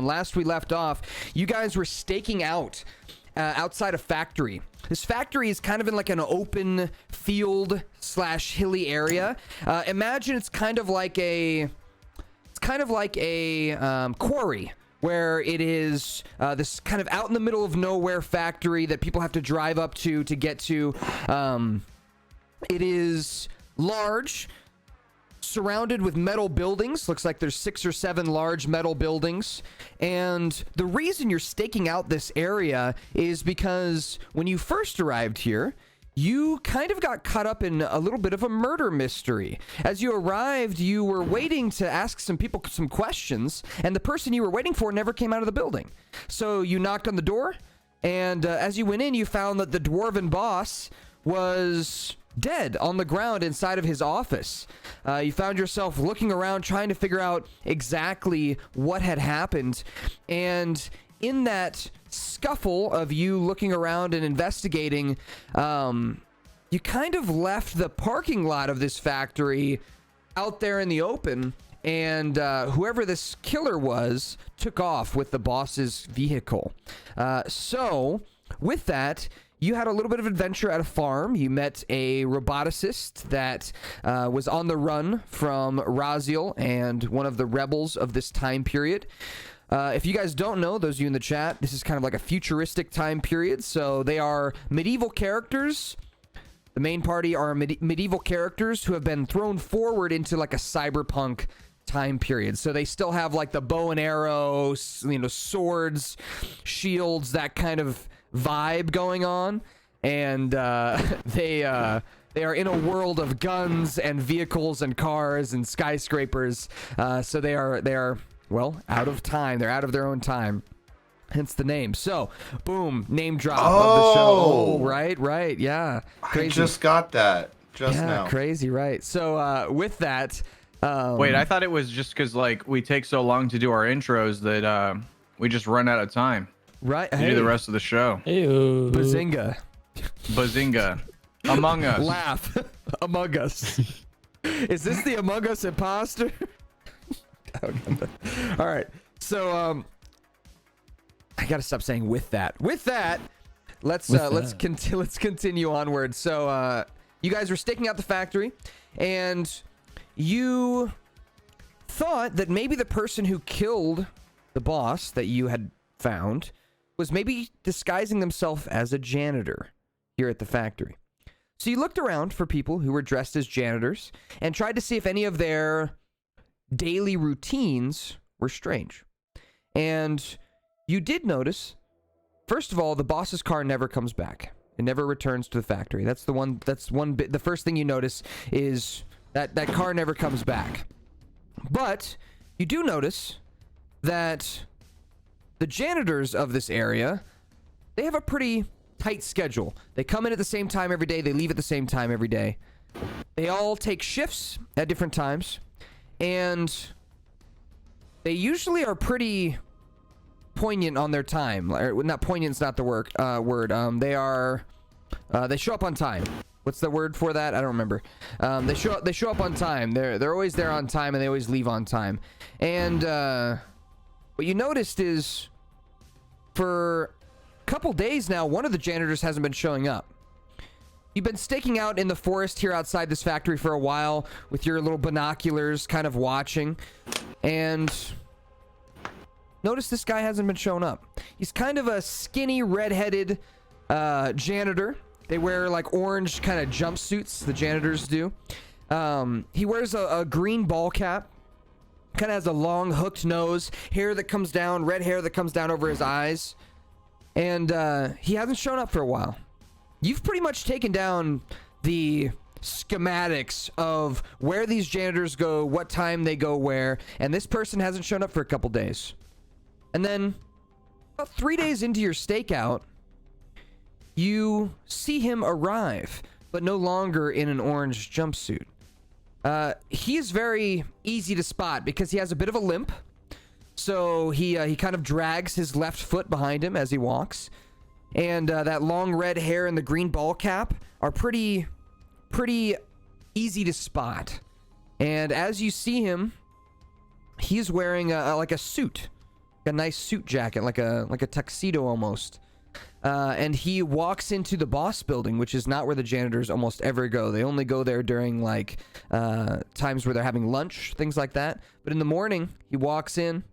Last we left off, you guys were staking out outside a factory. This factory is kind of in like an open field / hilly area. Imagine it's kind of like a quarry, where it is this kind of out in the middle of nowhere factory that people have to drive up to get to. It is large, surrounded with metal buildings. Looks like there's 6 or 7 large metal buildings. And the reason you're staking out this area is because when you first arrived here, you kind of got caught up in a little bit of a murder mystery. As you arrived, you were waiting to ask some people some questions, and the person you were waiting for never came out of the building. So you knocked on the door, and as you went in, you found that the dwarven boss was dead on the ground inside of his office. You found yourself looking around trying to figure out exactly what had happened, and in that scuffle of you looking around and investigating, you kind of left the parking lot of this factory out there in the open, and whoever this killer was took off with the boss's vehicle. So with that, you had a little bit of adventure at a farm. You met a roboticist that was on the run from Raziel and one of the rebels of this time period. If you guys don't know, those of you in the chat, this is kind of like a futuristic time period. So they are medieval characters. The main party are medieval characters who have been thrown forward into like a cyberpunk time period. So they still have like the bow and arrow, swords, shields, that kind of vibe going on, and they are in a world of guns and vehicles and cars and skyscrapers. So they are well out of time. They're out of their own time, hence the name. So boom, name drop of the show. Oh, right, yeah. Crazy. I just got that now. Crazy, right? So with that, wait, I thought it was just because like we take so long to do our intros that we just run out of time. Right. Do the rest of the show. Ew. Bazinga. Among Us. Laugh. Among Us. Is this the Among Us imposter? All right. So I gotta stop saying with that. With that, let's continue onward. So you guys were staking out the factory, and you thought that maybe the person who killed the boss that you had found was maybe disguising themselves as a janitor here at the factory. So you looked around for people who were dressed as janitors and tried to see if any of their daily routines were strange. And you did notice, first of all, the boss's car never comes back. It never returns to the factory. That's one bit. The first thing you notice is that car never comes back. But you do notice that the janitors of this area, they have a pretty tight schedule. They come in at the same time every day. They leave at the same time every day. They all take shifts at different times. And they usually are pretty poignant on their time. Not poignant's not the word. They show up on time. What's the word for that? I don't remember. They show up on time. They're always there on time, and they always leave on time. And what you noticed is, for a couple days now, one of the janitors hasn't been showing up. You've been staking out in the forest here outside this factory for a while with your little binoculars, kind of watching, and notice this guy hasn't been showing up. He's kind of a skinny, red-headed janitor. They wear like orange kind of jumpsuits, the janitors do. He wears a green ball cap. Kind of has a long hooked nose, hair that comes down, red hair that comes down over his eyes. And he hasn't shown up for a while. You've pretty much taken down the schematics of where these janitors go, what time they go where, and this person hasn't shown up for a couple days. And then about 3 days into your stakeout, you see him arrive, but no longer in an orange jumpsuit. He is very easy to spot because he has a bit of a limp. So he kind of drags his left foot behind him as he walks. And that long red hair and the green ball cap are pretty easy to spot. And as you see him, he's wearing like a suit. a nice suit jacket, like a tuxedo almost. And he walks into the boss building, which is not where the janitors almost ever go. They only go there during like times where they're having lunch, things like that. But in the morning, he walks in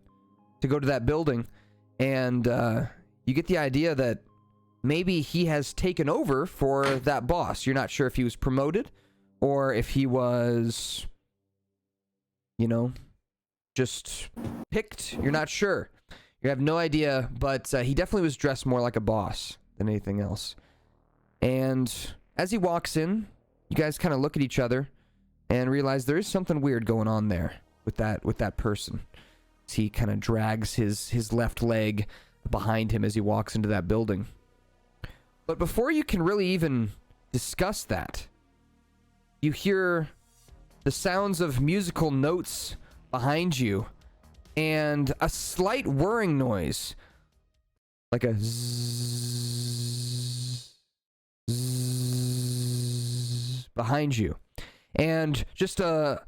to go to that building, and you get the idea that maybe he has taken over for that boss. You're not sure if he was promoted or if he was, you know, just picked. You're not sure. You have no idea, but he definitely was dressed more like a boss than anything else. And as he walks in, you guys kind of look at each other and realize there is something weird going on there with that person. As he kind of drags his left leg behind him as he walks into that building. But before you can really even discuss that, you hear the sounds of musical notes behind you and a slight whirring noise, like a zzz, zzz behind you, and just a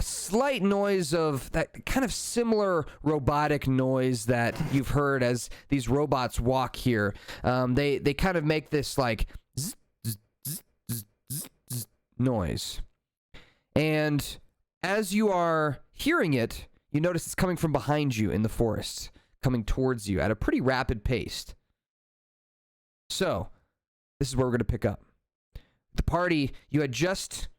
slight noise of that kind of similar robotic noise that you've heard as these robots walk here. They kind of make this like zzz, zzz, zzz, zzz, zzz noise. And as you are hearing it, you notice it's coming from behind you in the forest, coming towards you at a pretty rapid pace. So, this is where we're going to pick up. The party, you had just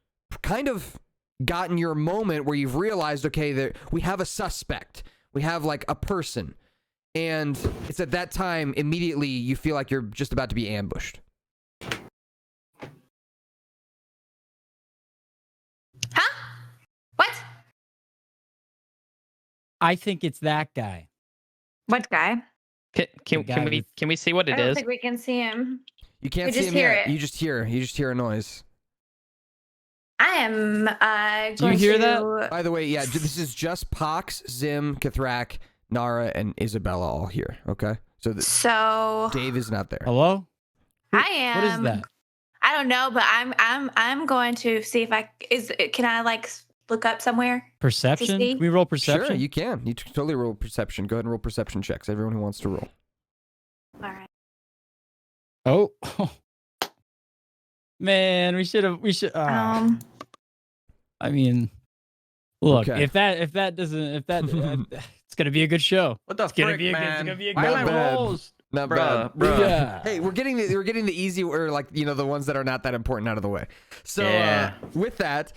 kind of gotten your moment where you've realized, okay, we have a suspect. We have like a person. And it's at that time, immediately, you feel like you're just about to be ambushed. Huh? What? I think it's that guy. What guy? Can we see what I it don't is? think we can see him. You can't We see just him hear yet. it. You just hear a noise. I am Do you going hear to... that? By the way, yeah, this is just Pox, Zim, Kathrak, Nara, and Isabella all here. Okay, so Dave is not there. Hello? I am. What is that? I don't know, but I'm going to see if can I like look up somewhere? Perception? see? Can we roll perception? Sure, you can. You totally roll perception. Go ahead and roll perception checks. Everyone who wants to roll. All right. Oh. Man, we should. I mean, look, Okay. if that doesn't, it's gonna be a good show. What the It's gonna frick, be a good- man? it's gonna be a Why good am I bad. rolls? Not Bruh, bad. bruh. Yeah. Hey, we're getting the easy, or like, you know, the ones that are not that important out of the way. So Yeah. with that,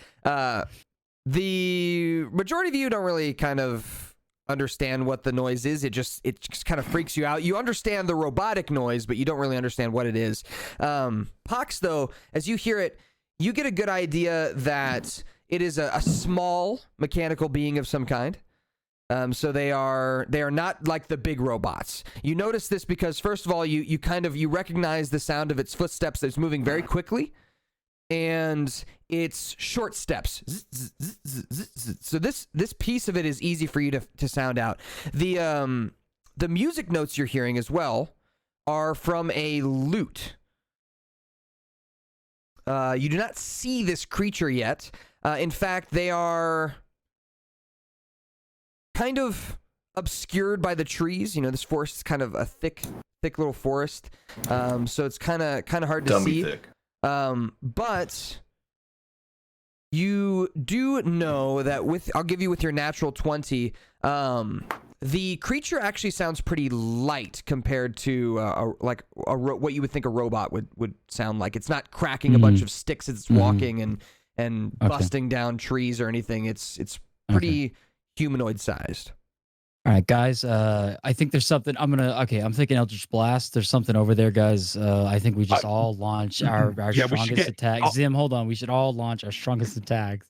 the majority of you don't really kind of understand what the noise is. It just kind of freaks you out. You understand the robotic noise, but you don't really understand what it is. Pox, though, as you hear it, you get a good idea that it is a small mechanical being of some kind. So they are not like the big robots. You notice this because, first of all, you recognize the sound of its footsteps that's moving very quickly, and it's short steps. So this piece of it is easy for you to sound out. The music notes you're hearing as well are from a lute. You do not see this creature yet. In fact, they are kind of obscured by the trees. You know, this forest is kind of a thick little forest. So it's kind of hard to Dummy see. thick. But you do know that I'll give you with your natural 20, the creature actually sounds pretty light compared to what you would think a robot would sound like. It's not cracking a bunch of sticks as it's walking and busting down trees or anything. It's pretty humanoid sized. All right, guys. I think there's something. I'm thinking Eldritch Blast. There's something over there, guys. I think we just all launch our strongest attack. Zim, hold on. We should all launch our strongest attacks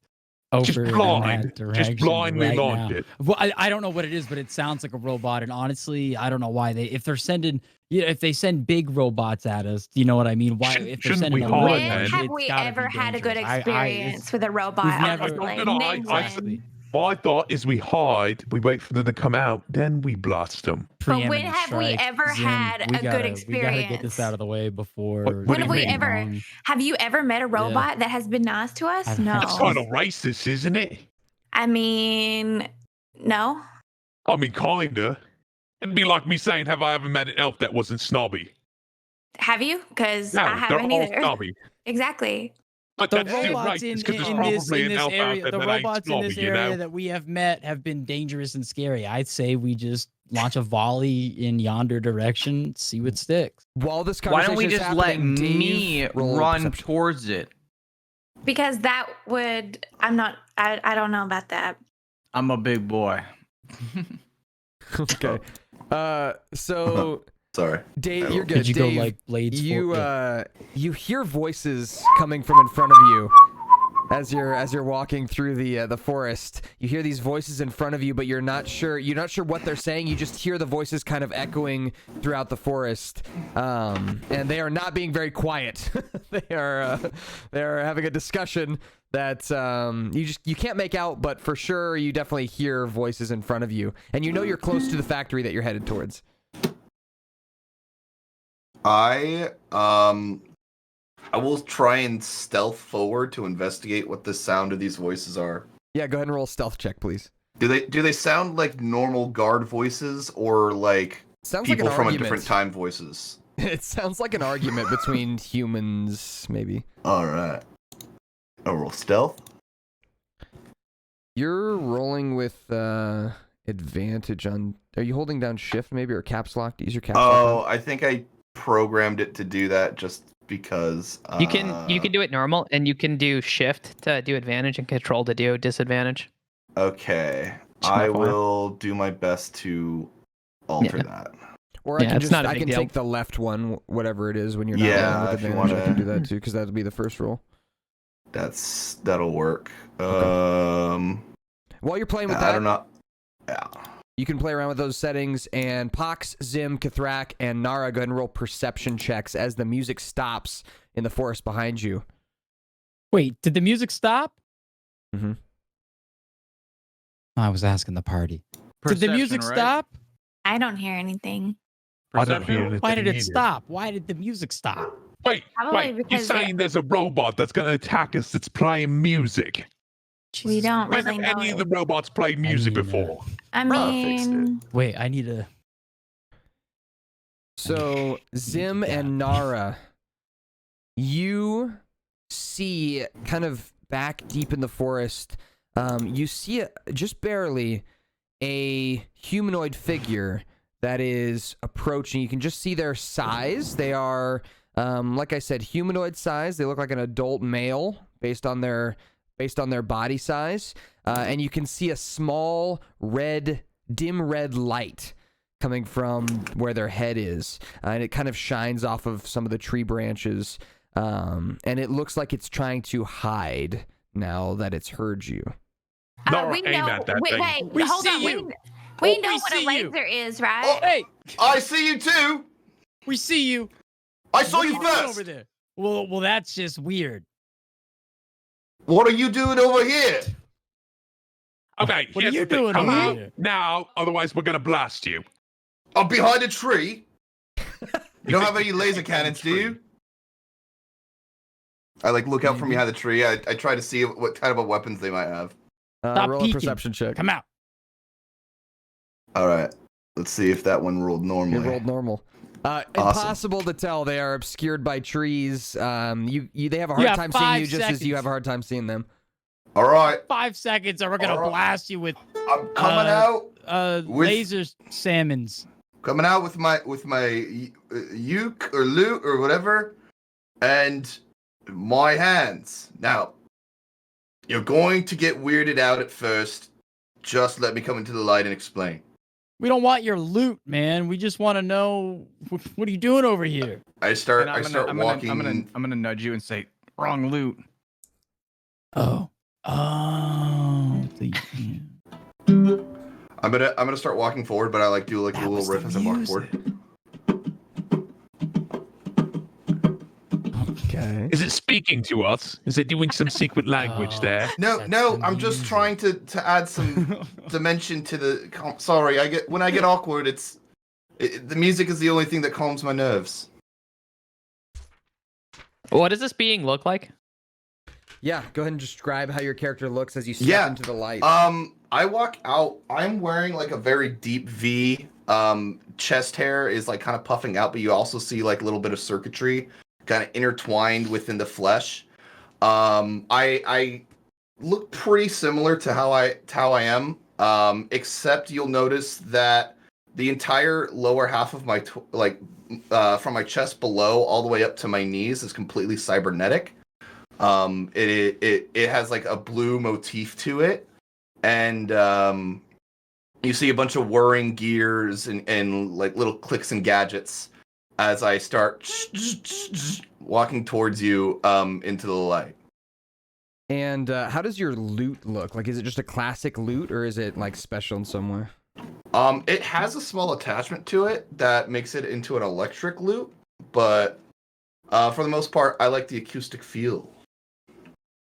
over in that direction. Just blindly right launch now. it. Well, I don't know what it is, but it sounds like a robot. And honestly, I don't know why if they send big robots at us, you know what I mean? Why if they're Shouldn't sending we a hide little When then? one, have it's we gotta ever be had a good dangerous. experience with a robot? we've never- Honestly, No, name one. My thought is we hide, we wait for them to come out, then we blast them. But when preeminent have we strike. ever Zim, had we a gotta- good We gotta get this experience? out of the way before. What When do have you we mean? ever? Have you ever met a robot that has been nice to us? I've- No. That's kind of racist, isn't it? I mean, no. I mean, kinda. It'd be like me saying, have I ever met an elf that wasn't snobby? Have you? Because No, I they're haven't all either. snobby. Exactly. But The that's still robots right, in because there's this probably an this elf out area, there the that ain't robots in snobby, this you area know? that we have met have been dangerous and scary. I'd say we just launch a volley in yonder direction, see what sticks. While this Why conversation don't we is just let happening, me Dave, roll a run perception. towards it? Because that would. I'm not. I don't know about that. I'm a big boy. Okay. So Sorry. Dave, you're good. Could you Dave, go like blades? you hear voices coming from in front of you as you're walking through the forest. You hear these voices in front of you, but you're not sure what they're saying. You just hear the voices kind of echoing throughout the forest, and they are not being very quiet. they are having a discussion that you can't make out, but for sure you definitely hear voices in front of you, and you know you're close to the factory that you're headed towards. I will try and stealth forward to investigate what the sound of these voices are. Yeah, go ahead and roll a stealth check, please. Do they sound like normal guard voices or like Sounds like people an from a argument. different time voices? It sounds like an argument between humans, maybe. All right. I'll roll stealth. You're rolling with advantage on. Are you holding down shift maybe or caps lock? Use your caps lock. Oh, I think I programmed it to do that just because. You can do it normal, and you can do shift to do advantage and control to do disadvantage. Okay, It's I not far. will do my best to alter Yeah. that. Or Yeah, it's not a I big can deal. take the left one, whatever it is, when you're not Yeah, rolling with if you advantage. I can do wanna- that too, because that'll be the first roll. That'll work. While you're playing with I that, don't know. Yeah. you can play around with those settings, and Pox, Zim, Kathrak, and Nara go ahead and roll perception checks as the music stops in the forest behind you. Wait, did the music stop? Mm-hmm. I was asking the party. Did the music Perception, right? stop? I don't hear anything. I don't hear Perception? anything Why did it either. stop? Why did the music stop? Wait, Probably wait, you're because saying there's a robot that's going to attack us that's playing music? We don't When really have know. any of the robots played music need, before? I fixed it. mean, Wait, I need to. So, Zim and Nara, you see kind of back deep in the forest, you see just barely a humanoid figure that is approaching. You can just see their size. They are, like I said, humanoid size. They look like an adult male based on their body size. And you can see a small dim red light coming from where their head is, and it kind of shines off of some of the tree branches, and it looks like it's trying to hide now that it's heard you. Nora, we aim know. at that Wait, thing. wait, We hold see on. you. We Oh, know we what a see you. laser is, right? Oh, Hey, I see you too. we see you. I saw What are you doing over first. there. Well, that's just weird. What are you doing over here? Okay, What are here's you the thing. doing Come over out here? now, otherwise we're going to blast you. I'm behind a tree. You don't have any laser cannons, do you? I look out from behind the tree. I try to see what kind of weapons they might have. Stop Roll peeking. a perception check. Come out. All right. Let's see if that one rolled You normally. rolled normal. Impossible to tell. They are obscured by trees. They have a hard have time seeing 5 you, just as you seconds. have a hard time seeing them. All right. 5 seconds, or we're gonna All right. blast you with I'm coming out. With- laser salmons. Coming out with my uke or lute or whatever, and my hands. Now, you're going to get weirded out at first. Just let me come into the light and explain. We don't want your loot, man. We just want to know what are you doing over here. I start And I'm walking. I'm gonna nudge you and say, wrong loot. Oh. I'm gonna start walking forward, but I do a That little was riff the as I walk music. forward. Okay. Is it speaking to us? Is it doing some secret language Oh. there? No, That's no, the I'm just music. trying to add some dimension to the. Sorry, when I get awkward, the music is the only thing that calms my nerves. What does this being look like? Yeah, go ahead and describe how your character looks as you step into the light. I walk out. I'm wearing a very deep V, chest hair is like kind of puffing out, but you also see like a little bit of circuitry kind of intertwined within the flesh. I look pretty similar to how I am, except you'll notice that the entire lower half of my from my chest below all the way up to my knees is completely cybernetic. It has like a blue motif to it, and you see a bunch of whirring gears and like little clicks and gadgets as I start walking towards you into the light. And how does your loot look? Like, is it just a classic loot, or is it like special in some way? It has a small attachment to it that makes it into an electric loop, but for the most part, I like the acoustic feel.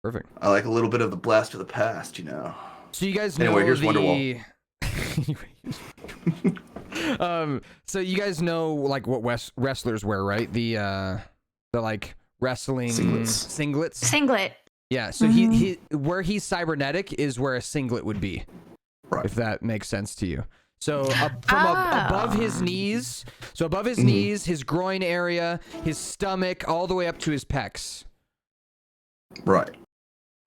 Perfect. I like a little bit of the blast of the past, you know. So you guys know anyway, here's the... Wonderwall. So you guys know like what wrestlers wear, right? The like wrestling singlets. Singlet. Yeah. So he where he's cybernetic is where a singlet would be, right? If that makes sense to you. So above his knees, knees, his groin area, his stomach, all the way up to his pecs. Right.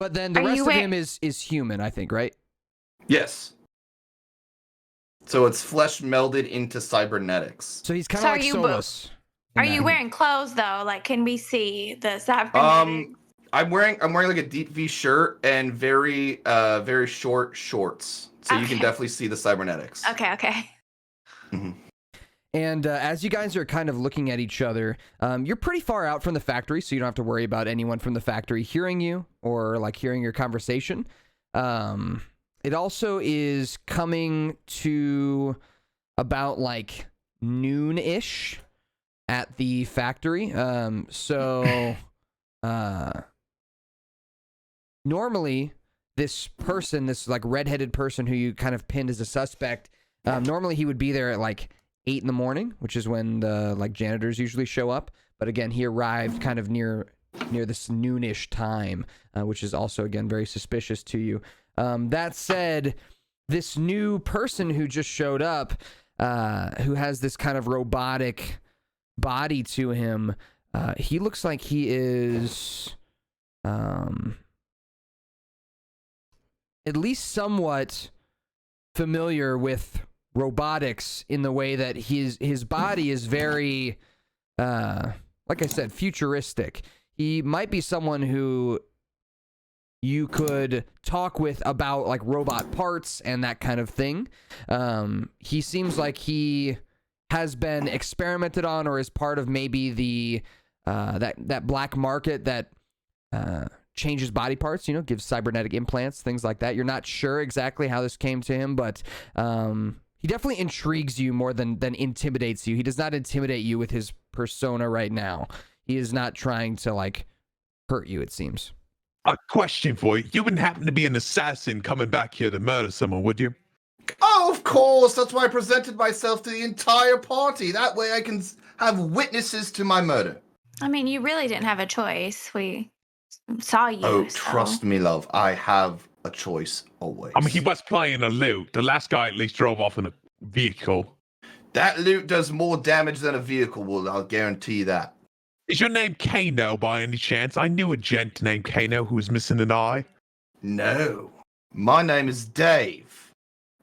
But then the rest of him is human, I think, right? Yes. So it's flesh melded into cybernetics. So he's kind of like Solus. Are you wearing clothes though? Like, can we see the cybernetics? I'm wearing like a deep V shirt and very short shorts, so you can definitely see the cybernetics. Okay. Mm-hmm. And as you guys are kind of looking at each other, you're pretty far out from the factory, so you don't have to worry about anyone from the factory hearing you or like hearing your conversation. It also is coming to about like noon-ish at the factory. Normally this person, this like redheaded person who you kind of pinned as a suspect, normally he would be there at like 8 in the morning, which is when the like janitors usually show up. But again, he arrived kind of near this noonish time, which is also again very suspicious to you. That said, this new person who just showed up, who has this kind of robotic body to him, he looks like he is at least somewhat familiar with robotics in the way that his body is very, like I said, futuristic. He might be someone who you could talk with about like robot parts and that kind of thing. He seems like he has been experimented on or is part of maybe the that black market that changes body parts, you know, gives cybernetic implants, things like that. You're not sure exactly how this came to him, but he definitely intrigues you more than intimidates you. He does not intimidate you with his persona right now. He is not trying to like hurt you, it seems. A question for you. You wouldn't happen to be an assassin coming back here to murder someone, would you? Oh, of course. That's why I presented myself to the entire party. That way I can have witnesses to my murder. I mean, you really didn't have a choice. We saw you. Oh, trust me, love. I have a choice always. I mean, he was playing a loot. The last guy at least drove off in a vehicle. That loot does more damage than a vehicle will, I'll guarantee that. Is your name Kano by any chance? I knew a gent named Kano who was missing an eye. No. My name is Dave.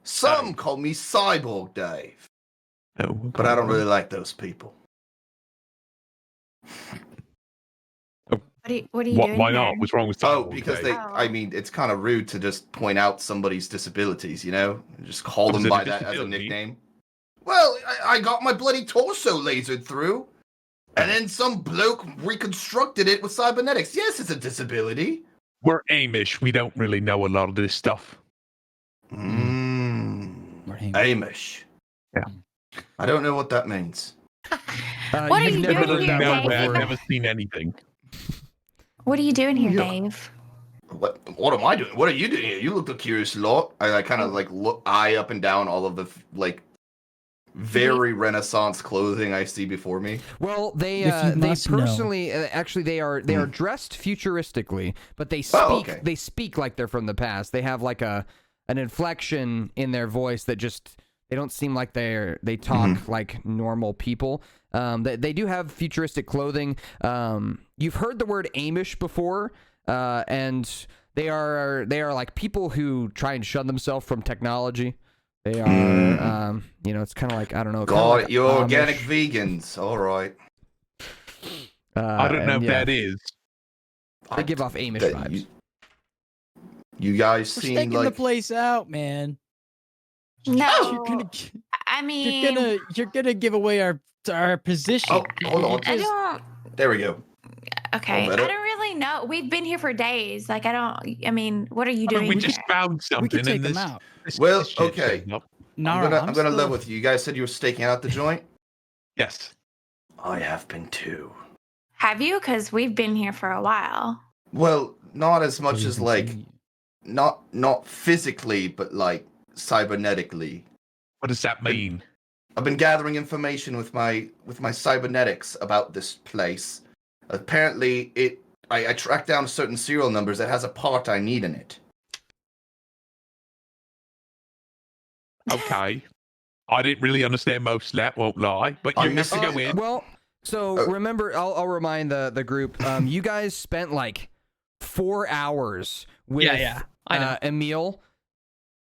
Some call me Cyborg Dave. Oh, okay. But I don't really like those people. What are you doing Why here? not? What's wrong with Oh, Cyborg because Dave? I mean, it's kind of rude to just point out somebody's disabilities, you know? Just call Is them it by a that as a disability? nickname. Well, I got my bloody torso lasered through, and then some bloke reconstructed it with cybernetics. Yes, it's a disability. We're Amish. We don't really know a lot of this stuff. Amish. Yeah. I don't know what that means. What are you've you never doing heard here, that No, word I've Dave? never seen anything. What are you doing here, Yeah. Dave? What am I doing? What are you doing here? You look a curious lot. I kind of like eye up and down all of the like very Renaissance clothing I see before me. Well, they If you must know. personally actually they are dressed futuristically, but they okay. speak like they're from the past. They have like an inflection in their voice that just They don't seem like they talk like normal people. They do have futuristic clothing. You've heard the word Amish before, and they are like people who try and shun themselves from technology. They are, it's kind of like, I don't know. God, like you're Amish. organic vegans. All right. I don't know if that is. They give off Amish that vibes. You guys We're seem staking like the place out, man. No, You're gonna, I mean, you're gonna give away our position. Oh, hold on. I don't. There we go. Okay, I better. don't really know. We've been here for days. Like, I mean, what are you I doing? mean, we just here? found something. We could take and them this- out. Well, this shit okay. came up. Nara, I'm gonna still- live with you. You guys said you were staking out the joint. Yes. I have been too. Have you? Because we've been here for a while. Well, not as much We as haven't like seen you. not physically, but like cybernetically. What does that mean? I've been gathering information with my cybernetics about this place. Apparently, I tracked down certain serial numbers that has a part I need in it. Okay. I didn't really understand most of that, won't lie. But I'm you have to missing- go in. Well, so remember, I'll remind the group. You guys spent like 4 hours with I know. Emil.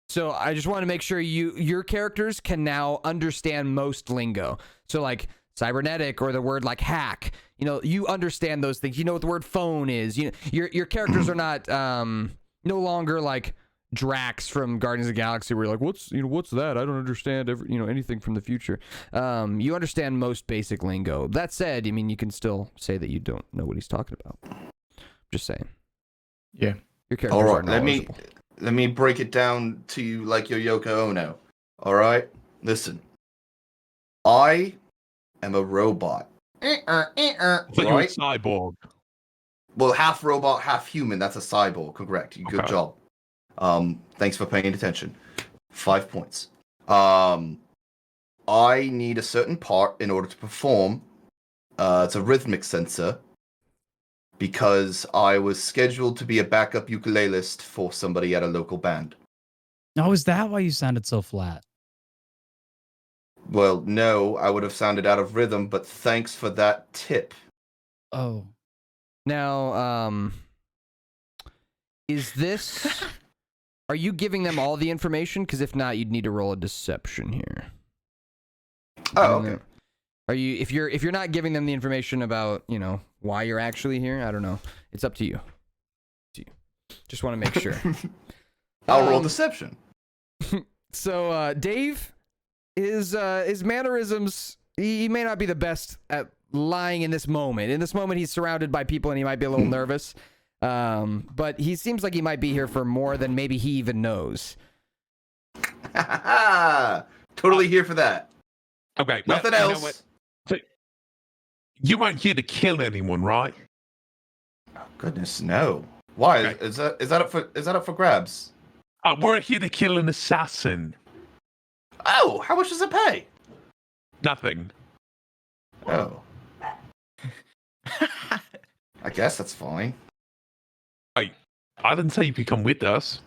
So I just want to make sure your characters can now understand most lingo. So like cybernetic or the word like hack. You understand those things. You know what the word phone is. Your characters are not no longer like Drax from Guardians of the Galaxy, where you're like, what's that? I don't understand anything from the future. You understand most basic lingo. That said, I mean, you can still say that you don't know what he's talking about. Just saying. Yeah. Your characters All are right, knowledgeable. let me break it down to you like your Yoko Ono. All right, listen. I am a robot. I thought you were a Right? cyborg. Well, half robot, half human. That's a cyborg. Correct. Good Okay. job. Thanks for paying attention. 5 points. I need a certain part in order to perform. It's a rhythmic sensor. Because I was scheduled to be a backup ukulelist for somebody at a local band. Oh, is that why you sounded so flat? Well, no, I would have sounded out of rhythm, but thanks for that tip. Oh. Now, is this? Are you giving them all the information? Because if not, you'd need to roll a deception here. I Oh, don't okay. know. Are you? If you're not giving them the information about why you're actually here, I don't know. It's up to you. Just want to make sure. I'll roll deception. So Dave, his mannerisms, he may not be the best at lying in this moment. In this moment, he's surrounded by people and he might be a little nervous. But he seems like he might be here for more than maybe he even knows. Totally here for that. Okay. well, Nothing you know else. what? So, you weren't here to kill anyone, right? Oh, goodness, no. Why? Okay. Is that up for grabs? We're here to kill an assassin. Oh, how much does it pay? Nothing. Oh. I guess that's fine. I didn't say you could come with us.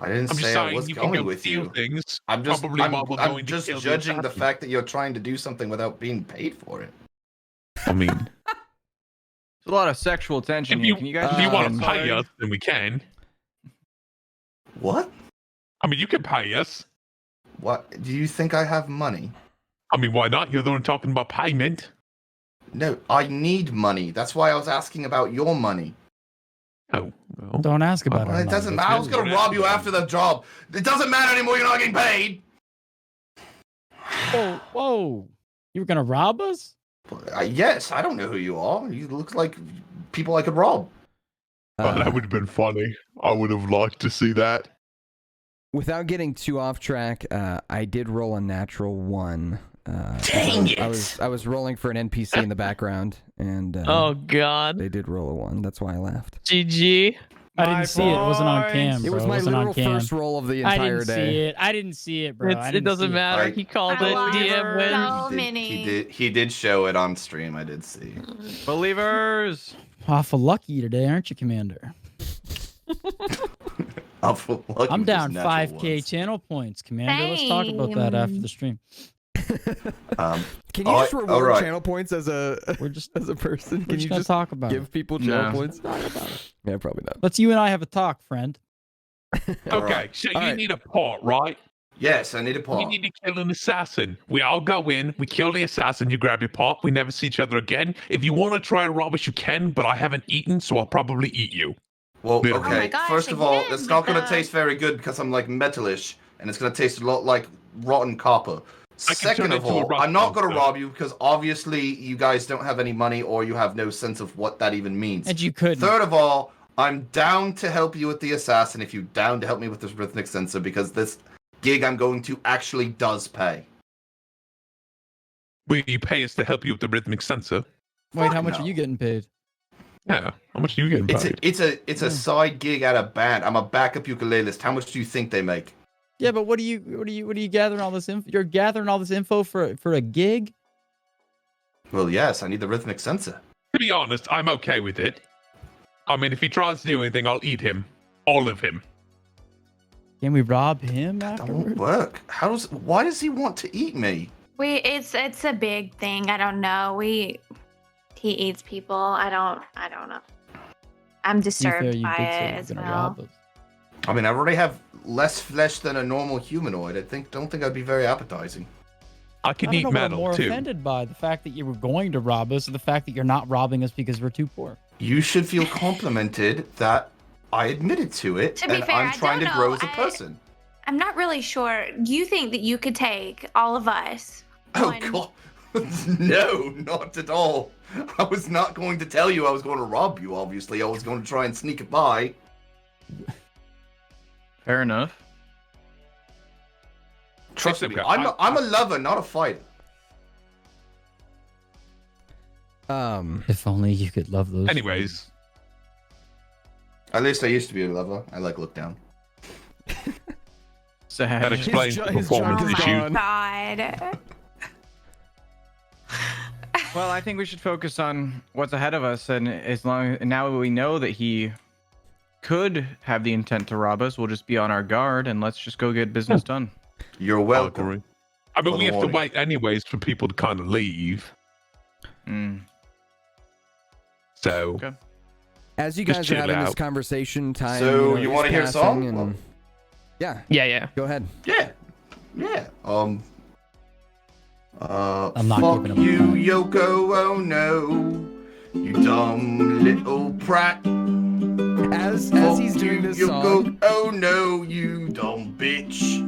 I didn't I'm just say I saying was you can going go with steal you. things. I'm just probably while we're I'm going to just kill judging the assassin. fact that you're trying to do something without being paid for it. I mean, There's a lot of sexual tension if here. you, Can you guys if you want Um, to pay us, then we can. What? I mean, you can pay us. What? Do you think I have money? I mean, why not? You're the one talking about payment. No, I need money. That's why I was asking about your money. Oh, well. Don't ask about Well, our it money. doesn't That's matter. I was really- gonna rob you after the job. It doesn't matter anymore. You're not getting paid. Whoa. You were gonna rob us? Yes, I don't know who you are. You look like people I could rob. Oh, that would have been funny. I would have liked to see that. Without getting too off track, I did roll a natural 1. Dang it! I was rolling for an NPC in the background, and Oh God. they did roll a 1. That's why I laughed. GG. I didn't see it. It wasn't on cam, It bro. was my wasn't on literal cam. first roll of the I entire didn't day. see it. I didn't see it, bro. I It didn't doesn't see matter. I- He called I it. lost DM wins. so many. He did show it on stream. I did see. Believers. Awful lucky today, aren't you, Commander? I'm I'm down 5K channel points, Commander. Let's talk about that after the stream. Can you just reward alright. channel points as a We're just as a person? we're Can just you gonna just talk about give it. people channel No. points? Yeah, probably not. Let's you and I have a talk, friend. Okay, so you Alright. need a pot, right? Yes, I need a We pot. need to kill an assassin. We all go in, we kill the assassin, you grab your pot, we never see each other again. If you want to try and rob us, you can, but I haven't eaten, so I'll probably eat you. Well, Oh okay. my gosh, First of all, again it's not with going to the- taste very good because I'm like metalish, and it's going to taste a lot like rotten copper. I can Second turn of it into a all, rock I'm not going to monster. rob you because obviously you guys don't have any money or you have no sense of what that even means. And you couldn't. Third of all, I'm down to help you with the assassin if you're down to help me with this rhythmic sensor because this gig I'm going to actually does pay. Will you pay us to help you with the rhythmic sensor? Wait, Fuck how much no. are you getting paid? Yeah. How much are you getting paid? It's a side gig at a band. I'm a backup ukulelist. How much do you think they make? Yeah, but what are you gathering all this info? You're gathering all this info for a gig? Well, yes, I need the rhythmic sensor. To be honest, I'm okay with it. I mean, if he tries to do anything, I'll eat him. All of him. Can we rob him That won't afterwards? work. Why does he want to eat me? It's a big thing. I don't know. He eats people. I don't know. I'm To be fair, disturbed you by did it say you were as gonna well. rob us. I mean, I already have less flesh than a normal humanoid. Don't think I'd be very appetizing. I can I don't eat know what I'm metal more too. offended by, the fact that you were going to rob us, or the fact that you're not robbing us because we're too poor. You should feel complimented that I admitted to it, To be and fair, I'm I trying to don't grow know. as a person. I'm not really sure. Do you think that you could take all of us? Oh on- God, no, not at all. I was not going to tell you I was going to rob you. Obviously, I was going to try and sneak it by. Fair enough. Trust It's me, okay. I'm a lover, not a fighter. If only you could love those. Anyways, At least I used to be a lover. I like look down. Sad. that explains the his junk performance is Oh issues. my god. Well, I think we should focus on what's ahead of us, and now we know that he could have the intent to rob us, we'll just be on our guard and let's just go get business done. You're I welcome. agree. I mean, For we the have to warning. wait anyways for people to kind of leave. Mm. So, Okay. As you Just guys are chill having this out. conversation, time. So, is you wanna hear a passing song? and- Yeah, Yeah. go ahead. Yeah. I'm not fuck giving him a you, cut. Yoko. Oh no, you dumb little prat. As Fuck he's doing you, this Yoko. song, Oh no, you dumb bitch.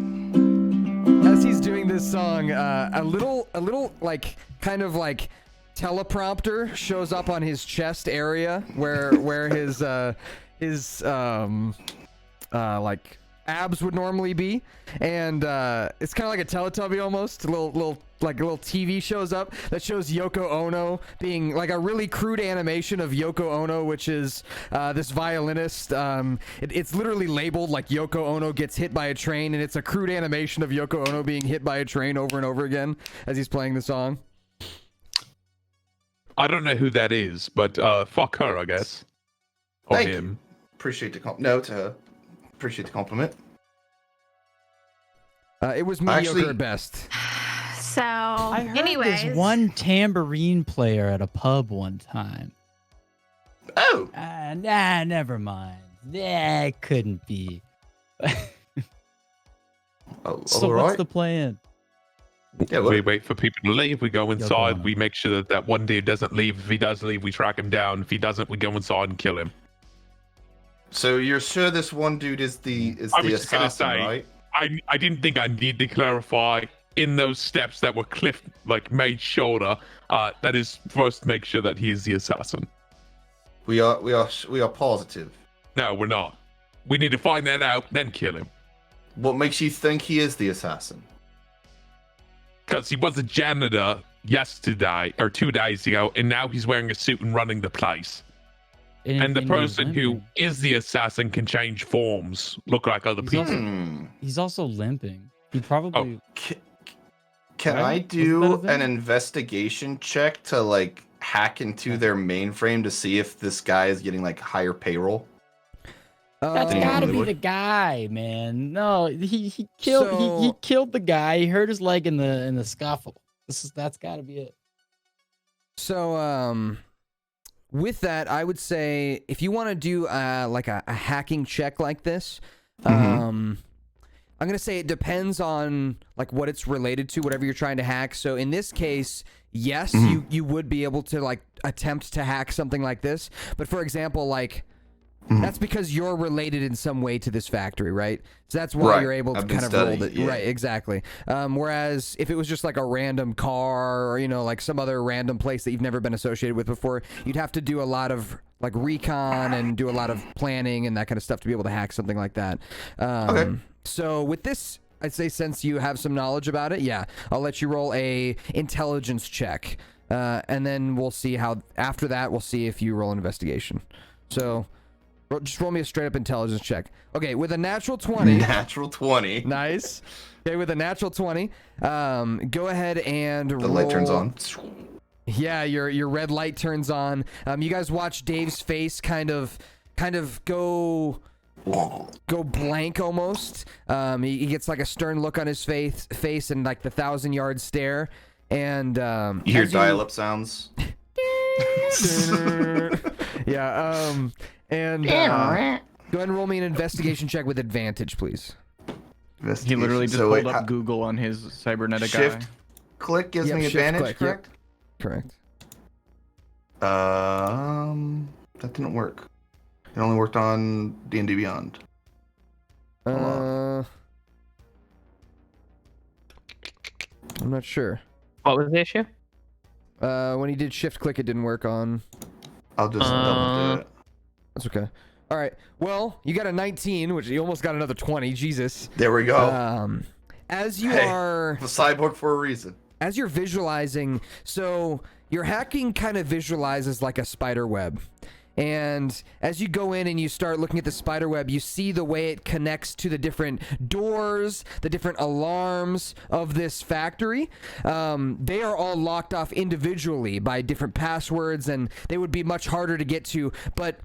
as he's doing this song, a little like kind of like teleprompter shows up on his chest area where his like abs would normally be, and it's kind of like a Teletubby almost. A little TV shows up that shows Yoko Ono being like a really crude animation of Yoko Ono, which is this violinist. It's literally labeled like Yoko Ono gets hit by a train, and it's a crude animation of Yoko Ono being hit by a train over and over again as he's playing the song. I don't know who that is, but fuck her, I guess. Or Thank you. him. Appreciate the no to her. Appreciate the compliment. It was mediocre Actually- at best. So, I heard anyways, there's one tambourine player at a pub one time. Oh, Never mind. That couldn't be. So all what's right. the plan? Yeah, We well, wait for people to leave. We go Ono. inside. We make sure that one dude doesn't leave. If he does leave, we track him down. If he doesn't, we go inside and kill him. so you're sure this one dude is the I was just gonna assassin, say- right? I didn't think I need to clarify in those steps that were made shorter. That is first to make sure that he is the assassin. We are positive. No, we're not. We need to find that out, then kill him. What makes you think he is the assassin? Because he was a janitor yesterday or 2 days ago, and now he's wearing a suit and running the place. And the person who is the assassin can change forms, look like other He's people. Hmm. He's also limping. He probably. Can I Right? do Wasn't that a an thing? investigation check to like hack into their mainframe to see if this guy is getting like higher payroll? That's Didn't gotta really be the guy, man. No, he killed he killed the guy. He hurt his leg in the scuffle. That's gotta be it. So with that, I would say if you want to do like a hacking check like this, I'm gonna say it depends on like what it's related to, whatever you're trying to hack. So in this case, yes, you would be able to like attempt to hack something like this. But for example, like that's because you're related in some way to this factory, right? So that's why you're able to kind of roll it. Yeah. Right, exactly. Whereas if it was just like a random car or, you know, like some other random place that you've never been associated with before, you'd have to do a lot of like recon and do a lot of planning and that kind of stuff to be able to hack something like that. Okay. So with this, I'd say since you have some knowledge about it, yeah, I'll let you roll a intelligence check. And then we'll see how, after that, we'll see if you roll an investigation. So just roll me a straight up intelligence check. Okay, with a natural 20. Natural 20. Nice. Okay, with a natural 20, go ahead and the light turns on. Yeah, your red light turns on. You guys watch Dave's face kind of go blank almost. He gets like a stern look on his face and like the 1,000-yard stare. And you hear dial-up sounds. Yeah. And go ahead and roll me an investigation check with advantage, please. He literally just pulled up Google on his cybernetic shift click gives me advantage, click, correct? Yep. Correct. That didn't work. It only worked on D&D Beyond. I'm not sure. What was the issue? When he did shift click, it didn't work on. I'll just double do it. That's okay. All right. Well, you got a 19, which you almost got another 20. Jesus. There we go. As you are a cyborg for a reason. As you're visualizing, so your hacking kind of visualizes like a spider web. And as you go in and you start looking at the spider web, you see the way it connects to the different doors, the different alarms of this factory. They are all locked off individually by different passwords, and they would be much harder to get to. But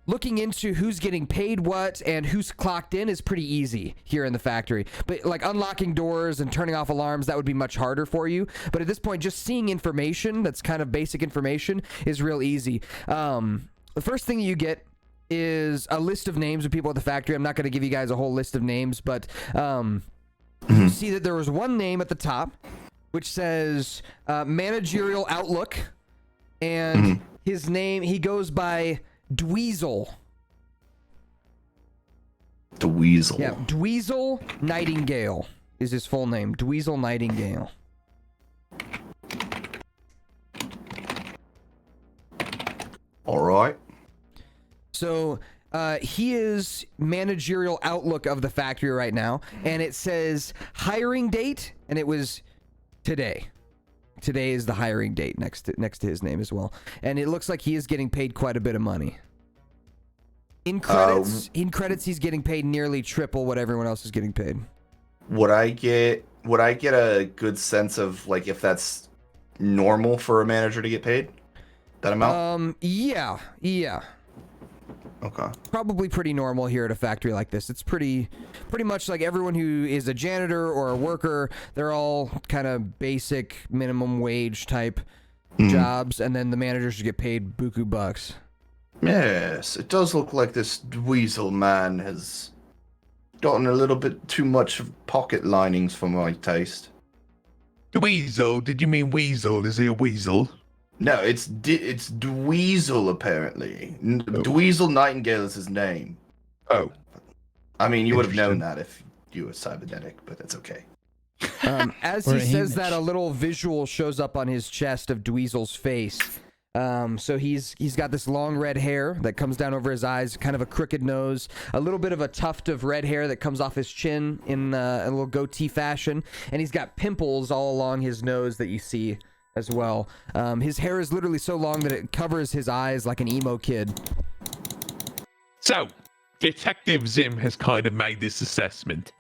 looking into who's getting paid what and who's clocked in is pretty easy here in the factory. But like unlocking doors and turning off alarms, that would be much harder for you. But at this point, just seeing information that's kind of basic information is real easy. The first thing you get is a list of names of people at the factory. I'm not going to give you guys a whole list of names, but you see that there was one name at the top, which says Managerial Outlook, and his name, he goes by Dweezil. Dweezil. Yeah, Dweezil Nightingale is his full name. Dweezil Nightingale. All right. So he is managerial outlook of the factory right now, and it says hiring date, and it was today. Today is the hiring date next to his name as well, and it looks like he is getting paid quite a bit of money. In credits, he's getting paid nearly triple what everyone else is getting paid. Would I get a good sense of like if that's normal for a manager to get paid that amount? Yeah. Okay. Probably pretty normal here at a factory like this. It's pretty much like everyone who is a janitor or a worker, they're all kind of basic minimum wage type jobs, and then the managers get paid buku bucks. Yes, it does look like this Dweezil man has gotten a little bit too much of pocket linings for my taste. Dweezil? Did you mean weasel? Is he a weasel? No, it's Dweezil apparently. Dweezil Nightingale is his name. Oh. I mean, you would have known that if you were cybernetic, but that's okay. As he says that, a little visual shows up on his chest of Dweezil's face. So he's got this long red hair that comes down over his eyes, kind of a crooked nose, a little bit of a tuft of red hair that comes off his chin in a little goatee fashion, and he's got pimples all along his nose that you see as well. His hair is literally so long that it covers his eyes like an emo kid. So, Detective Zim has kind of made this assessment.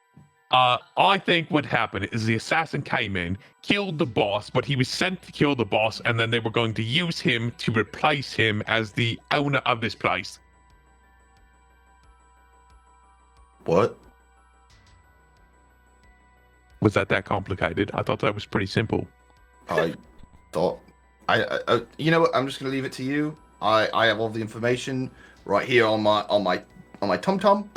I think what happened is the assassin came in, killed the boss, but he was sent to kill the boss, and then they were going to use him to replace him as the owner of this place. What? Was that complicated? I thought that was pretty simple. I thought you know what? I'm just gonna leave it to you. I have all the information right here on my tum-tum.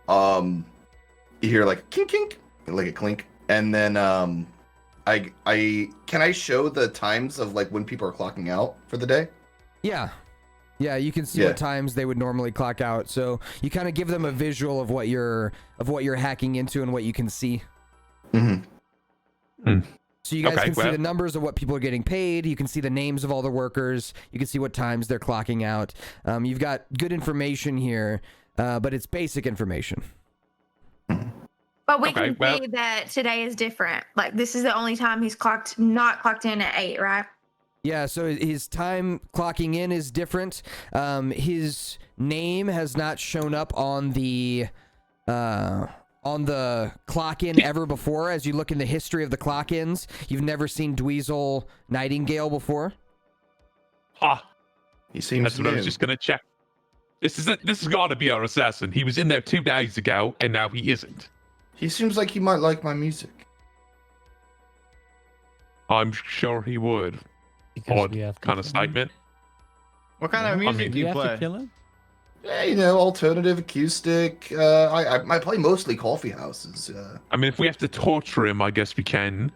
You hear like a kink kink, like a clink, and then I can I show the times of like when people are clocking out for the day? Yeah. Yeah, you can see what times they would normally clock out. So you kind of give them a visual of what you're hacking into and what you can see. Mm-hmm. So you guys can see the numbers of what people are getting paid. You can see the names of all the workers. You can see what times they're clocking out. You've got good information here, but it's basic information. But we can see that today is different. Like, this is the only time he's not clocked in at 8, right? Yeah, so his time clocking in is different. His name has not shown up on the clock in ever before. As you look in the history of the clock ins, you've never seen Dweezil Nightingale before. He seems That's what I was just gonna check. This has got to be our assassin. He was in there 2 days ago, and now he isn't. He seems like he might like my music. I'm sure he would. Odd kind of statement. What kind of music do you play? Yeah, you know, alternative acoustic. I play mostly coffee houses. I mean, if we have to torture him, I guess we can.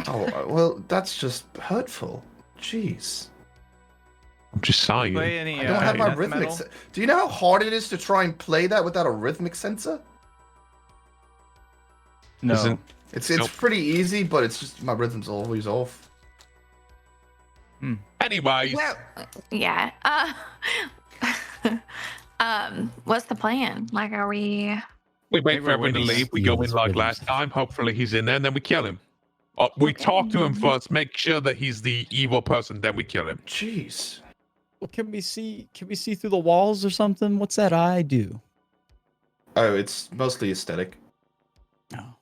Oh, well, that's just hurtful. Jeez. I'm just saying. Play any, I don't have my rhythmic. Do you know how hard it is to try and play that without a rhythmic sensor? No. It's pretty easy, but it's just my rhythm's always off. Anyways. Well, yeah. What's the plan? Like, are we? We wait for everyone to leave. We go in like last time. Hopefully he's in there, and then we kill him. We talk to him first, make sure that he's the evil person, then we kill him. Jeez. Well, can we see through the walls or something? What's that eye do? Oh, it's mostly aesthetic. Oh.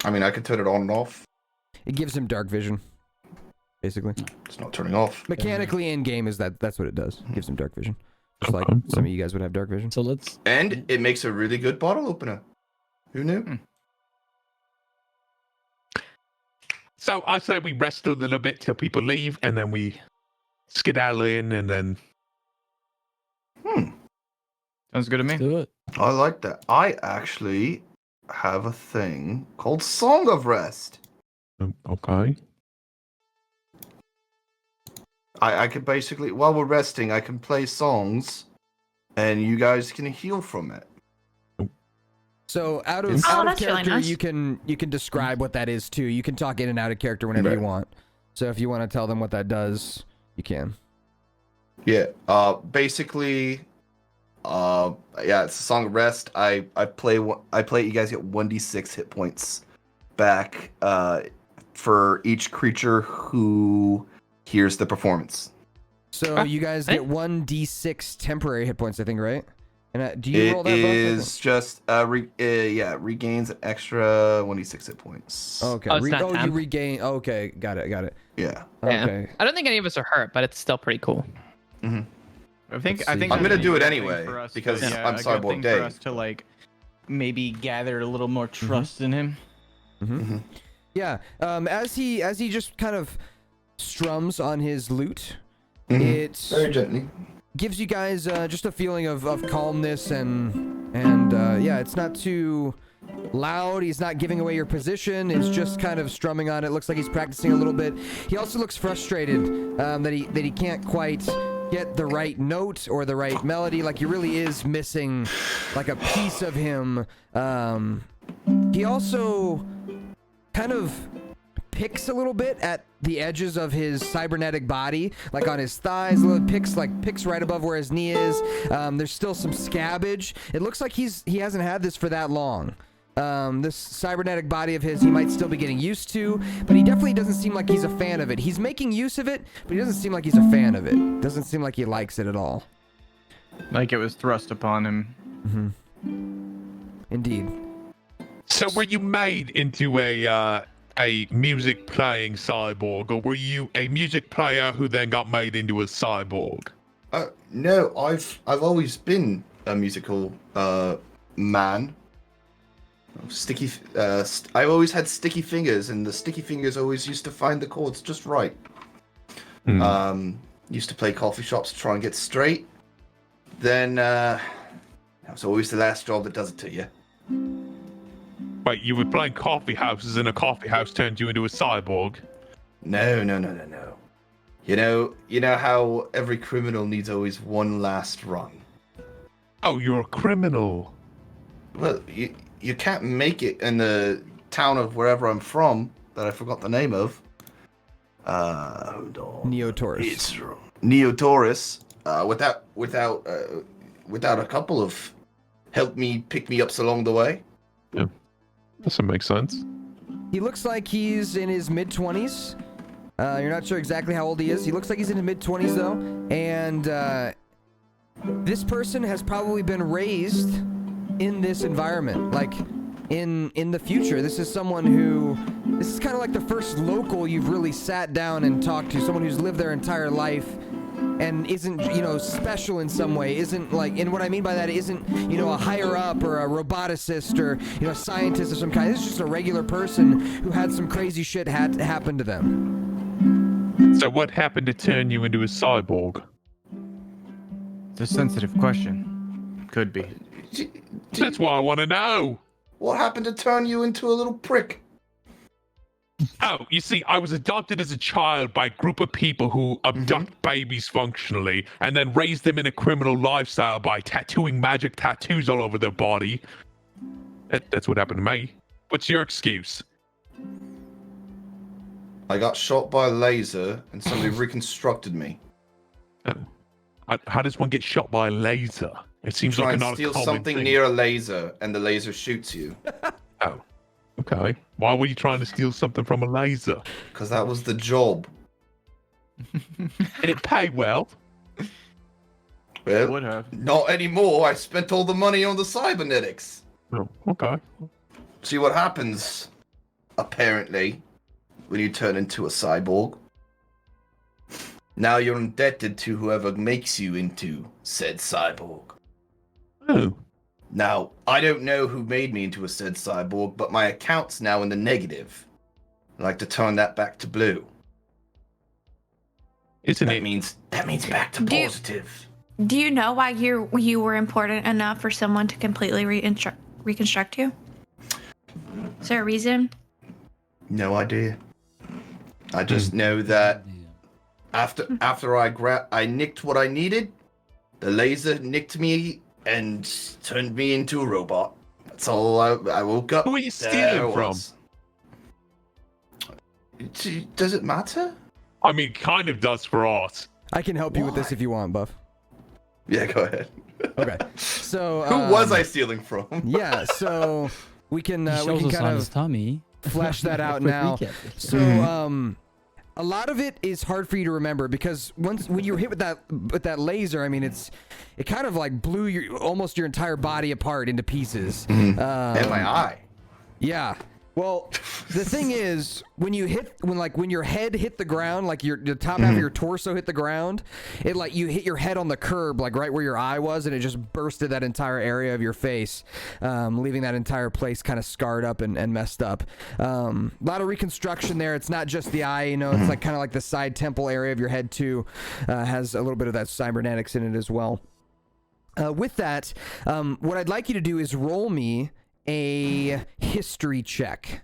I mean, I can turn it on and off. It gives him dark vision, basically. It's not turning off. Mechanically in game that's what it does. It gives him dark vision. Just like some of you guys would have dark vision. So let's. And it makes a really good bottle opener. Who knew? So I say we rest a little bit till people leave, and then we skedaddle in, and then. Sounds good to me. Let's do it. I like that. I actually have a thing called Song of Rest. Okay. I can basically, while we're resting, I can play songs, and you guys can heal from it. So out of that's character, really nice. you can describe what that is too. You can talk in and out of character whenever you want. So if you want to tell them what that does, you can. Yeah. Basically, yeah, it's a Song of Rest. I play. You guys get 1d6 hit points back for each creature who hears the performance. So you guys get 1d6 temporary hit points, I think, right? And do you roll that? It is just regains an extra 1d6 hit points. Okay. You regain. Okay, got it. Yeah. Okay. I don't think any of us are hurt, but it's still pretty cool. Mm-hmm. I think I'm gonna do it anyway because I'm Cyborg Dave. For us to like maybe gather a little more trust in him. Mm-hmm. Yeah. As he just kind of strums on his lute, it very gently gives you guys just a feeling of calmness and yeah, it's not too loud. He's not giving away your position. It's just kind of strumming on it. Looks like he's practicing a little bit. He also looks frustrated that he can't quite get the right note or the right melody. Like he really is missing like a piece of him. He also kind of picks a little bit at the edges of his cybernetic body, like on his thighs. Picks right above where his knee is. There's still some scabbage. It looks like he hasn't had this for that long. This cybernetic body of his, he might still be getting used to, but he definitely doesn't seem like he's a fan of it. He's making use of it, but he doesn't seem like he's a fan of it. Doesn't seem like he likes it at all. Like it was thrust upon him. Mm-hmm. Indeed. So were you made into a music playing cyborg, or were you a music player who then got made into a cyborg? No, I've always been a musical man. I always had sticky fingers, and the sticky fingers always used to find the chords just right. Used to play coffee shops to try and get straight. Then that was always the last job that does it to you. Wait, you were playing coffee houses and a coffee house turned you into a cyborg? No. You know how every criminal needs always one last run. Oh, you're a criminal. Well, you can't make it in the town of wherever I'm from that I forgot the name of. Hold on. Neotaurus. It's Neotaurus. Without a couple of help me pick me ups along the way. Yeah, doesn't make sense. He looks like he's in his mid-20s. You're not sure exactly how old he is. He looks like he's in his mid-20s though, and this person has probably been raised in this environment, like in the future. This is someone who, this is kind of like the first local you've really sat down and talked to, someone who's lived their entire life and isn't, special in some way, isn't like, and what I mean by that isn't, a higher up or a roboticist or, a scientist of some kind. This is just a regular person who had some crazy shit happen to them. So what happened to turn you into a cyborg? It's a sensitive question. Could be. That's what I want to know. What happened to turn you into a little prick? Oh, you see, I was adopted as a child by a group of people who abduct babies functionally and then raise them in a criminal lifestyle by tattooing magic tattoos all over their body. That's what happened to me. What's your excuse? I got shot by a laser and somebody reconstructed me. How does one get shot by a laser? It seems Try like and not a steal common something thing. near a laser and the laser shoots you. Oh, okay. Why were you trying to steal something from a laser? Because that was the job. Did it pay well? Well, Would have. not anymore. I spent all the money on the cybernetics. Oh, okay. See what happens, apparently, when you turn into a cyborg. Now you're indebted to whoever makes you into said cyborg. Oh. Now, I don't know who made me into a said cyborg, but my account's now in the negative. I'd like to turn that back to blue. Isn't That it? means back to positive. Do you know why you were important enough for someone to completely reconstruct you? Is there a reason? No idea. I just know that after I nicked what I needed, the laser nicked me and turned me into a robot. That's all. I woke up. Who are you there stealing I from? was. Does it matter? I mean, kind of does for us. I can help you with this if you want, Buff. Yeah, go ahead. Okay. So Who was I stealing from? Yeah, so we can He shows us kind on of his tummy. flesh that out Quick now. recap. So a lot of it is hard for you to remember because when you were hit with that laser, I mean it kind of like blew almost your entire body apart into pieces. And my eye. Yeah. Well, the thing is, when your head hit the ground, like the top half of your torso hit the ground, it like you hit your head on the curb, like right where your eye was, and it just bursted that entire area of your face, leaving that entire place kind of scarred up and messed up. A lot of reconstruction there. It's not just the eye, it's like kind of like the side temple area of your head too, has a little bit of that cybernetics in it as well. With that, what I'd like you to do is roll me a history check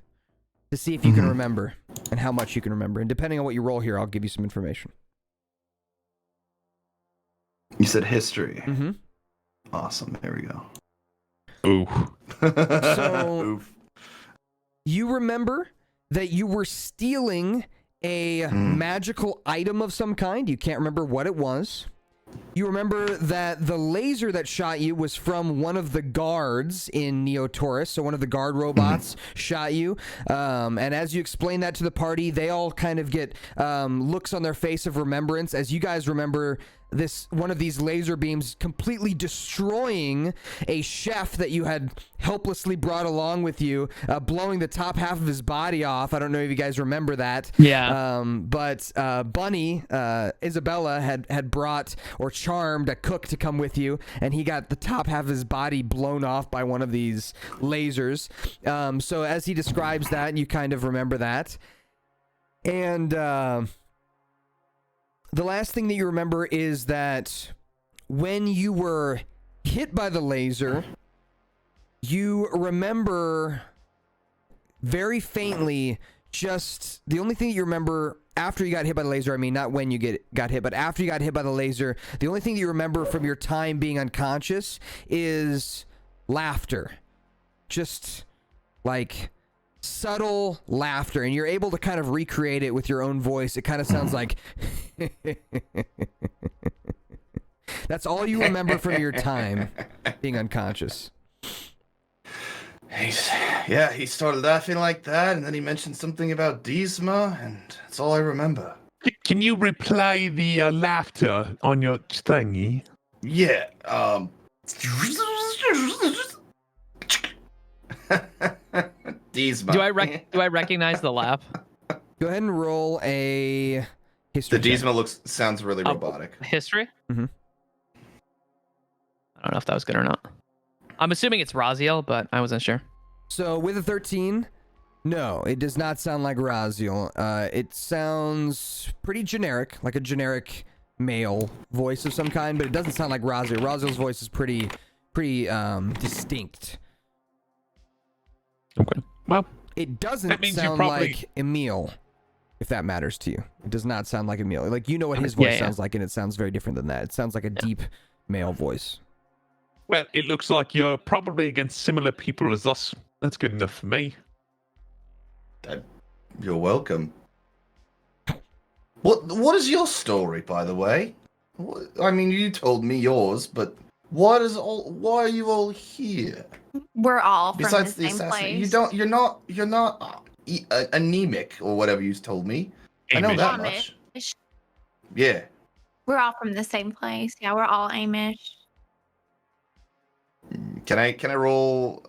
to see if you can remember and how much you can remember. And depending on what you roll here, I'll give you some information. You said history. Mm-hmm. Awesome. There we go. Ooh. So Oof. you remember that you were stealing a magical item of some kind. You can't remember what it was. You remember that the laser that shot you was from one of the guards in Neotaurus, so one of the guard robots shot you. And as you explain that to the party, they all kind of get looks on their face of remembrance as you guys remember one of these laser beams completely destroying a chef that you had helplessly brought along with you, blowing the top half of his body off. I don't know if you guys remember that. Yeah. But Bunny, Isabella had brought or charmed a cook to come with you, and he got the top half of his body blown off by one of these lasers. So as he describes that, you kind of remember that. And the last thing that you remember is that when you were hit by the laser, you remember very faintly, just the only thing that you remember after you got hit by the laser, I mean, not when you got hit, but after you got hit by the laser, the only thing that you remember from your time being unconscious is laughter. Just like subtle laughter, and you're able to kind of recreate it with your own voice. It kind of sounds like that's all you remember from your time being unconscious. He started laughing like that, and then he mentioned something about Diesma, and that's all I remember. Can you replay the laughter on your thingy? Yeah, Diesma. Do I recognize the laugh? Go ahead and roll a history. The check. Diesma sounds really robotic. History? Mm-hmm. I don't know if that was good or not. I'm assuming it's Raziel, but I wasn't sure. So with a 13, no, it does not sound like Raziel. It sounds pretty generic, like a generic male voice of some kind, but it doesn't sound like Raziel. Raziel's voice is pretty distinct. Okay. Well, It doesn't that means you sound probably- like Emil, if that matters to you. It does not sound like Emil. Like, you know what his voice Yeah. sounds like, and it sounds very different than that. It sounds like a deep male voice. well, it looks like you're probably against similar people as us. That's good enough for me. You're welcome. What is your story, by the way? I mean, you told me yours, but why are you all here? We're all from Besides the the same assassin, place. you're not anemic or whatever you told me. I know Amish. that much. Amish. Yeah. We're all from the same place. Yeah, we're all Amish. Can I roll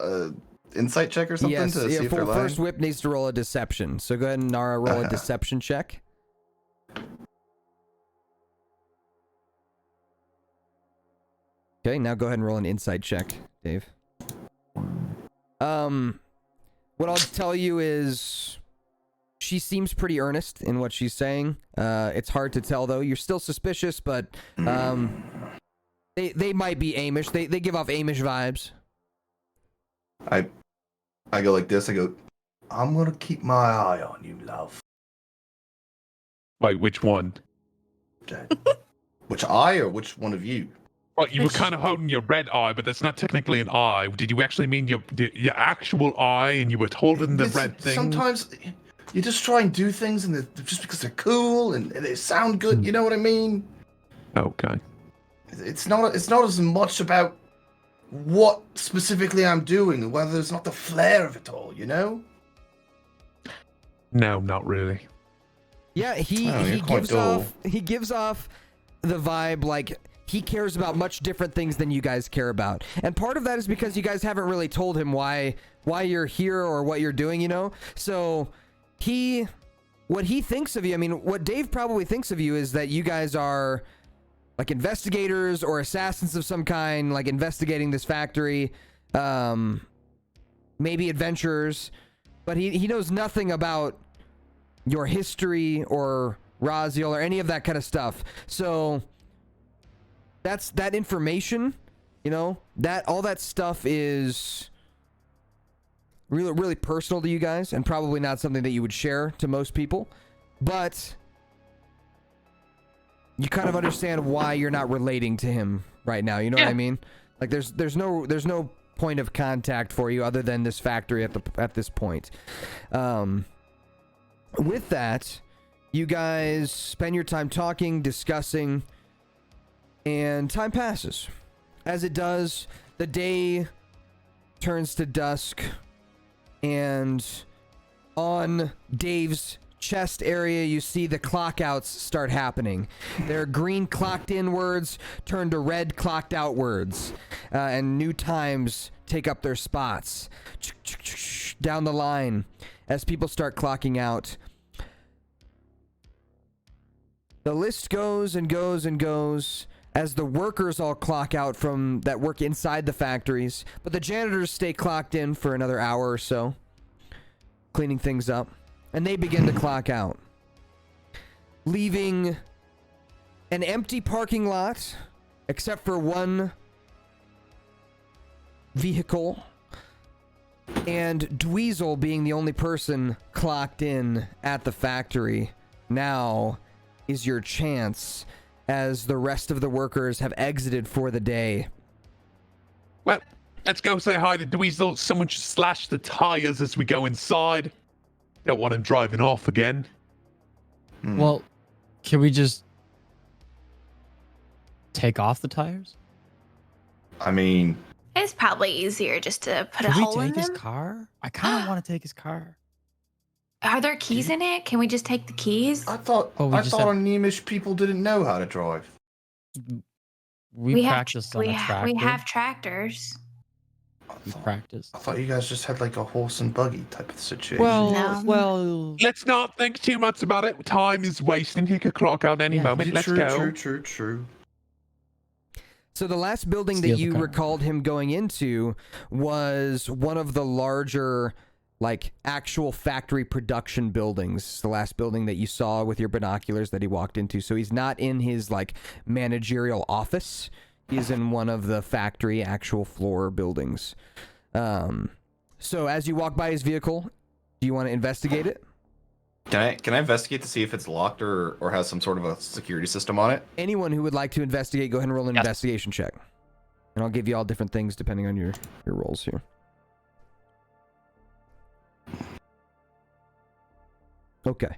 insight check or something Yes, to see if they're lying? first Whip needs to roll a deception. So go ahead and Nara roll a deception check. Okay, now go ahead and roll an insight check, Dave. What I'll tell you is she seems pretty earnest in what she's saying. It's hard to tell though. You're still suspicious, but they might be Amish. They give off Amish vibes. I go like this. I go, I'm gonna keep my eye on you, love. Wait, which one? Which eye or which one of you? Well, you were kind of holding your red eye, but that's not technically an eye. Did you actually mean your actual eye, and you were holding the red thing? Sometimes you just try and do things, and just because they're cool and they sound good. You know what I mean? Okay. It's not as much about what specifically I'm doing, whether it's not the flair of it all. You know? No, not really. Yeah, he gives off the vibe like he cares about much different things than you guys care about. And part of that is because you guys haven't really told him why you're here or what you're doing, you know? So what he thinks of you, I mean, what Dave probably thinks of you is that you guys are like investigators or assassins of some kind, like investigating this factory, maybe adventurers, but he knows nothing about your history or Raziel or any of that kind of stuff. So that's that information, you know, that all that stuff is really, really personal to you guys and probably not something that you would share to most people, but you kind of understand why you're not relating to him right now. You know what I mean? Like there's no point of contact for you other than this factory at this point. With that, you guys spend your time talking, discussing, and time passes. As it does, the day turns to dusk, and on Dave's chest area, you see the clock outs start happening. Their green clocked in words turn to red clocked out words, and new times take up their spots down the line as people start clocking out. The list goes and goes and goes as the workers all clock out from that work inside the factories, but the janitors stay clocked in for another hour or so, cleaning things up, and they begin to clock out, leaving an empty parking lot except for one vehicle, and Dweezil being the only person clocked in at the factory. Now is your chance, as the rest of the workers have exited for the day. Well, let's go say hi to Dweezil. Someone should slash the tires as we go inside. Don't want him driving off again. Well, can we just take off the tires? I mean, It's probably easier just to put a Can hole we in take his them. car? I kind of want to take his car. Are there keys in it? Can we just take the keys? I thought Oh, we I just thought have- our Neemish people didn't know how to drive. We have practiced on a tractor. we have tractors. We practiced. I thought you guys just had like a horse and buggy type of situation. No. Let's not think too much about it. Time is wasting. He could clock out any Yeah. moment. Let's go. True. So the last building Steal that the you car. recalled him going into was one of the larger, like, actual factory production buildings. It's the last building that you saw with your binoculars that he walked into. So he's not in his, like, managerial office. He's in one of the factory actual floor buildings. So as you walk by his vehicle, do you want to investigate it? Can I investigate to see if it's locked or has some sort of a security system on it? Anyone who would like to investigate, go ahead and roll an Yes. investigation check. And I'll give you all different things depending on your rolls here. Okay.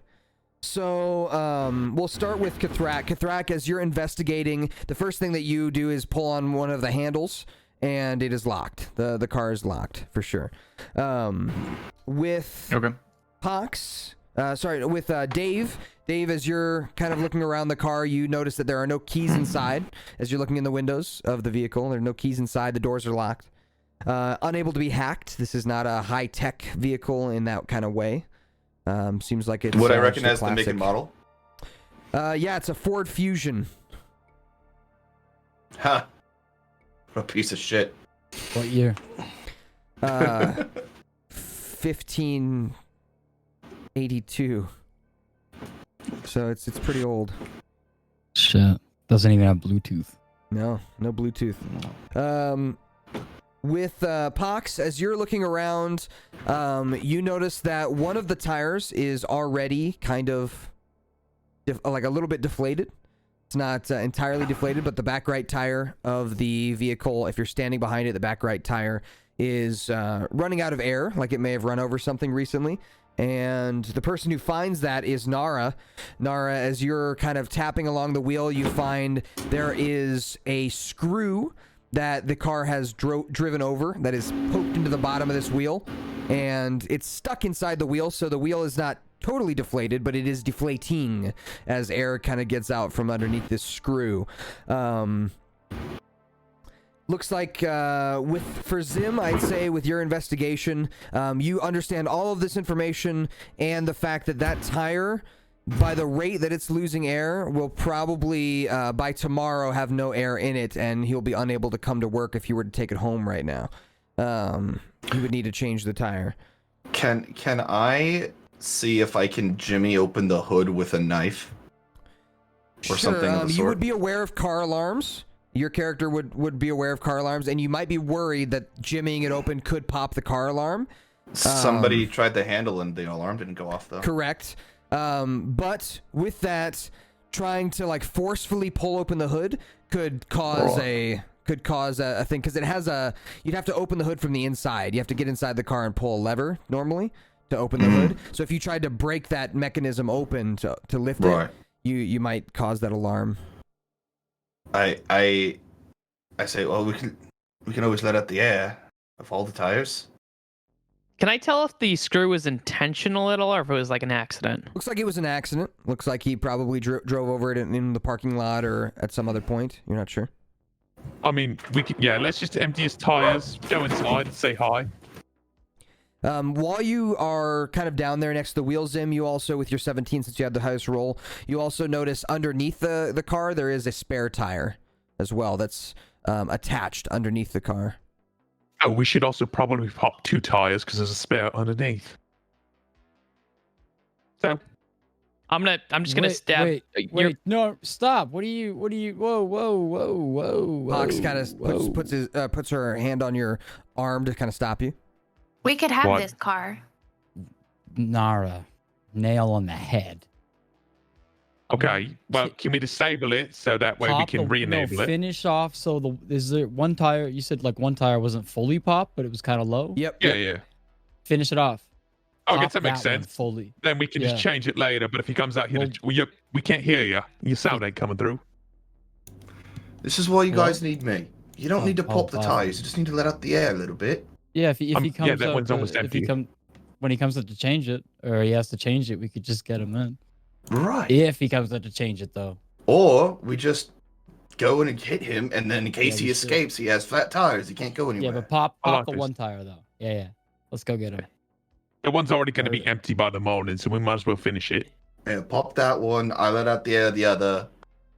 So, we'll start with Kathrak. Kathrak, as you're investigating, the first thing that you do is pull on one of the handles, and it is locked. The car is locked, for sure. With Okay. Pox, with Dave. Dave, as you're kind of looking around the car, you notice that there are no keys inside. As you're looking in the windows of the vehicle, there are no keys inside. The doors are locked. Unable to be hacked. This is not a high-tech vehicle in that kind of way. Seems like it's... Would I just a recognize the make classic. and model? Yeah, it's a Ford Fusion. Ha! What a piece of shit. What year? 1582. So it's pretty old. Shit. Doesn't even have Bluetooth. No Bluetooth. With Pox, as you're looking around, you notice that one of the tires is already kind of like a little bit deflated. It's not entirely deflated, but the back right tire of the vehicle, if you're standing behind it, the back right tire is running out of air, like it may have run over something recently. And the person who finds that is Nara. Nara, as you're kind of tapping along the wheel, you find there is a screw that the car has driven over that is poked into the bottom of this wheel, and it's stuck inside the wheel, so the wheel is not totally deflated, but it is deflating as air kind of gets out from underneath this screw. Looks like for Zim, I'd say with your investigation, you understand all of this information and the fact that that tire, by the rate that it's losing air, will probably by tomorrow have no air in it, and he'll be unable to come to work if you were to take it home right now. He would need to change the tire. Can I see if I can jimmy open the hood with a knife? Or something of the You sort? would be aware of car alarms. Your character would be aware of car alarms, and you might be worried that jimmying it open could pop the car alarm. Somebody tried the handle and the alarm didn't go off though. Correct. But with that, trying to like forcefully pull open the hood could cause a thing, because it has you'd have to open the hood from the inside. You have to get inside the car and pull a lever normally to open the hood. So if you tried to break that mechanism open to lift it, you might cause that alarm. I say, well, we can always let out the air of all the tires. Can I tell if the screw was intentional at all, or if it was like an accident? Looks like it was an accident. Looks like he probably drove over it in the parking lot or at some other point. You're not sure. I mean, we could, yeah, let's just empty his tires, go inside and say hi. While you are kind of down there next to the wheel, Zim, you also, with your 17, since you had the highest roll, you also notice underneath the car there is a spare tire as well that's attached underneath the car. Oh, we should also probably pop 2 tires because there's a spare underneath. So, I'm just gonna stab. Wait, no, stop. What are you, whoa. Pox kind of puts her hand on your arm to kind of stop you. We could have What? this car. Nara, nail on the head. okay, well, can we disable it so that way we can re-enable it? Finish off. So is there one tire? You said like one tire wasn't fully popped, but it was kind of low. Yep. Yeah. Finish it off. Oh, I Pop guess that makes that one sense. fully. Then we can Yeah. just change it later, but if he comes out here, Well- we can't hear you. Your sound ain't coming through. This is why you guys need me. You don't need to pop the oh. tires. You just need to let out the air a little bit. Yeah, if he comes yeah, that up one's to- almost if he empty. when he comes up to change it, or he has to change it, we could just get him in. Right. If he comes up to change it, though. Or we just go in and hit him, and then in case Yeah, he you should. escapes, he has flat tires. He can't go anywhere. Yeah, but pop I like the this. one tire though. Yeah. Let's go get him. The one's already going to be Or- empty by the morning, so we might as well finish it. Yeah, pop that one. I let out the air the other.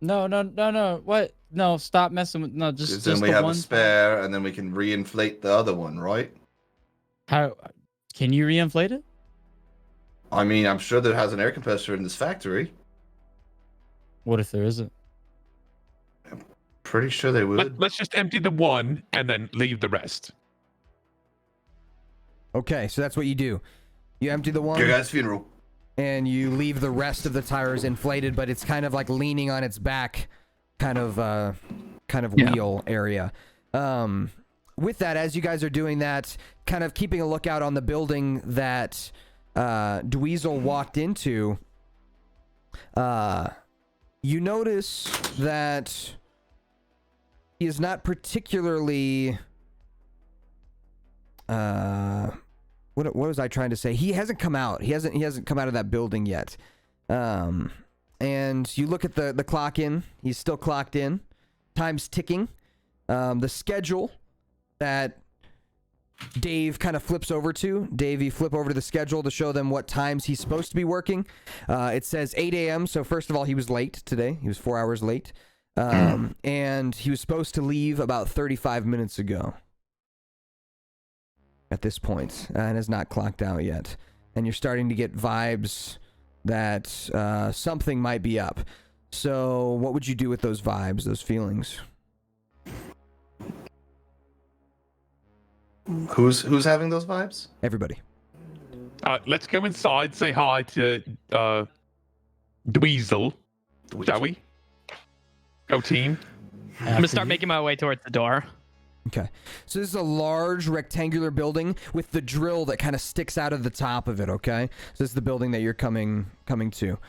No. What? No, stop messing with. No, Because just then we the have one a spare, and then we can reinflate the other one, right? How? Can you reinflate it? I mean, I'm sure there has an air compressor in this factory. What if there isn't? Pretty sure they would. Let's just empty the one and then leave the rest. Okay, so that's what you do. You empty the one. Your guy's funeral. And you leave the rest of the tires inflated, but it's kind of like leaning on its back, kind of Yeah. wheel area. With that, as you guys are doing that, kind of keeping a lookout on the building that Dweezil walked into, you notice that he is not particularly what was I trying to say? He hasn't come out. He hasn't come out of that building yet. And you look at the clock in. He's still clocked in. Time's ticking. The schedule that Dave kind of flips over to. Dave, you flip over to the schedule to show them what times he's supposed to be working. It says 8 a.m. So first of all, he was late today. He was 4 hours late. And he was supposed to leave about 35 minutes ago. At this point, and has not clocked out yet. And you're starting to get vibes that something might be up. So what would you do with those vibes, those feelings? Who's having those vibes? Everybody. Let's go inside, say hi to Dweezil, shall we? Go team. I'm gonna start making my way towards the door. Okay. So this is a large rectangular building with the drill that kind of sticks out of the top of it, okay? So this is the building that you're coming to.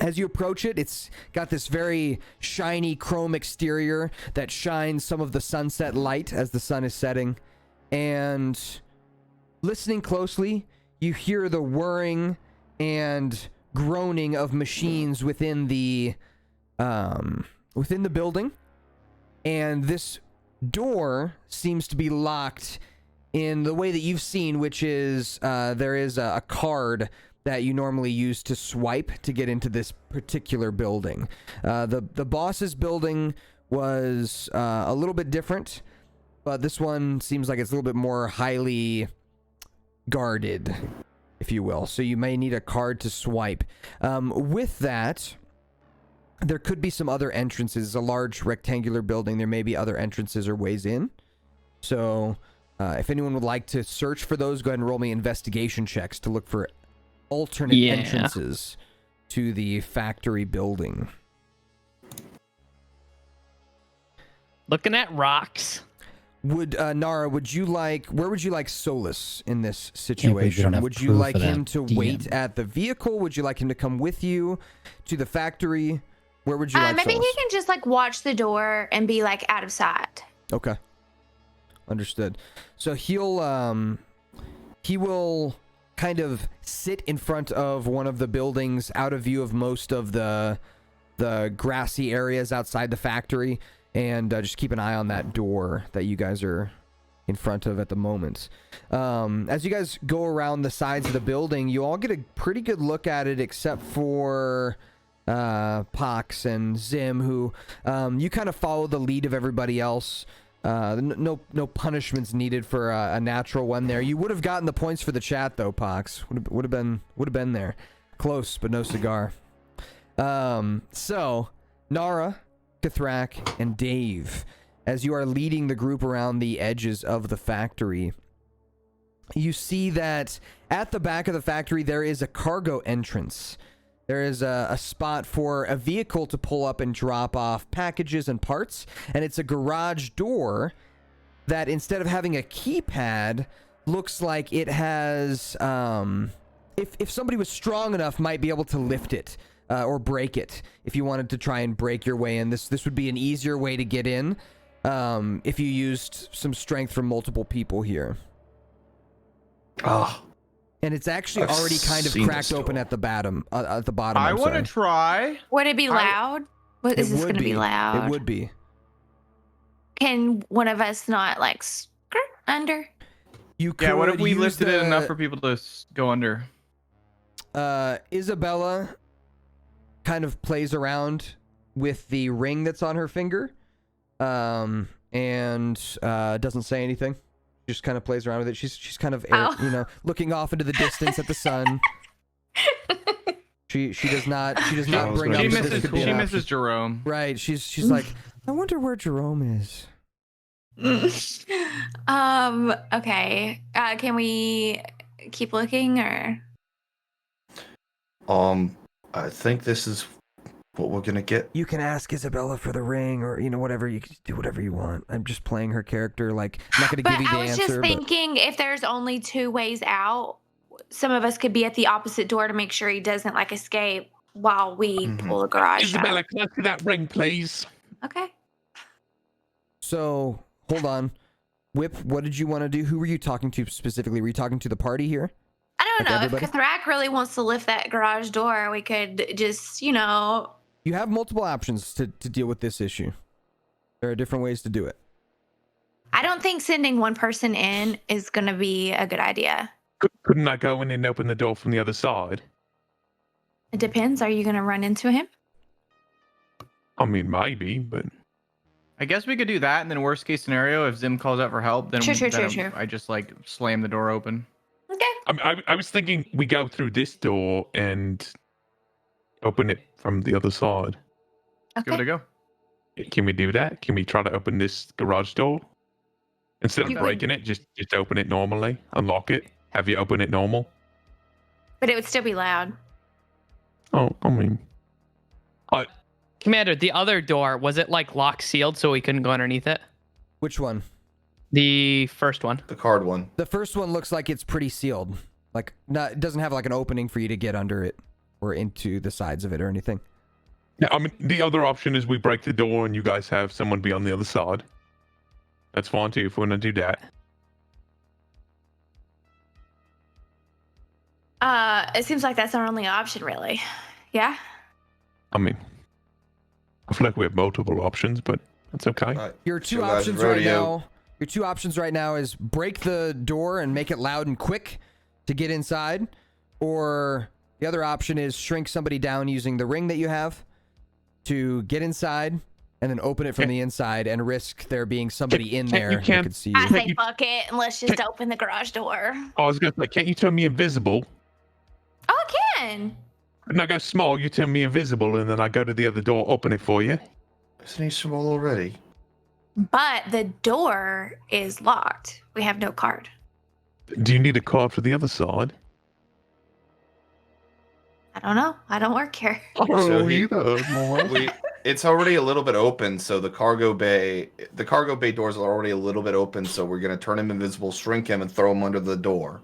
As you approach it, it's got this very shiny chrome exterior that shines some of the sunset light as the sun is setting. And listening closely, you hear the whirring and groaning of machines within the building. And this door seems to be locked in the way that you've seen, which is there is a card that you normally use to swipe to get into this particular building. The boss's building was a little bit different, but this one seems like it's a little bit more highly guarded, if you will. So you may need a card to swipe. With that, there could be some other entrances. It's a large rectangular building. There may be other entrances or ways in. So if anyone would like to search for those, go ahead and roll me investigation checks to look for alternate entrances to the factory building. Looking at rocks. Would Nara, where would you like Solus in this Can't believe you don't situation? have Would you proof like of that, him to DM. wait at the vehicle? Would you like him to come with you to the factory? Where would you like Maybe Solus? he can just like watch the door and be like out of sight. Okay. Understood. So he will kind of sit in front of one of the buildings, out of view of most of the grassy areas outside the factory, and just keep an eye on that door that you guys are in front of at the moment. As you guys go around the sides of the building, you all get a pretty good look at it, except for Pox and Zim, who you kind of follow the lead of everybody else. No punishments needed for a natural one there. You would have gotten the points for the chat though, Pox. Would have been there. Close, but no cigar. So Nara, Kathrak, and Dave, as you are leading the group around the edges of the factory, you see that at the back of the factory there is a cargo entrance. There is a spot for a vehicle to pull up and drop off packages and parts, and it's a garage door that, instead of having a keypad, looks like it has, if somebody was strong enough, might be able to lift it or break it if you wanted to try and break your way in. This would be an easier way to get in if you used some strength from multiple people here. Oh. And it's actually already kind of cracked open at the bottom. I want to try. Would it be loud? Is this going to be loud? It would be. Can one of us not like skirt under? You could. Yeah, what if we lifted it enough for people to go under? Isabella kind of plays around with the ring that's on her finger, and doesn't say anything. Just kind of plays around with it. She's kind of looking off into the distance at the sun. She does not bring up. She misses Jerome. Right. She's like, I wonder where Jerome is. Okay. Can we keep looking or? I think this is what we're gonna get. You can ask Isabella for the ring, or whatever. You can do whatever you want. I'm just playing her character. Like, I'm not gonna give you the answer. But I was just thinking, if there's only two ways out, some of us could be at the opposite door to make sure he doesn't like escape while we pull the garage. Isabella, can I see that ring, please? Okay. So hold on, Whip. What did you want to do? Who were you talking to specifically? Were you talking to the party here? I don't know. Everybody? If Kathrak really wants to lift that garage door, we could just, You have multiple options to deal with this issue. There are different ways to do it. I don't think sending one person in is going to be a good idea. Couldn't I go in and open the door from the other side? It depends. Are you going to run into him? I mean, maybe, but... I guess we could do that, and then worst case scenario, if Zim calls out for help, then, Sure. I just slam the door open. Okay. I was thinking we go through this door and open it from the other side. Give it a go. Can we do that? Can we try to open this garage door? Instead of breaking it, just open it normally. Unlock it. Have you open it normal? But it would still be loud. Oh, I mean... Commander, the other door, was it lock sealed so we couldn't go underneath it? Which one? The first one. The card one. The first one looks like it's pretty sealed. It doesn't have an opening for you to get under it or into the sides of it or anything. Yeah, I mean, the other option is we break the door and you guys have someone be on the other side. That's fine too if we want to do that. It seems like that's our only option, really. Yeah? I mean, I feel like we have multiple options, but that's okay. Right. Your two options right now is break the door and make it loud and quick to get inside, or the other option is shrink somebody down using the ring that you have to get inside and then open it from the inside and risk there being somebody in there that could see you. I say fuck it and let's just open the garage door. I was going to say, can't you turn me invisible? Oh, I can. And I go small, you turn me invisible, and then I go to the other door, open it for you. Isn't he small already? But the door is locked. We have no card. Do you need a card for the other side? I don't know. I don't work here. So it's already a little bit open, so the cargo bay doors are already a little bit open, so we're gonna turn him invisible, shrink him, and throw him under the door.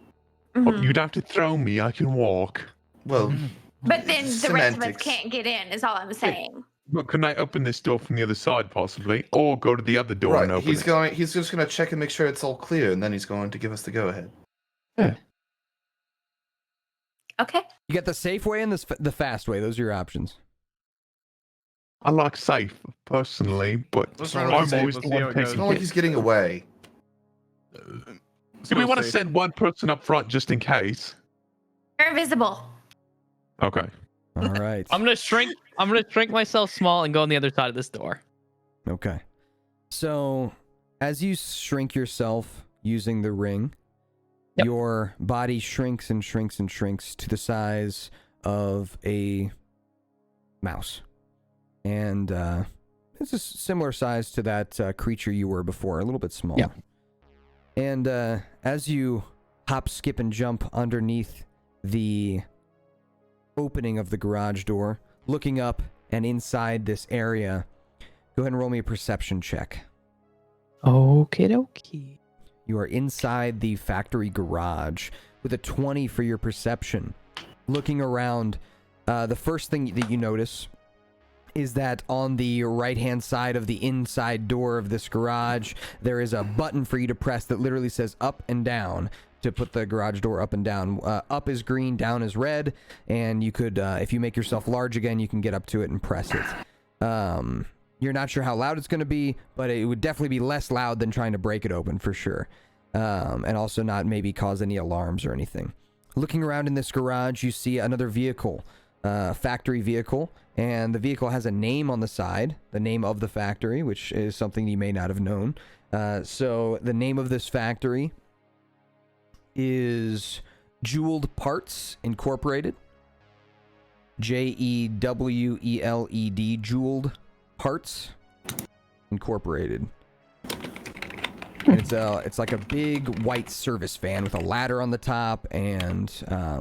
Oh, you'd have to throw me, I can walk. Well, but then the rest of us semantics. can't get in, is all I'm saying. But can I open this door from the other side, possibly, or go to the other door Right. and open He's it? going. He's just going to check and make sure it's all clear, and then he's going to give us the go ahead. Yeah. Okay. You got the safe way and the fast way. Those are your options. I like safe personally, but Let's I'm run with safe. always Let's the see one how it taking goes. It's not like he's getting away. Do we want to send one person up front just in case? You're invisible. Okay. All right. I'm gonna shrink myself small and go on the other side of this door. Okay. So, as you shrink yourself using the ring, Yep. your body shrinks and shrinks and shrinks to the size of a mouse. And it's a similar size to that creature you were before, a little bit smaller. Yeah. And as you hop, skip, and jump underneath the opening of the garage door, looking up and inside this area, go ahead and roll me a perception check. Okie dokie. You are inside the factory garage with a 20 for your perception. Looking around, the first thing that you notice is that on the right-hand side of the inside door of this garage, there is a button for you to press that literally says up and down to put the garage door up and down. Up is green, down is red, and you could, if you make yourself large again, you can get up to it and press it. You're not sure how loud it's going to be, but it would definitely be less loud than trying to break it open for sure. And also not maybe cause any alarms or anything. Looking around in this garage, you see another vehicle, factory vehicle, and the vehicle has a name on the side, the name of the factory, which is something you may not have known. So the name of this factory is Jeweled Parts Incorporated. Jeweled, Jeweled Parts Incorporated. And it's like a big white service van with a ladder on the top, and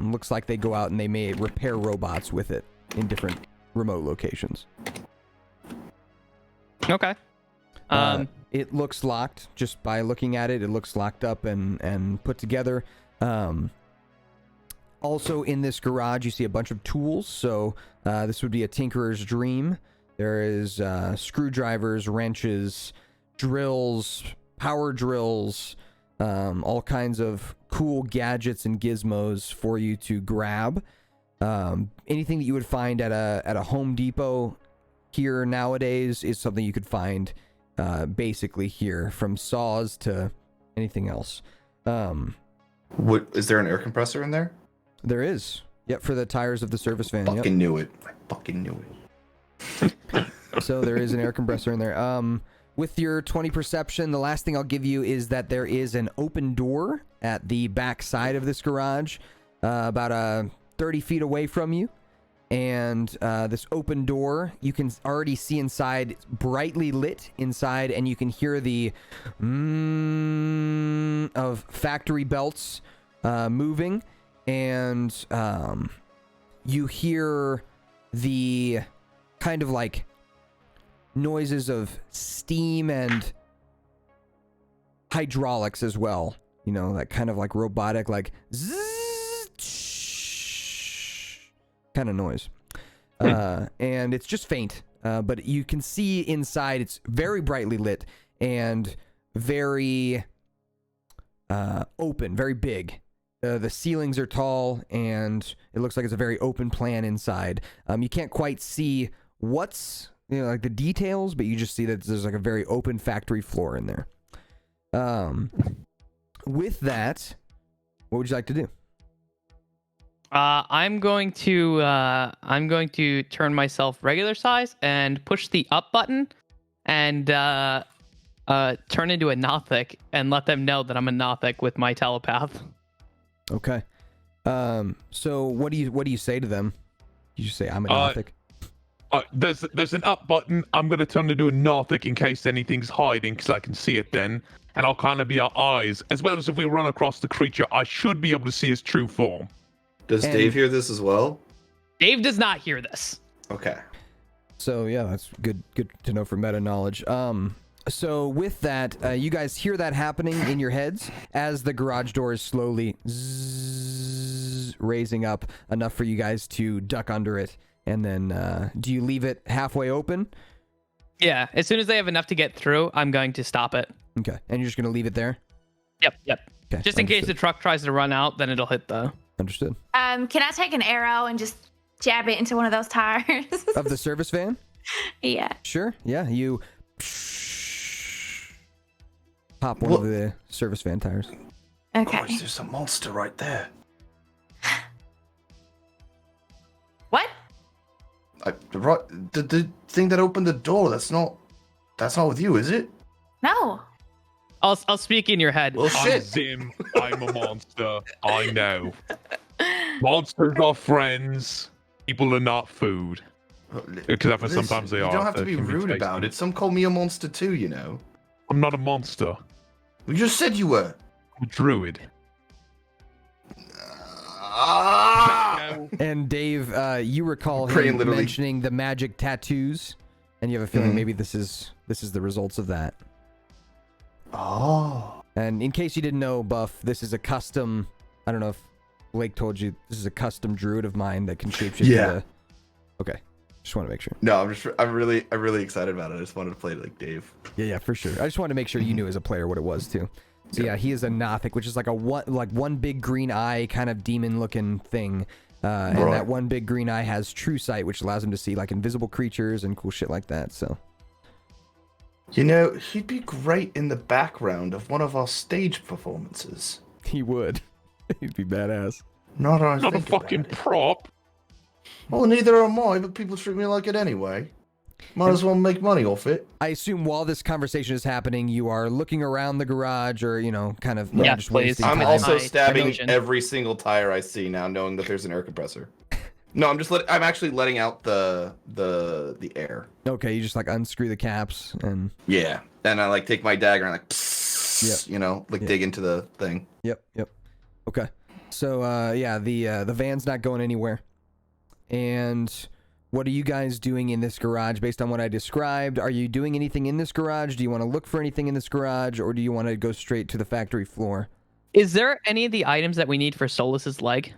looks like they go out and they may repair robots with it in different remote locations. Okay. It looks locked just by looking at it. It looks locked up and put together. Also in this garage, you see a bunch of tools. So this would be a tinkerer's dream. There is screwdrivers, wrenches, drills, power drills, all kinds of cool gadgets and gizmos for you to grab. Anything that you would find at a Home Depot here nowadays is something you could find basically here, from saws to anything else. What is there an air compressor in there? There is. Yep, for the tires of the service van. Fucking knew it. I fucking knew it. So there is an air compressor in there. With your 20 perception, the last thing I'll give you is that there is an open door at the back side of this garage, about 30 feet away from you. And this open door, you can already see inside. It's brightly lit inside, and you can hear the of factory belts moving. And you hear the kind of like noises of steam and hydraulics as well. You know, that kind of like robotic, like kind of noise. And it's just faint, but you can see inside. It's very brightly lit and very open, very big. The ceilings are tall, and it looks like it's a very open plan inside. You can't quite see what's, like the details, but you just see that there's like a very open factory floor in there. With that, what would you like to do? I'm going to turn myself regular size and push the up button and turn into a Nothic and let them know that I'm a Nothic with my telepath. Okay. So what do you say to them? You just say, I'm a Nothic. There's an up button. I'm going to turn into a Nothic in case anything's hiding, because I can see it then. And I'll kind of be our eyes. As well as if we run across the creature, I should be able to see his true form. Does Dave hear this as well? Dave does not hear this. Okay. So yeah, that's good to know for meta knowledge. So with that, you guys hear that happening in your heads as the garage door is slowly raising up enough for you guys to duck under it And then do you leave it halfway open? Yeah, as soon as they have enough to get through, I'm going to stop it. Okay, and you're just going to leave it there? Yep. Okay, Just in case the truck tries to run out, then it'll hit the... Understood. Can I take an arrow and just jab it into one of those tires? Of the service van? Yeah. Sure, yeah. You pop one of the service van tires. Okay. Gosh, there's a monster right there. What? The thing that opened the door, that's not with you, is it? No. I'll speak in your head. Well, I'm shit. Zim. I'm a monster. I know. Monsters are friends. People are not food. Except for Listen, sometimes they you are. don't have to They be can rude tasty. about it. Some call me a monster too, you know. I'm not a monster. You just said you were. I'm a druid. And Dave, you recall Praying him literally. mentioning the magic tattoos, and you have a feeling maybe this is the results of that. Oh. And in case you didn't know, Buff, this is a custom. I don't know if Blake told you, this is a custom druid of mine that can shapeshift. Yeah. Okay, just want to make sure. No, I'm really excited about it. I just wanted to play it like Dave. Yeah, for sure. I just wanted to make sure you knew as a player what it was too. So yeah, he is a Nothic, which is like one big green eye kind of demon-looking thing. And that one big green eye has true sight, which allows him to see like invisible creatures and cool shit like that. So, You know, he'd be great in the background of one of our stage performances. he would. He'd be badass. Not I Not a think about fucking it. prop. Well, neither am I, but people treat me like it anyway. Might as well make money off it. I assume while this conversation is happening, you are looking around the garage, or kind of Yeah, just please. wasting I'm time. also My stabbing notion. every single tire I see now, knowing that there's an air compressor. No, I'm actually letting out the air. Okay, you just like unscrew the caps and. Yeah, and I like take my dagger and like, psst, dig into the thing. Yep. Okay. So yeah, the van's not going anywhere. And what are you guys doing in this garage based on what I described? Are you doing anything in this garage? Do you want to look for anything in this garage, or do you want to go straight to the factory floor? Is there any of the items that we need for Solus's leg?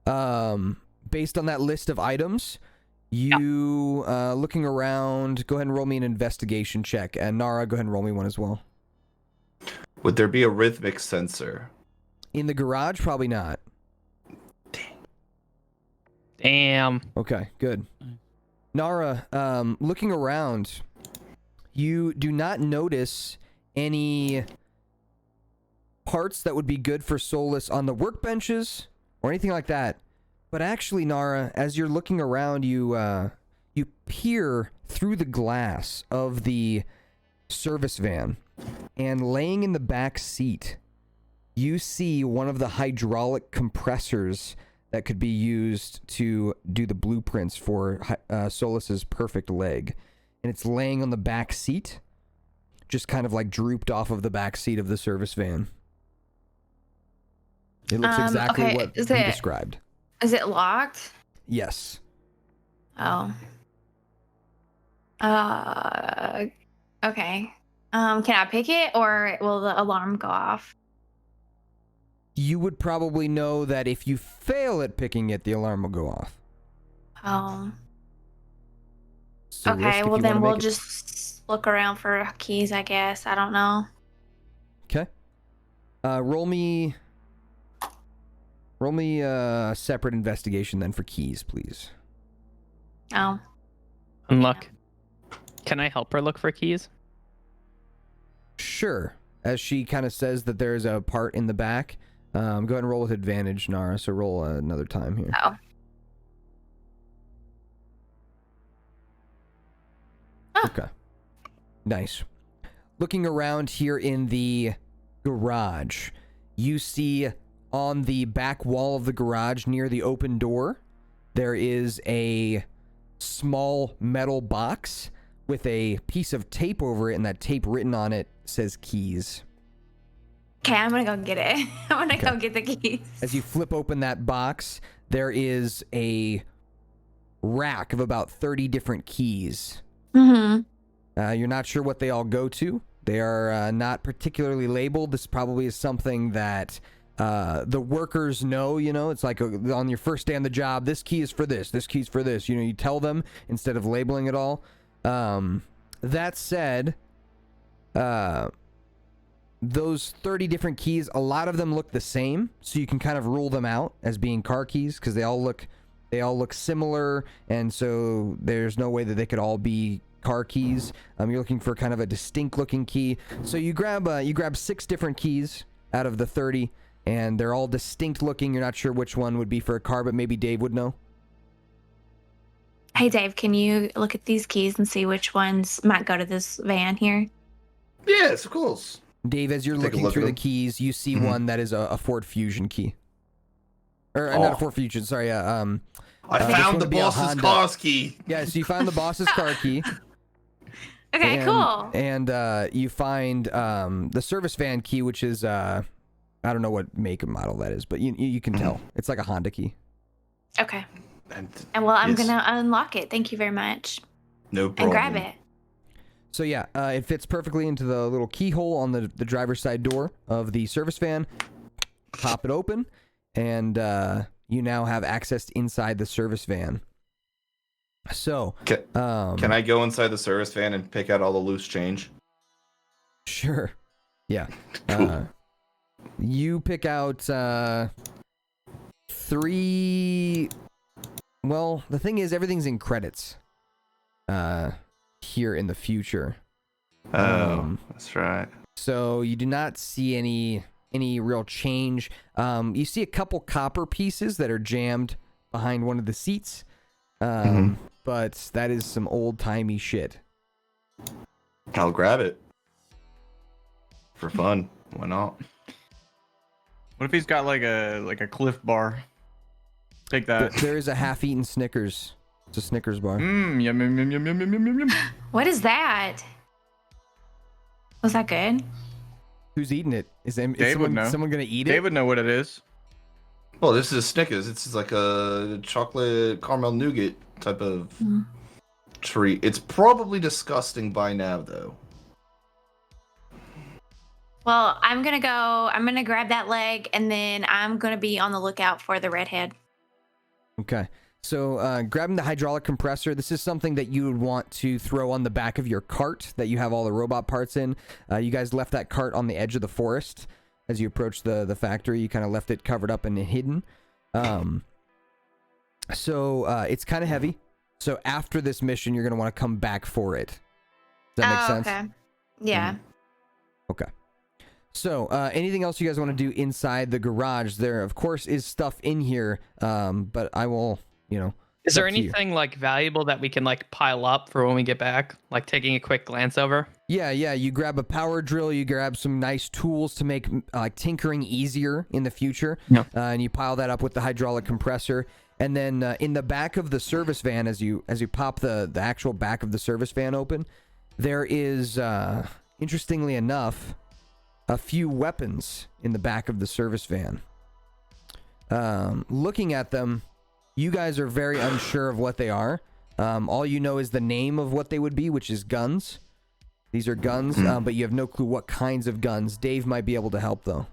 Based on that list of items, you looking around, go ahead and roll me an investigation check. And Nara, go ahead and roll me one as well. Would there be a rhythmic sensor? In the garage, probably not. Damn. Okay, good. Nara, looking around, you do not notice any parts that would be good for Solus on the workbenches or anything like that. But actually, Nara, as you're looking around, you peer through the glass of the service van, and laying in the back seat, you see one of the hydraulic compressors that could be used to do the blueprints for Solus's perfect leg. And it's laying on the back seat, just kind of like drooped off of the back seat of the service van. It looks exactly what you described. Is it locked? Yes. Oh. Okay. Can I pick it, or will the alarm go off? You would probably know that if you fail at picking it, the alarm will go off. Oh. So risk Okay, if well you then wanna we'll make it. just look around for keys, I guess. I don't know. Okay. Roll me a separate investigation then for keys, please. Oh. Unlock. Can I help her look for keys? Sure. As she kind of says that there's a part in the back, go ahead and roll with advantage, Nara. So roll another time here. Oh. Okay. Nice. Looking around here in the garage, you see on the back wall of the garage near the open door, there is a small metal box with a piece of tape over it, and that tape written on it says keys. Okay, I'm gonna go get it. I'm gonna go get the keys. As you flip open that box, there is a rack of about 30 different keys. Mm-hmm. You're not sure what they all go to. They are not particularly labeled. This probably is something that the workers know, it's like on your first day on the job, this key is for this key's for this. You tell them instead of labeling it all. That said, those 30 different keys, a lot of them look the same, so you can kind of rule them out as being car keys because they all look similar, and so there's no way that they could all be car keys. You're looking for kind of a distinct looking key, so you grab 6 different keys out of the 30, and they're all distinct looking. You're not sure which one would be for a car, but maybe Dave would know. Hey, Dave, can you look at these keys and see which ones might go to this van here? Yes, of course. Dave, as you're looking through the keys, you see one that is a Ford Fusion key. Or not a Ford Fusion, sorry. I found the boss's car's key. Yeah, so you found the boss's car key. Okay, cool. And you find the service van key, which is, I don't know what make and model that is, but you can tell. It's like a Honda key. Okay. And well, I'm going to unlock it. Thank you very much. No problem. And grab it. So yeah, it fits perfectly into the little keyhole on the driver's side door of the service van. Pop it open, and you now have access inside the service van. So, can I go inside the service van and pick out all the loose change? Sure. Yeah. Cool. You pick out 3. Well, the thing is, everything's in credits. Here in the future. That's right. So you do not see any real change. You see a couple copper pieces that are jammed behind one of the seats. But that is some old-timey shit. I'll grab it. For fun. Why not? What if he's got like a Cliff Bar? Take that. There is a half-eaten Snickers. It's a Snickers bar. Yum, yum, yum, yum, yum, yum, yum, yum. What is that? Was that good? Who's eating it? Is Dave would know. Someone gonna eat it? Dave would know what it is. Well, this is a Snickers. It's like a chocolate caramel nougat type of treat. It's probably disgusting by now, though. Well, I'm going to grab that leg, and then I'm going to be on the lookout for the redhead. Okay. So grabbing the hydraulic compressor, this is something that you would want to throw on the back of your cart that you have all the robot parts in. You guys left that cart on the edge of the forest as you approached the factory. You kind of left it covered up and hidden. So it's kind of heavy. So after this mission, you're going to want to come back for it. Does that make sense? Okay. Yeah. Okay. So anything else you guys want to do inside the garage? There, of course, is stuff in here, but I will... Is there anything like valuable that we can like pile up for when we get back? Like taking a quick glance over? Yeah. You grab a power drill. You grab some nice tools to make like tinkering easier in the future. Yeah. And you pile that up with the hydraulic compressor. And then in the back of the service van, as you pop the actual back of the service van open, there is, interestingly enough, a few weapons in the back of the service van. Looking at them, you guys are very unsure of what they are. All you know is the name of what they would be, which is guns. These are guns, but you have no clue what kinds of guns. Dave might be able to help, though.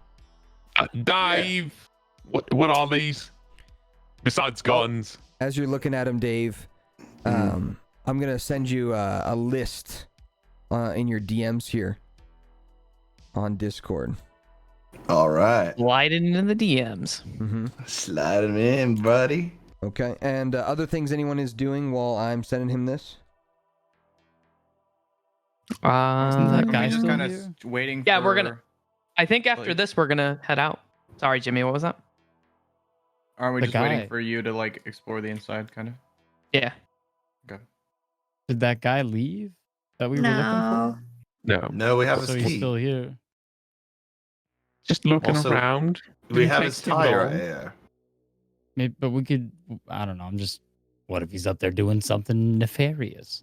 Dave, what are these? Besides guns. As you're looking at them, Dave, I'm going to send you a list in your DMs here on Discord. All right. Slide it into the DMs. Slide them in, buddy. Okay, and other things anyone is doing while I'm sending him this? That guy just still kind here? of waiting. Yeah, for... we're gonna. I think after this we're gonna head out. Sorry, Jimmy. What was that? Aren't we The just guy. waiting for you to like explore the inside, kind of? Yeah. Okay. Did that guy leave that we were No. looking for? No, we have So his he's key. still here. Just looking Also, around. We have his Takes too tire long. air. Maybe, but we could. I don't know. I'm just. What if he's up there doing something nefarious?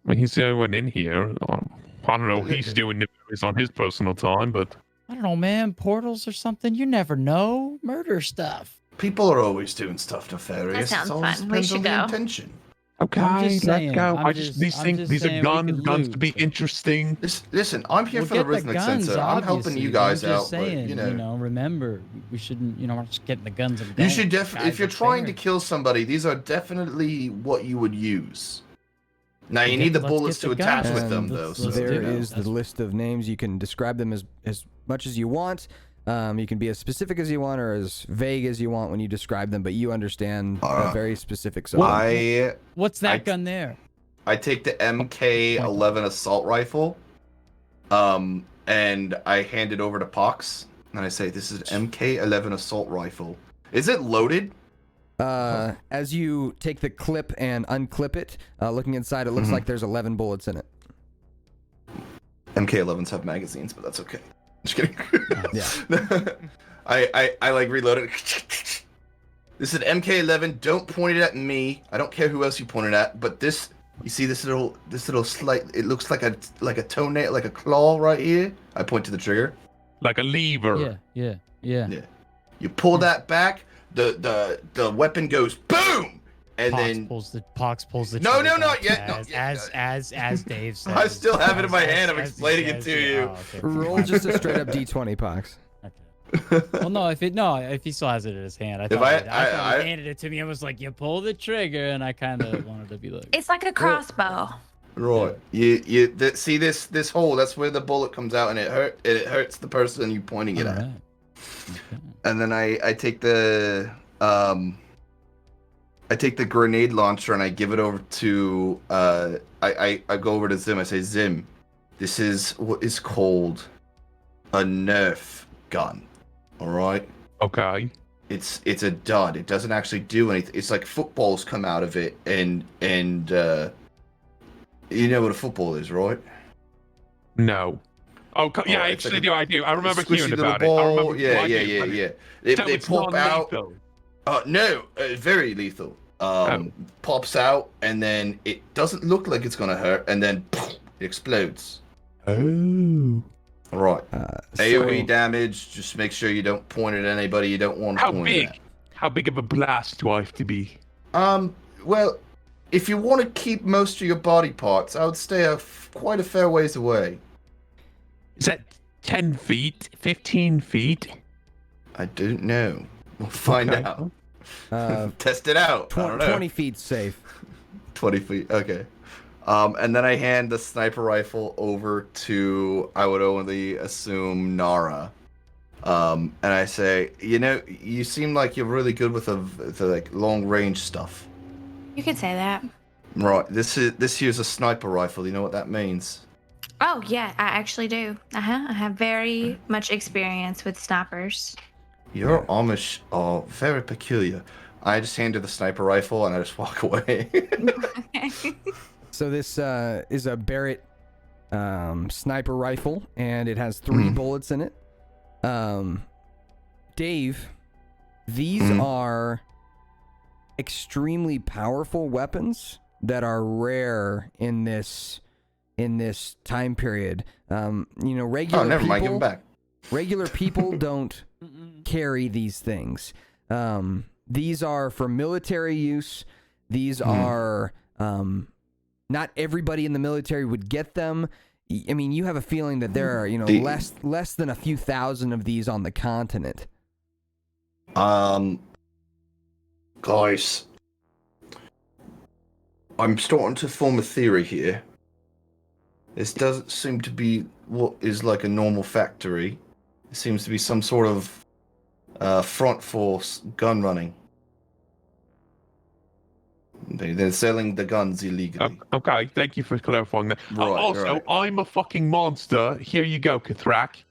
I mean, he's the only one in here. I don't know what he's doing on his personal time, but I don't know, man. Portals or something. You never know. Murder stuff. People are always doing stuff nefarious. That sounds It always fun. We depends should on the go. intention. Okay, saying, let's go. I'm These just things, these are saying we could guns to loot. be interesting. Listen, I'm here We'll for the get rhythmic guns, sensor. I'm helping obviously, you but guys I'm just out, saying, but you know. remember, we shouldn't, we're not just getting the guns and You going. should Guys if you're are trying to fair. kill somebody, these are definitely what you would use. Now you need the Let's bullets get to the attach guns. with them, And though. So there do it. is the That's- list of names. You can describe them as much as you want. You can be as specific as you want or as vague as you want when you describe them, but you understand very specific. So What's that I- gun there? I take the MK11 assault rifle, and I hand it over to Pox, and I say, "This is an MK11 assault rifle. Is it loaded?" as you take the clip and unclip it, looking inside, it looks like there's 11 bullets in it. MK11s have magazines, but that's okay. Just kidding. Yeah. I like reload it. This is an MK11. Don't point it at me. I don't care who else you point it at. But this, you see this little slight. It looks like a toenail, like a claw right here. I point to the trigger. Like a lever. Yeah. You pull that back. The weapon goes boom, and then Pox pulls the No, trigger not back yet. No, as Dave says. I still have it in my hand. I'm As he explaining it says, to yeah. you. Oh, okay. Roll just a straight up D20, Pox. Okay. Well, no, if he still has it in his hand, I thought he handed it to me and was like, "You pull the trigger," and I kind of wanted to be like, It's like a crossbow. Right. See this hole. That's where the bullet comes out, and it hurts the person you pointing it All at. right. Okay. And then I take the grenade launcher and I give it over to I go over to Zim. I say, Zim, this is what is called a Nerf gun. All right. Okay. It's a dud. It doesn't actually do anything. It's like footballs come out of it, and you know what a football is, right? No. Oh, yeah, Oh, it's actually, like I do. I remember squishy hearing little about ball. it. I remember Yeah. So They it's pop out. non-lethal. No, very lethal. Pops out, and then it doesn't look like it's gonna hurt, and then it explodes. Oh. Right. So- AoE damage. Just make sure you don't point it at anybody you don't want to How point big? it How big of a blast do I have to be? at. Well, if you want to keep most of your body parts, I would stay quite a fair ways away. Is that 10 feet? 15 feet? I don't know. We'll find Okay. out. Uh, Test it out. I don't know. 20 feet safe. 20 feet. Okay. And then I hand the sniper rifle over to, I would only assume, Nara. And I say, you seem like you're really good with the like long range stuff. You could say that. Right. This here's a sniper rifle. You know what that means? Oh yeah, I actually do. I have very much experience with snipers. Your Amish are very peculiar. I just hand her the sniper rifle and I just walk away. So this is a Barrett sniper rifle, and it has 3 bullets in it. Dave, these are extremely powerful weapons that are rare in this time period. Regular Never mind. Give people- them back. Regular people don't carry these things. These are for military use. These are not everybody in the military would get them. I mean, you have a feeling that there are, less than a few thousand of these on the continent. Guys, I'm starting to form a theory here. This doesn't seem to be what is like a normal factory. It seems to be some sort of front force gun running. They're selling the guns illegally. Okay, thank you for clarifying that. Right, Also, right. I'm a fucking monster. Here you go, Kathrak.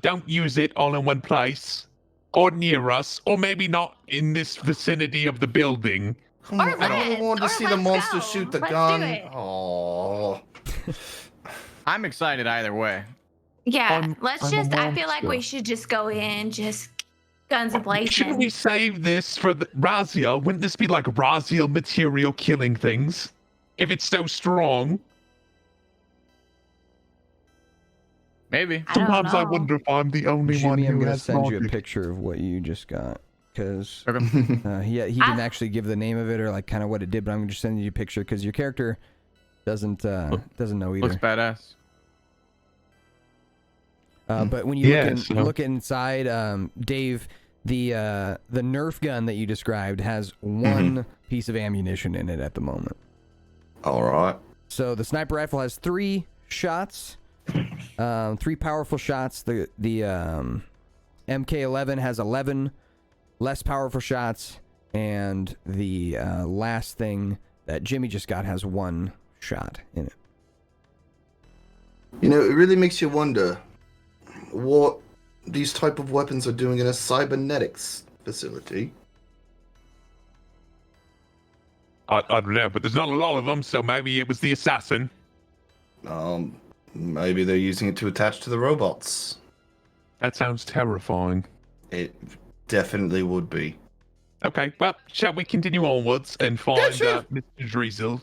Don't use it all in one place, or near us, or maybe not in this vicinity of the building. Come on, I don't let's- want to or see the let's monster go. shoot the Let's do gun. it. Oh. I'm excited either way. Yeah, I'm a I feel like we monster. should just go in, just guns ablazing. Shouldn't we save this for the Raziel? Wouldn't this be like Raziel material killing things? If it's so strong. Maybe. I don't Sometimes I know. wonder if I'm the only one Jimmy, who I'm going to has send you a logic. picture of what you just got. because Okay. he didn't actually give the name of it or like kind of what it did, but I'm just sending you a picture because your character doesn't know either. Looks badass. But when you Yeah, so- look inside, Dave, the Nerf gun that you described has one piece of ammunition in it at the moment. All right. So the sniper rifle has 3 shots, 3 powerful shots. The MK11 has 11 less powerful shots, and the last thing that Jimmy just got has 1 shot in it. You know, it really makes you wonder what these type of weapons are doing in a cybernetics facility. I don't know, but there's not a lot of them, so maybe it was the assassin. Maybe they're using it to attach to the robots. That sounds terrifying. It definitely would be. Okay, well, shall we continue onwards and find sure. Mr. Drizzle?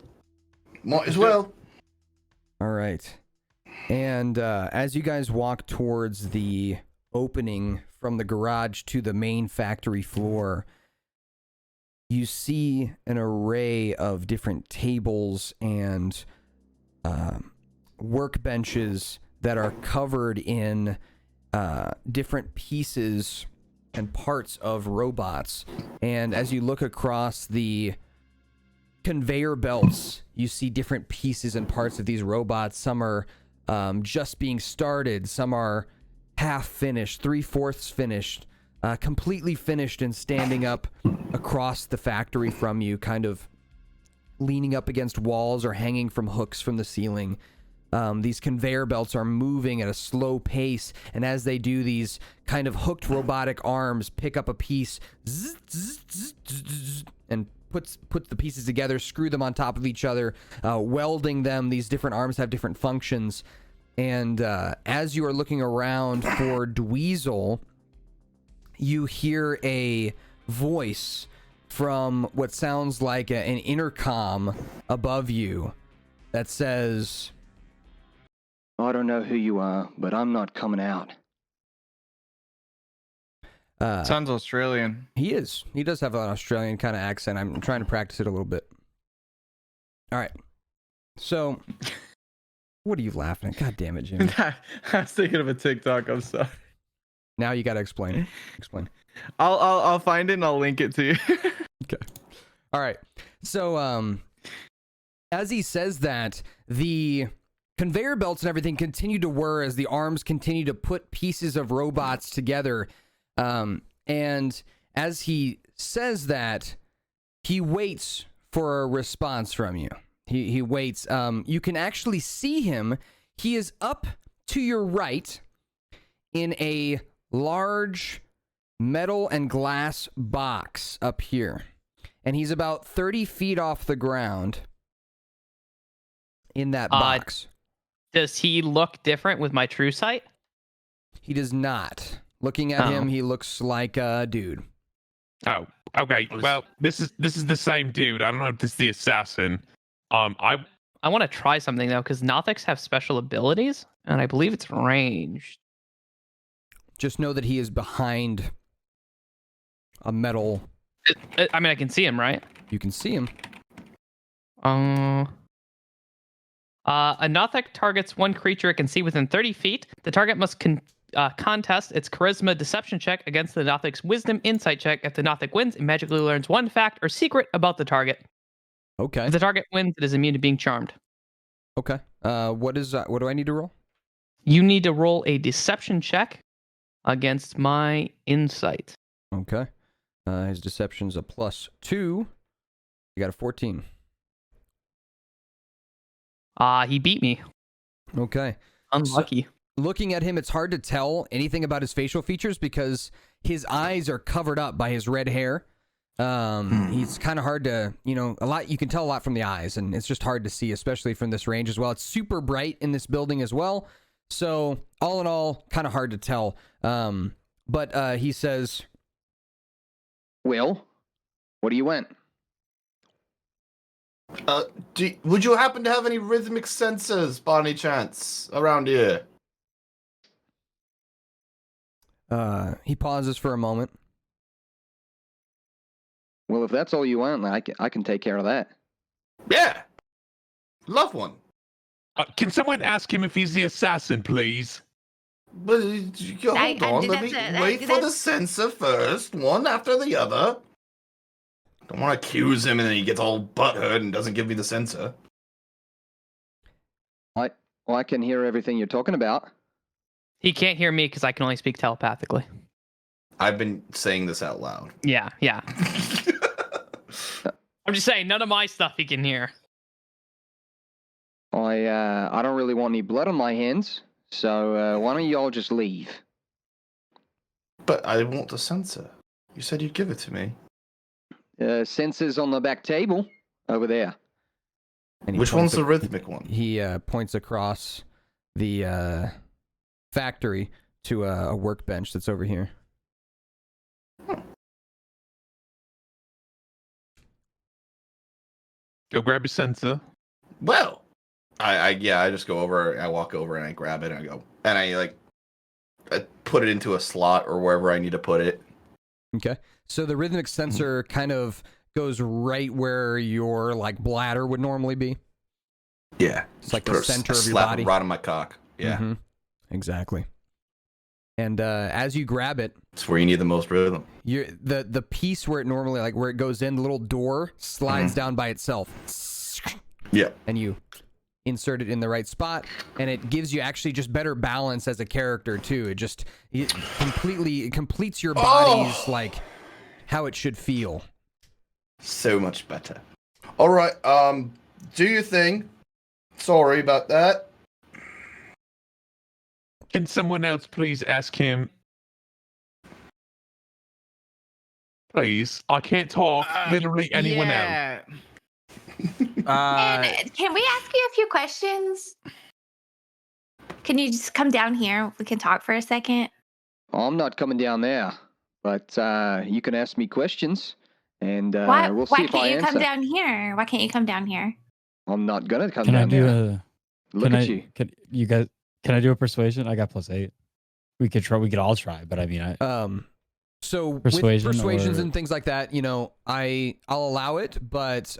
Might as well. All right. And as you guys walk towards the opening from the garage to the main factory floor, you see an array of different tables and workbenches that are covered in different pieces and parts of robots. And as you look across the conveyor belts, you see different pieces and parts of these robots. Some are just being started, some are half finished, 3/4 finished, completely finished and standing up across the factory from you, kind of leaning up against walls or hanging from hooks from the ceiling. These conveyor belts are moving at a slow pace, and as they do, these kind of hooked robotic arms pick up a piece and puts the pieces together, screw them on top of each other, welding them. These different arms have different functions. And as you are looking around for Dweezil, you hear a voice from what sounds like an intercom above you that says, I don't know who you are, but I'm not coming out. Sounds Australian. He is. He does have an Australian kind of accent. I'm trying to practice it a little bit. All right. So, what are you laughing at? God damn it, Jimmy. I was thinking of a TikTok. I'm sorry. Now you got to explain. Explain. I'll find it and I'll link it to you. Okay. All right. So, as he says that, the conveyor belts and everything continue to whir as the arms continue to put pieces of robots together. And as he says that, he waits for a response from you. He waits. You can actually see him. He is up to your right in a large metal and glass box up here. And he's about 30 feet off the ground in that box. Does he look different with my true sight? He does not. Looking at him, he looks like a dude. Oh, okay. Well, this is the same dude. I don't know if this is the assassin. I want to try something though, because Nothics have special abilities, and I believe it's ranged. Just know that he is behind a metal. I mean, I can see him, right? You can see him. A Nothic targets one creature it can see within 30 feet. The target must contest its charisma deception check against the Nothic's wisdom insight check. If the Nothic wins, it magically learns one fact or secret about the target. Okay. If the target wins, it is immune to being charmed. Okay. What do I need to roll? You need to roll a deception check against my insight. Okay. His deception's a +2. You got a 14. He beat me. Okay. Unlucky. So, looking at him, it's hard to tell anything about his facial features because his eyes are covered up by his red hair. He's kind of hard to, you can tell a lot from the eyes, and it's just hard to see, especially from this range as well. It's super bright in this building as well. So all in all, kind of hard to tell. But he says, Will, what do you want? Would you happen to have any rhythmic sensors by any chance around here? He pauses for a moment. Well, if that's all you want, I can take care of that. Yeah. Love one. Can someone ask him if he's the assassin, please? But hold on, let me wait for the censor first, one after the other. Don't want to accuse him and then he gets all butthurt and doesn't give me the censor. I can hear everything you're talking about. He can't hear me because I can only speak telepathically. I've been saying this out loud. Yeah. I'm just saying, none of my stuff he can hear. I don't really want any blood on my hands, so why don't you all just leave? But I want the censor. You said you'd give it to me. Sensor's on the back table over there. Which one's the rhythmic one? He points across the factory to a workbench that's over here. Go grab your sensor. Well, I just go over, I walk over and I grab it and I go, and I put it into a slot or wherever I need to put it. Okay. So the rhythmic sensor kind of goes right where your like bladder would normally be. Yeah. It's like the center of your body. Right on my cock. Yeah. Mm-hmm. Exactly. And as you grab it, it's where you need the most rhythm. The piece where it normally, like where it goes in, the little door slides down by itself. Yeah. And you insert it in the right spot, and it gives you actually just better balance as a character too. It completes your body's like how it should feel. So much better. All right, do your thing. Sorry about that. Can someone else please ask him? Please, I can't talk. Literally anyone else. And can we ask you a few questions? Can you just come down here? We can talk for a second. I'm not coming down there, but you can ask me questions, and Why we'll see if I can't you answer. come down here? Why can't you come down here? I'm not gonna come Can I down do there. Look at you. Can I do a persuasion? I got +8. We could all try, but I mean, So persuasion with persuasions or... and things like that, you know, I'll allow it, but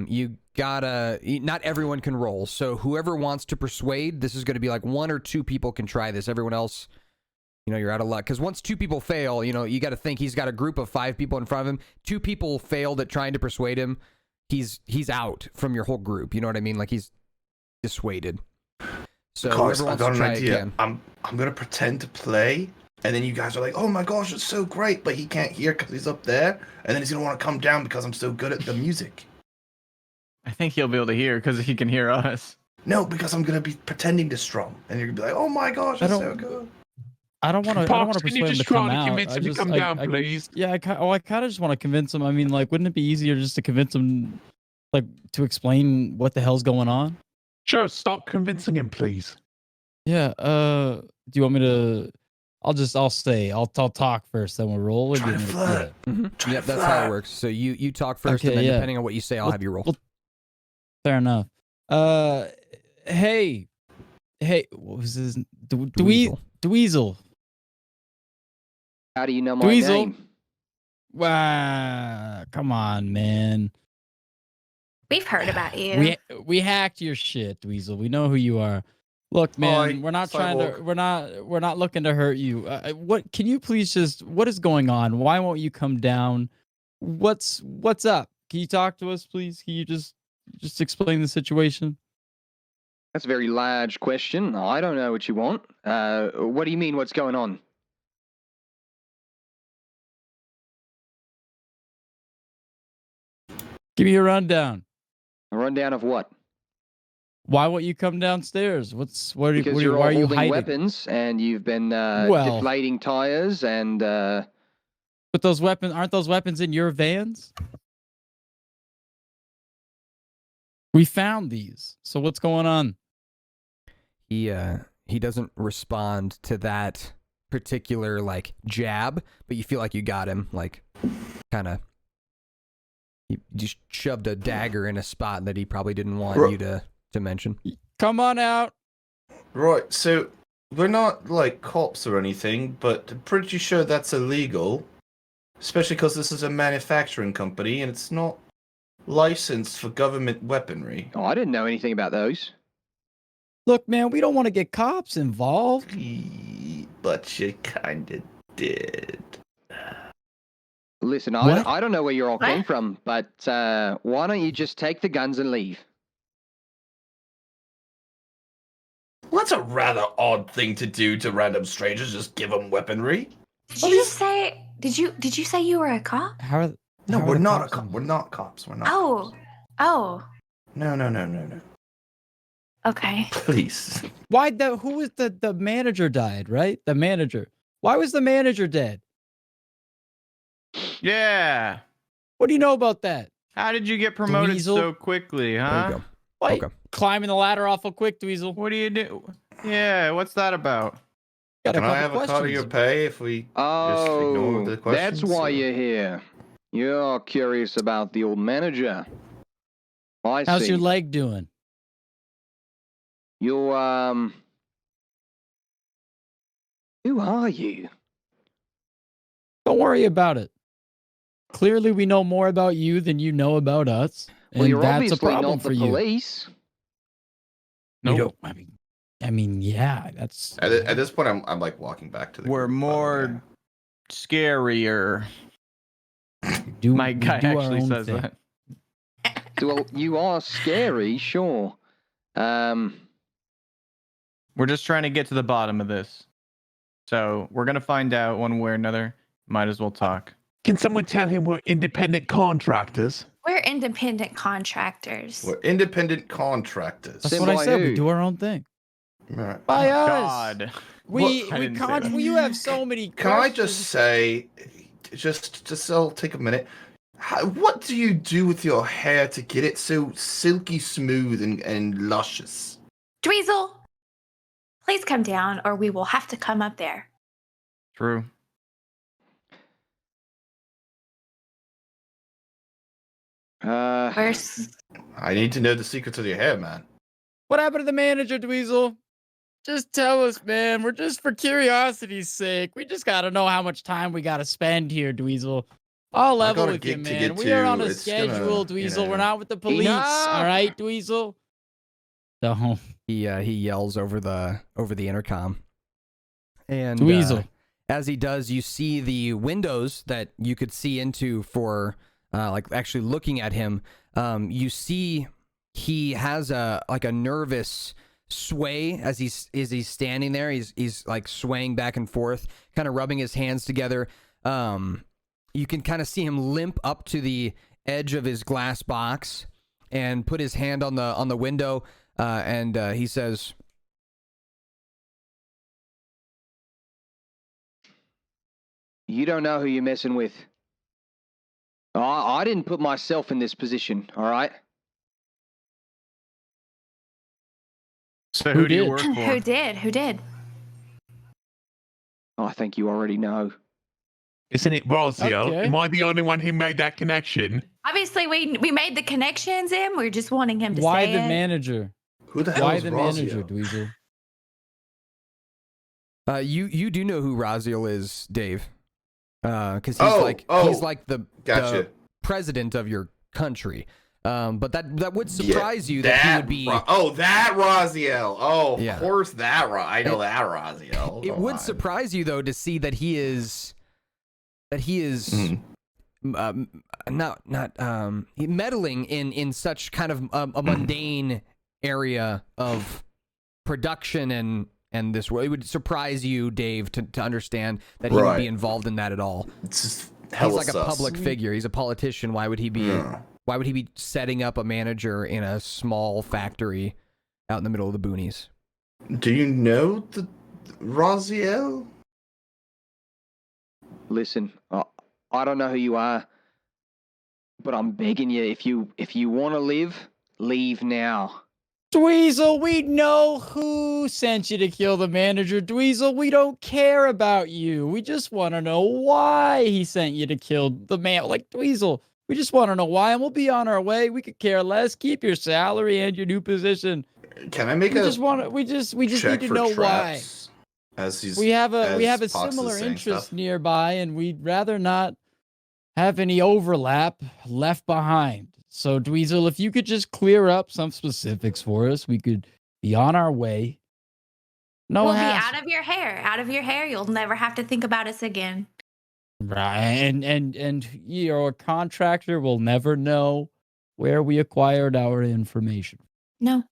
you gotta, not everyone can roll. So whoever wants to persuade, this is going to be like 1 or 2 people can try this. Everyone else, you know, you're out of luck. Because once 2 people fail, you know, you got to think he's got a group of 5 people in front of him. 2 people failed at trying to persuade him. He's out from your whole group. You know what I mean? Like he's dissuaded. So Because whoever I wants got to an try idea. it can. I'm gonna pretend to play, and then you guys are like, "Oh my gosh, it's so great!" But he can't hear because he's up there, and then he's gonna want to come down because I'm so good at the music. I think he'll be able to hear because he can hear us. No, because I'm gonna be pretending to strum, and you're gonna be like, "Oh my gosh, it's so good." I don't want to. Pops, Persuade can you him just to come try to out. convince him to come down, please? Yeah, I kind of just want to convince him. I mean, like, wouldn't it be easier just to convince him, like, to explain what the hell's going on? Sure, stop convincing him, please. Yeah. Do you want me to? I'll stay. I'll talk first, then we'll roll. Try to flirt. Yeah. Mm-hmm. Yep, that's how it works. So you talk first, Okay, and then yeah. depending on what you say, I'll have you roll. Well, fair enough. Hey, what was his? Dweezil. How do you know my Dweezil. name? Wow, come on, man. We've heard about you. We hacked your shit, Dweezil. We know who you are. Look, man, Hi, we're not Cyborg. we're not looking to hurt you. What can you please what is going on? Why won't you come down? What's up? Can you talk to us, please? Can you just explain the situation? That's a very large question. I don't know what you want. What do you mean? What's going on? Give me a rundown. A rundown of what? Why won't you come downstairs? Because why you're all are you holding hiding? weapons, and you've been Well- deflating tires, and But those weapons aren't those weapons in your vans? We found these. So what's going on? He doesn't respond to that particular like jab, but you feel like you got him, like kind of. He just shoved a dagger in a spot that he probably didn't want you to mention. Come on out. Right, so we're not like cops or anything, but I'm pretty sure that's illegal. Especially because this is a manufacturing company and it's not licensed for government weaponry. Oh, I didn't know anything about those. Look, man, we don't want to get cops involved. But you kinda did. Listen, What? I don't know where you all came What? from, but why don't you just take the guns and leave? Well, that's a rather odd thing to do to random strangers. Just give them weaponry. Did you just say? Did you say you were a cop? How are? No, how are we're the not a cops cop. involved? We're not cops. We're not. Oh, Cops. oh, No. okay. Please. Why who was the manager died, right? The manager. Why was the manager dead? Yeah. What do you know about that? How did you get promoted Dweezil? so quickly, There huh? you go. Why Okay. climbing the ladder awful quick, Dweezil? What do you do? Yeah, what's that about? Got a Can I have couple a cut of your questions. pay if we just ignore the Oh, questions? that's why or- you're here. You're curious about the old manager. I How's see. your leg doing? You, who are you? Don't worry about it. Clearly, we know more about you than you know about us, and Well, you're that's a obviously problem not for the you. police. You Nope. don't- I mean, yeah, that's. At this point, I'm like walking back to the. We're group, by the way. more scarier. do, My we guy do our actually own says thing. that. Well, you are scary, sure. We're just trying to get to the bottom of this. So we're gonna find out one way or another. Might as well talk. Can someone tell him we're independent contractors? We're independent contractors. We're independent contractors. That's Sent what I by said. We who? do our own thing. Right. By us. God. We I we didn't say con- that. well, you have so many. Can I questions. just say, just I'll take a minute. What do you do with your hair to get it so silky smooth and luscious? Dweezil, please come down, or we will have to come up there. True. We're I need to know the secrets of your hair, man. What happened to the manager, Dweezil? Just tell us, man. We're just for curiosity's sake. We just gotta know how much time we gotta spend here, Dweezil. I'll I level got a with you, gig to man. get We are to. on a It's gonna, schedule, you Dweezil. We're know. not with the police. Enough! All right, Dweezil. So, He yells over the intercom, and Dweezil. as he does, you see the windows that you could see into for like actually looking at him. You see he has a nervous sway as he's standing there. He's like swaying back and forth, kind of rubbing his hands together. You can kind of see him limp up to the edge of his glass box and put his hand on the window, and he says, You don't know who you're messing with. I didn't put myself in this position, all right? So Who who do you did? work Who for? did? Who did? I think you already know. Isn't it Rosio? Okay. Am I the only one who made that connection? Obviously, we made the connections in. We're just wanting him to Why say the it. manager? Who the hell Why is the Rosio? manager, Dweezil? you do know who Raziel is, Dave, because he's Oh, he's like the Gotcha. president of your country. But that would surprise you that he would be. That Raziel. Oh, Yeah. of course I know that Raziel. It Come would on. surprise you though to see that he is Mhm. not meddling in such kind of a mundane area of production and this world. It would surprise you, Dave, to understand that he would Right. be involved in that at all. It's just He's hella like a sus. public figure. He's a politician. Why would he be? Yeah. Why would he be setting up a manager in a small factory out in the middle of the boonies? Do you know the Raziel? Listen, I don't know who you are, but I'm begging you, if you want to live, leave now. Dweezil, we know who sent you to kill the manager. Dweezil, we don't care about you. We just want to know why he sent you to kill the man. Like, Dweezil, we just want to know why, and we'll be on our way. We could care less. Keep your salary and your new position. Can I make We a just want to. We just check need to for know why. traps? As he's We have a as Fox is similar saying interest stuff? nearby, and we'd rather not have any overlap left behind. So, Dweezil, if you could just clear up some specifics for us, we could be on our way. No We'll be hassle. out of your hair. Out of your hair. You'll never have to think about us again. Right, and your contractor will never know where we acquired our information. No.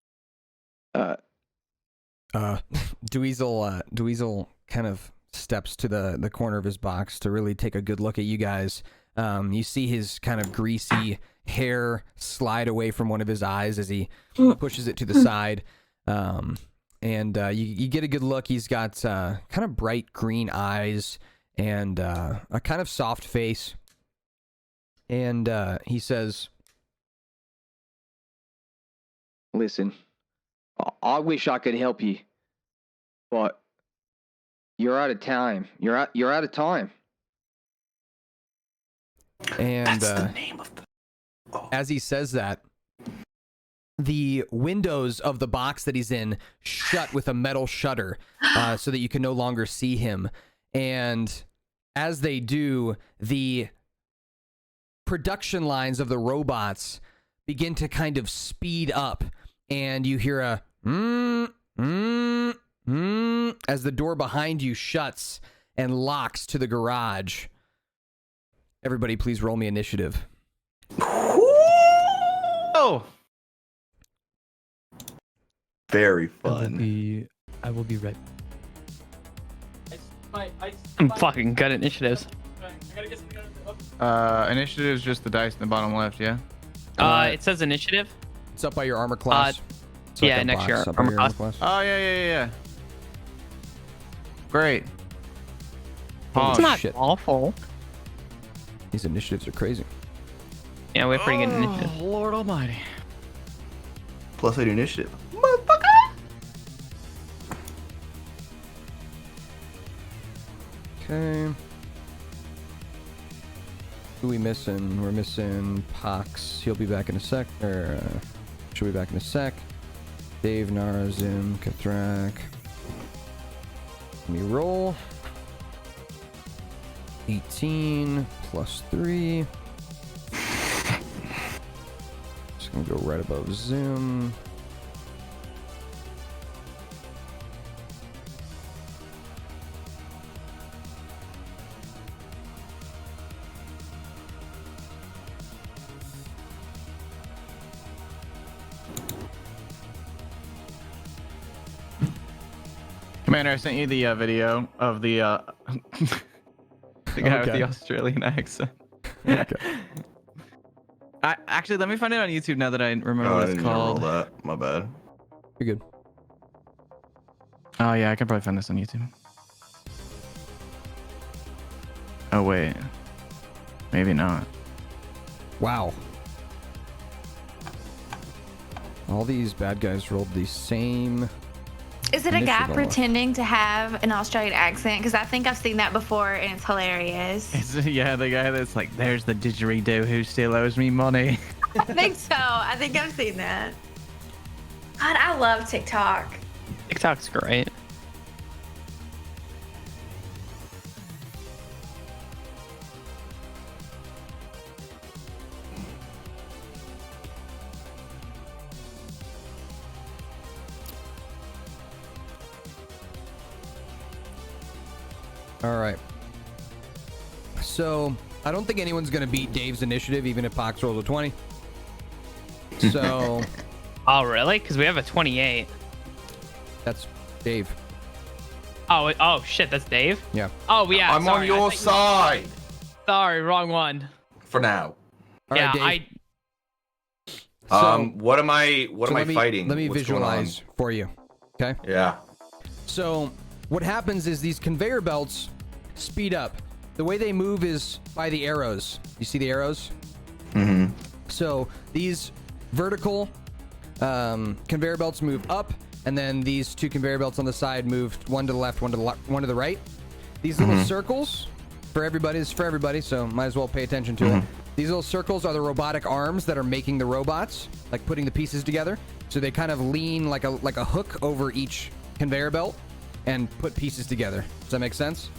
Dweezil kind of steps to the corner of his box to really take a good look at you guys. You see his kind of greasy hair slide away from one of his eyes as he pushes it to the side. And you get a good look. He's got kind of bright green eyes and a kind of soft face. And he says, Listen, I wish I could help you, but you're out of time. You're out of time. and That's the name of the. as he says that, the windows of the box that he's in shut with a metal shutter so that you can no longer see him. And as they do, the production lines of the robots begin to kind of speed up, and you hear a as the door behind you shuts and locks to the garage. Everybody, please roll me initiative. Oh, Very fun. I will be right. I'm fucking good at initiatives. initiative is just the dice in the bottom left, yeah? It says initiative. It's up by your armor class. It's yeah, like a next box year, up by armor your class. Oh, yeah. Great. Holy It's not shit. awful. These initiatives are crazy. Yeah, we have pretty good initiative. Lord Almighty. Plus I do initiative. Okay. Who we missing? We're missing Pox. He'll be back in a sec. Or she'll be back in a sec. Dave, Nara, Zim, Kathrak. Let me roll. 18 plus 3. Just gonna go right above Zim. Commander, I sent you the video of the the guy with Okay. the Australian accent. Okay. Actually, let me find it on YouTube now that I remember Oh, I what it's didn't roll called. that. My bad. You're good. Oh yeah, I can probably find this on YouTube. Oh wait, maybe not. Wow. All these bad guys rolled the same. Is it a guy Initiative almost. pretending to have an Australian accent? Because I think I've seen that before and it's hilarious. It's, yeah, the guy that's like, there's the didgeridoo who still owes me money. I think so. I think I've seen that. God, I love TikTok. TikTok's great. All right. So I don't think anyone's gonna beat Dave's initiative, even if Pox rolls a 20. So Oh, really? Because we have a 28. that's Dave. Oh shit, that's Dave? Yeah. Oh, yeah. I'm sorry, on I your thought side Sorry, wrong one. for now. All yeah, right, Dave. I. What am I so fighting? Let me What's going on? visualize for you. Okay. Yeah. So what happens is these conveyor belts speed up. The way they move is by the arrows. You see the arrows? Mm-hmm. So these vertical conveyor belts move up, and then these two conveyor belts on the side move one to the left, one to the right. These little circles for everybody is for everybody, so might as well pay attention to it. These little circles are the robotic arms that are making the robots, like putting the pieces together. So they kind of lean like a hook over each conveyor belt and put pieces together. Does that make sense?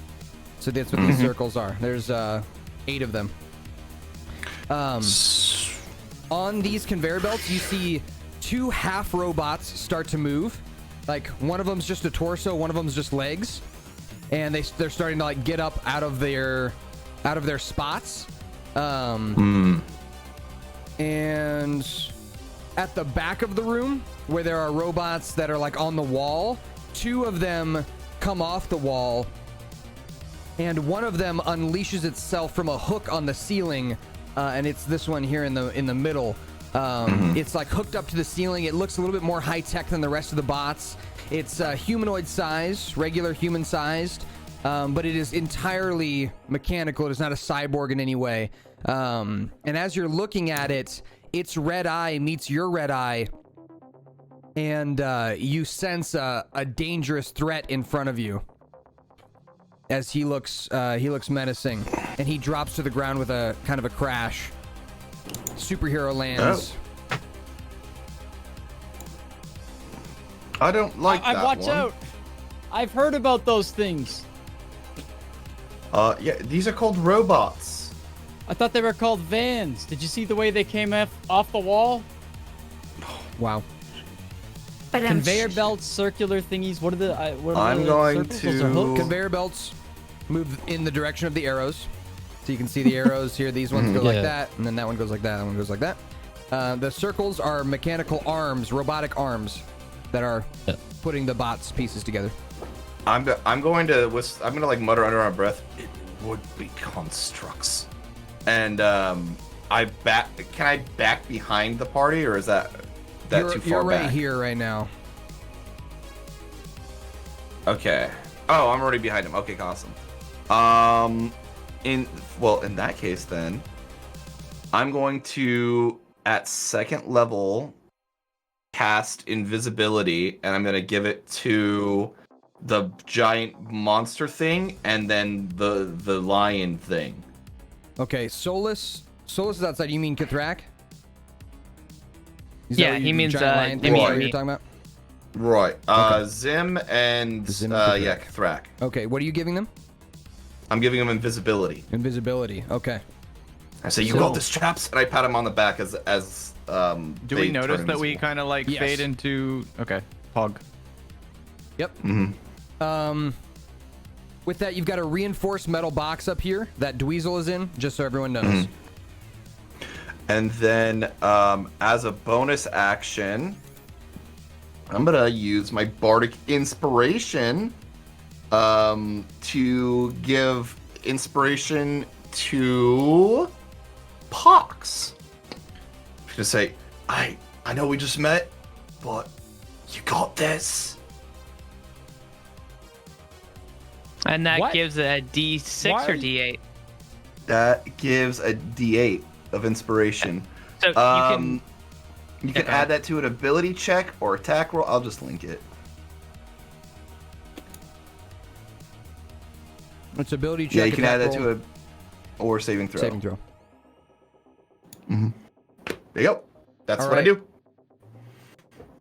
So that's what these circles are. There's 8 of them. On these conveyor belts, you see 2 half robots start to move. Like one of them's just a torso, one of them's just legs, and they're starting to like get up out of their spots. And at the back of the room, where there are robots that are like on the wall, 2 of them come off the wall, and one of them unleashes itself from a hook on the ceiling, and it's this one here in the middle. It's like hooked up to the ceiling. It looks a little bit more high tech than the rest of the bots. It's humanoid size, regular human sized, but it is entirely mechanical. It is not a cyborg in any way. And as you're looking at it, its red eye meets your red eye, and you sense a dangerous threat in front of you. As he looks menacing, and he drops to the ground with a kind of a crash. Superhero lands. Oh. I don't like that watch one. out. I've heard about those things. Yeah, these are called robots. I thought they were called vans. Did you see the way they came off the wall? Wow. But Conveyor belts, circular thingies. What are the? I'm going circles? Those are hooks? Conveyor belts move in the direction of the arrows. So you can see the arrows here. These ones go like that, and then that one goes like that, that one goes like that. The circles are mechanical arms, robotic arms, that are putting the bots pieces together. I'm going to like mutter under my breath. It would be constructs. And can I back behind the party, or is that too far You're right back? here right now. Okay. Oh, I'm already behind him. Okay, awesome. In that case, then I'm going to, at second level, cast invisibility, and I'm going to give it to the giant monster thing, and then the lion thing. Okay, Solus is outside. You mean Kithrak? Yeah, he means giant lion me. thing you're talking about? Right. Okay. Zim and Kithrak. Okay, what are you giving them? I'm giving him invisibility. Invisibility. Okay. I say, "You got this, chaps," and I pat him on the back as Do we notice that we kind of like Yes. fade into? Okay, Pog. Yep. Mm-hmm. With that, you've got a reinforced metal box up here that Dweezil is in, just so everyone knows. And then, as a bonus action, I'm gonna use my bardic inspiration to give inspiration to Pox. I'm gonna say, I know we just met, but you got this. And that What? gives a D6 Why or are you- D8. That gives a D8 of inspiration. So You can add that to an ability check or attack roll. I'll just link it. It's ability check. Yeah, you can add that attack to roll, or saving throw. saving throw. There you go. That's All what I right. do.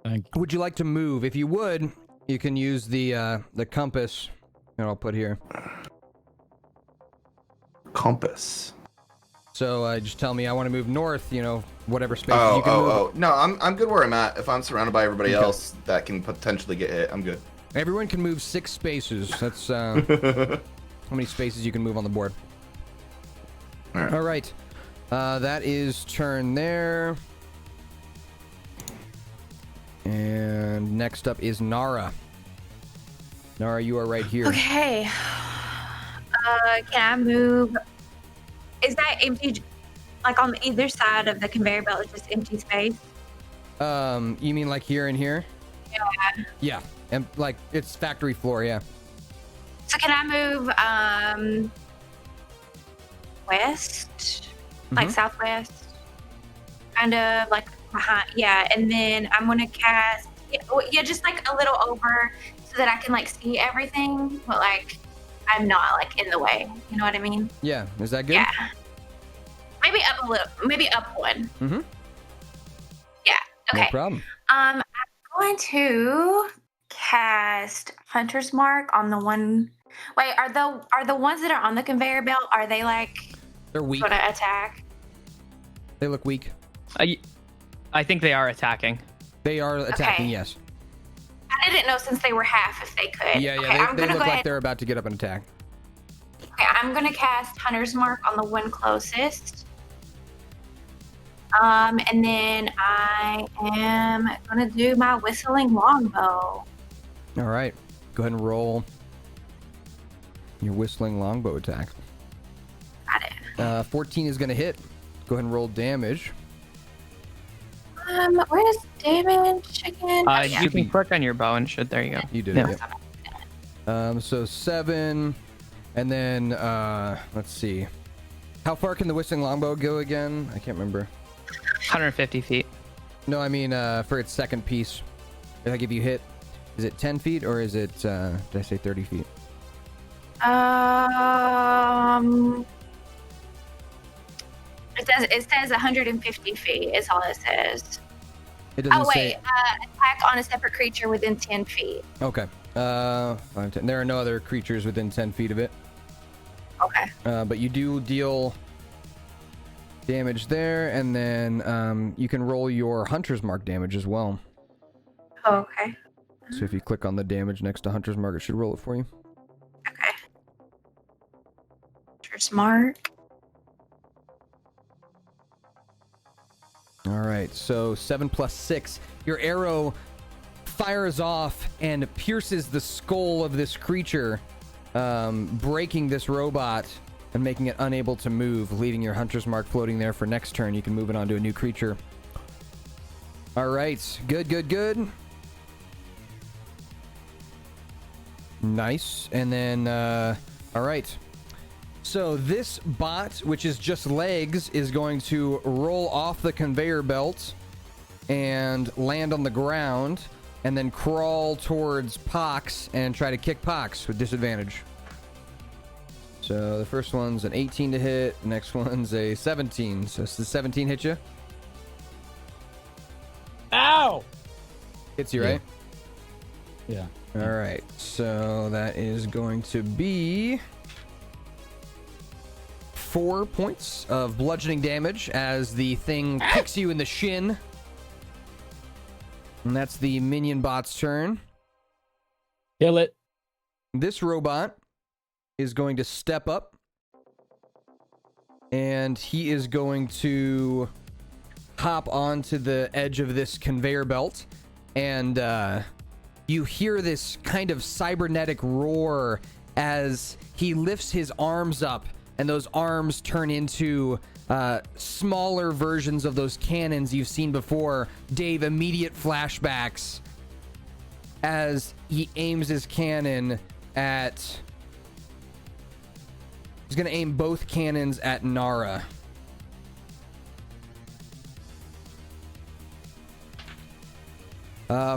Thank you. Would you like to move? If you would, you can use the compass that I'll put here. Compass. So just tell me I want to move north, whatever spaces you can move. No, I'm good where I'm at. If I'm surrounded by everybody Okay. else that can potentially get hit, I'm good. Everyone can move 6 spaces. That's how many spaces you can move on the board. All right. That is turn there. And next up is Nara. Nara, you are right here. Okay. Can I move? Is that empty? Like on either side of the conveyor belt is just empty space? You mean like here and here? Yeah. Yeah. And like it's factory floor, yeah. So can I move west? Like southwest? Kind of like behind, yeah. And then I'm gonna cast, just like a little over so that I can like see everything, but like I'm not like in the way. You know what I mean? Yeah. Is that good? Yeah. Maybe up a little, maybe up one. Mm-hmm. Yeah. Okay. No problem. I'm going to cast Hunter's Mark on the one. Wait, are the ones that are on the conveyor belt? Are they like They're weak. gonna attack? They look weak. I think they are attacking. They are attacking, Okay. yes. I didn't know since they were half if they could. Yeah, Okay, I'm they gonna look go like ahead. they're about to get up and attack. Okay, I'm gonna cast Hunter's Mark on the one closest. And then I am gonna do my Whistling Longbow. All right. Go ahead and roll your Whistling Longbow attack. Got it. 14 is going to hit. Go ahead and roll damage. Where's damage again? Oh, yeah. You can click on your bow and shit. There you go. You did Yeah. it. Yep. So 7, and then let's see. How far can the Whistling Longbow go again? I can't remember. 150 feet. No, I mean for its second piece. Like if you hit, is it 10 feet or is it? Did I say 30 feet? It says 150 feet is all it says. It doesn't Oh wait, say. attack on a separate creature within 10 feet. Okay. 5, 10. There are no other creatures within 10 feet of it. Okay. But you do deal damage there, and then you can roll your Hunter's Mark damage as well. Oh, okay. So if you click on the damage next to Hunter's Mark, it should roll it for you. Okay. Hunter's Mark. All right, so 7 plus 6. Your arrow fires off and pierces the skull of this creature, breaking this robot and making it unable to move, leaving your Hunter's Mark floating there for next turn. You can move it on to a new creature. All right, good. Nice. And then, all right. So this bot, which is just legs, is going to roll off the conveyor belt and land on the ground, and then crawl towards Pox and try to kick Pox with disadvantage. So the first one's an 18 to hit, the next one's a 17. So does the 17 hit you? Ow! Hits you, right? Yeah. All right. So that is going to be 4 points of bludgeoning damage as the thing kicks you in the shin. And that's the minion bot's turn. Kill it. This robot is going to step up, and he is going to hop onto the edge of this conveyor belt, and you hear this kind of cybernetic roar as he lifts his arms up, and those arms turn into smaller versions of those cannons you've seen before. Dave, immediate flashbacks as he aims his cannon at... He's going to aim both cannons at Nara.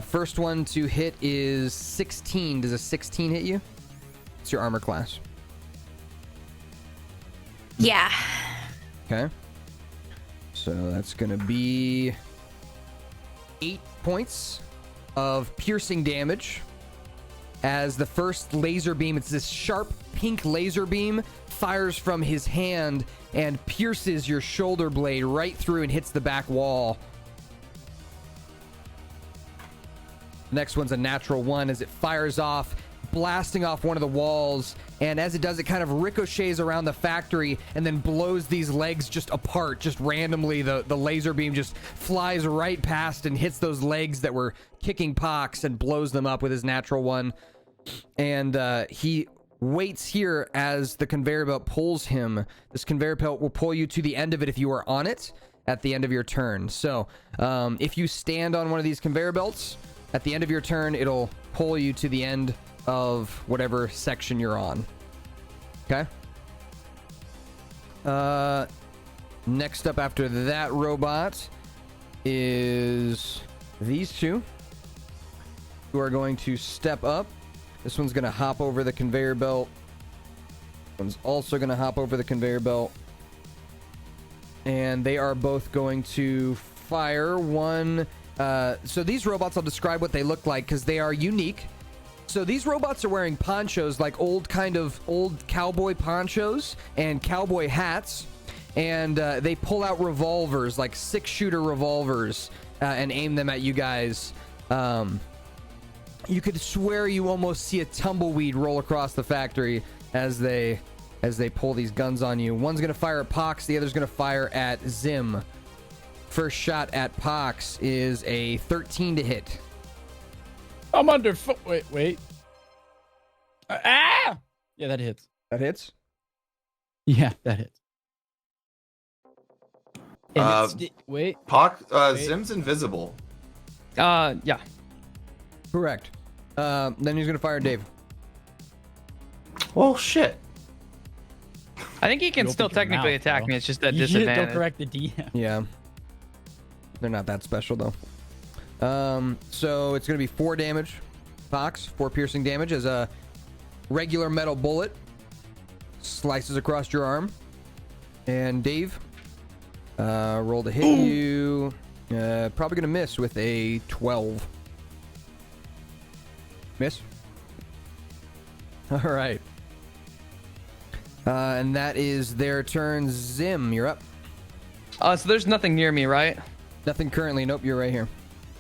First one to hit is 16. Does a 16 hit you? It's your armor class. Yeah. Okay. So that's going to be 8 points of piercing damage as the first laser beam, it's this sharp pink laser beam, fires from his hand and pierces your shoulder blade right through and hits the back wall. Next one's a natural 1 as it fires off, blasting off one of the walls, and as it does, it kind of ricochets around the factory and then blows these legs just apart, just randomly. The laser beam just flies right past and hits those legs that were kicking Pox and blows them up with his natural 1. And he waits here as the conveyor belt pulls him. This conveyor belt will pull you to the end of it if you are on it at the end of your turn. So if you stand on one of these conveyor belts, at the end of your turn, it'll pull you to the end of whatever section you're on. Okay? Next up after that robot is these two, who are going to step up. This one's going to hop over the conveyor belt. One's also going to hop over the conveyor belt. And they are both going to fire one. So these robots, I'll describe what they look like because they are unique. So these robots are wearing ponchos, like old cowboy ponchos and cowboy hats. and they pull out revolvers, like 6-shooter revolvers, and aim them at you guys. You could swear you almost see a tumbleweed roll across the factory as they pull these guns on you. One's gonna fire at Pox, the other's gonna fire at Zim. First shot at Pox is a 13 to hit. I'm under foot. Wait. Yeah, that hits. That hits? Yeah, that hits. Wait. Zim's invisible. Yeah. Correct. Then he's gonna fire at Dave. Well, shit. I think he can You still opened your technically mouth, attack bro. me. It's just a You disadvantage. don't correct the DM. Yeah. They're not that special though. So it's gonna be 4 damage. Pox, 4 piercing damage as a regular metal bullet slices across your arm. And Dave, roll to hit you. Probably gonna miss with a 12. Miss. All right. And that is their turn. Zim, you're up. So there's nothing near me, right? Nothing currently. Nope, you're right here.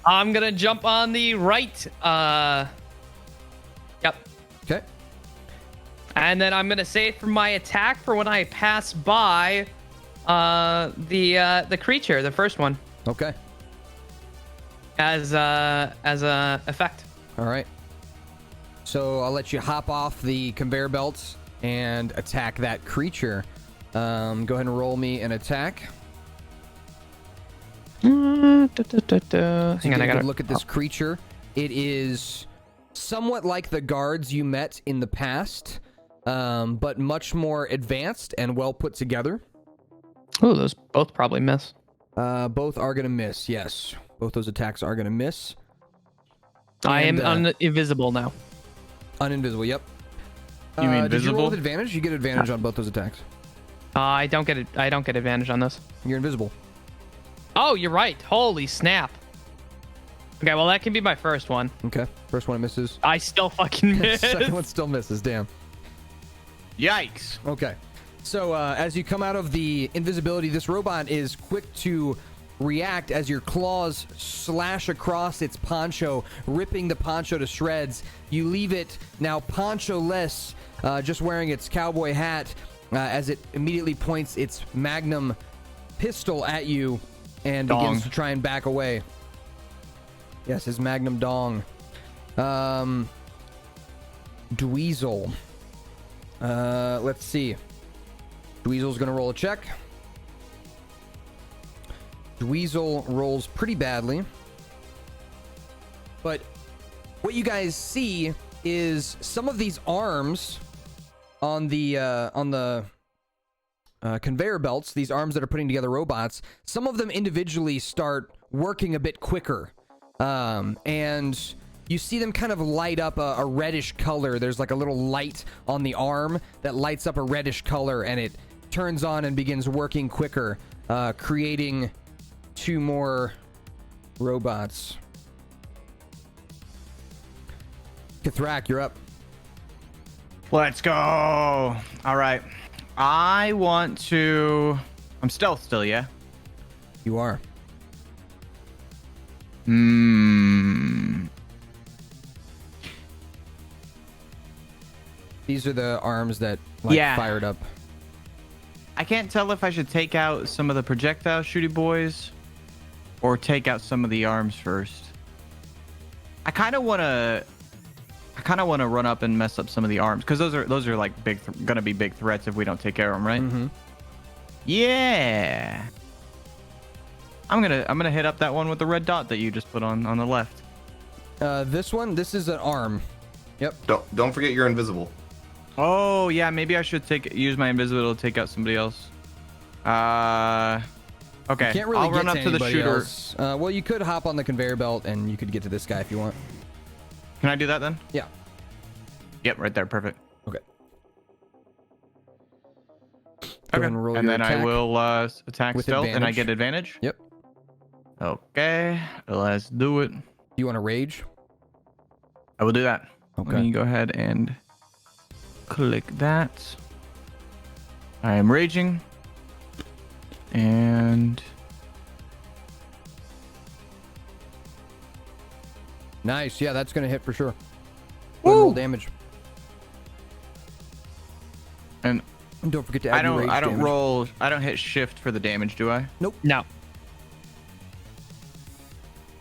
I'm gonna jump on the right. Yep. Okay. And then I'm gonna save for my attack for when I pass by the creature, the first one, Okay. as a effect. All right. So I'll let you hop off the conveyor belts and attack that creature. Go ahead and roll me an attack. Hang on, Hang I gotta look at this creature. It is somewhat like the guards you met in the past, but much more advanced and well put together. Oh, those both probably miss. Both are gonna miss. Yes, both those attacks are gonna miss. I am And, invisible now. Uninvisible. Yep. You mean Did you roll visible? with advantage? You get advantage on both those attacks. I don't get it. I don't get advantage on this. You're invisible. Oh, you're right. Holy snap. Okay, well that can be my first one. Okay. First one misses. I still fucking miss. Second one still misses. Damn. Yikes. Okay. So as you come out of the invisibility, this robot is quick to react as your claws slash across its poncho, ripping the poncho to shreds. You leave it now poncho-less, just wearing its cowboy hat, as it immediately points its magnum pistol at you and begins to try and back away. Yes, his magnum dong. Dweezil. Let's see. Dweezil's gonna roll a check. Dweezil rolls pretty badly. But what you guys see is some of these arms on the conveyor belts, these arms that are putting together robots, some of them individually start working a bit quicker. And you see them kind of light up a reddish color. There's like a little light on the arm that lights up a reddish color, and it turns on and begins working quicker, creating 2 more robots. Kathrak, you're up. Let's go. All right. I want to... I'm stealth still, yeah? You are. These are the arms that fired up. I can't tell if I should take out some of the projectile shooty boys or take out some of the arms first. I kind of want to run up and mess up some of the arms because those are like gonna be big threats if we don't take care of them, right? Mm-hmm. Yeah. I'm gonna hit up that one with the red dot that you just put on the left. This is an arm. Yep. Don't forget you're invisible. Oh yeah, maybe I should use my invisible to take out somebody else. Okay. You can't really I'll get run up to the anybody shooter. else. Well, you could hop on the conveyor belt and you could get to this guy if you want. Can I do that then? Yeah. Yep, right there. Perfect. Okay. Go Okay. ahead and roll And your then I attack will attack with stealth, and I advantage. get advantage. Yep. Okay, let's do it. You want to rage? I will do that. Okay. Let me go ahead and click that. I am raging. And Nice. Yeah, that's gonna hit for sure. Go ahead and roll damage. And don't forget to add your rage damage. I don't hit shift for the damage, do I? Nope. No.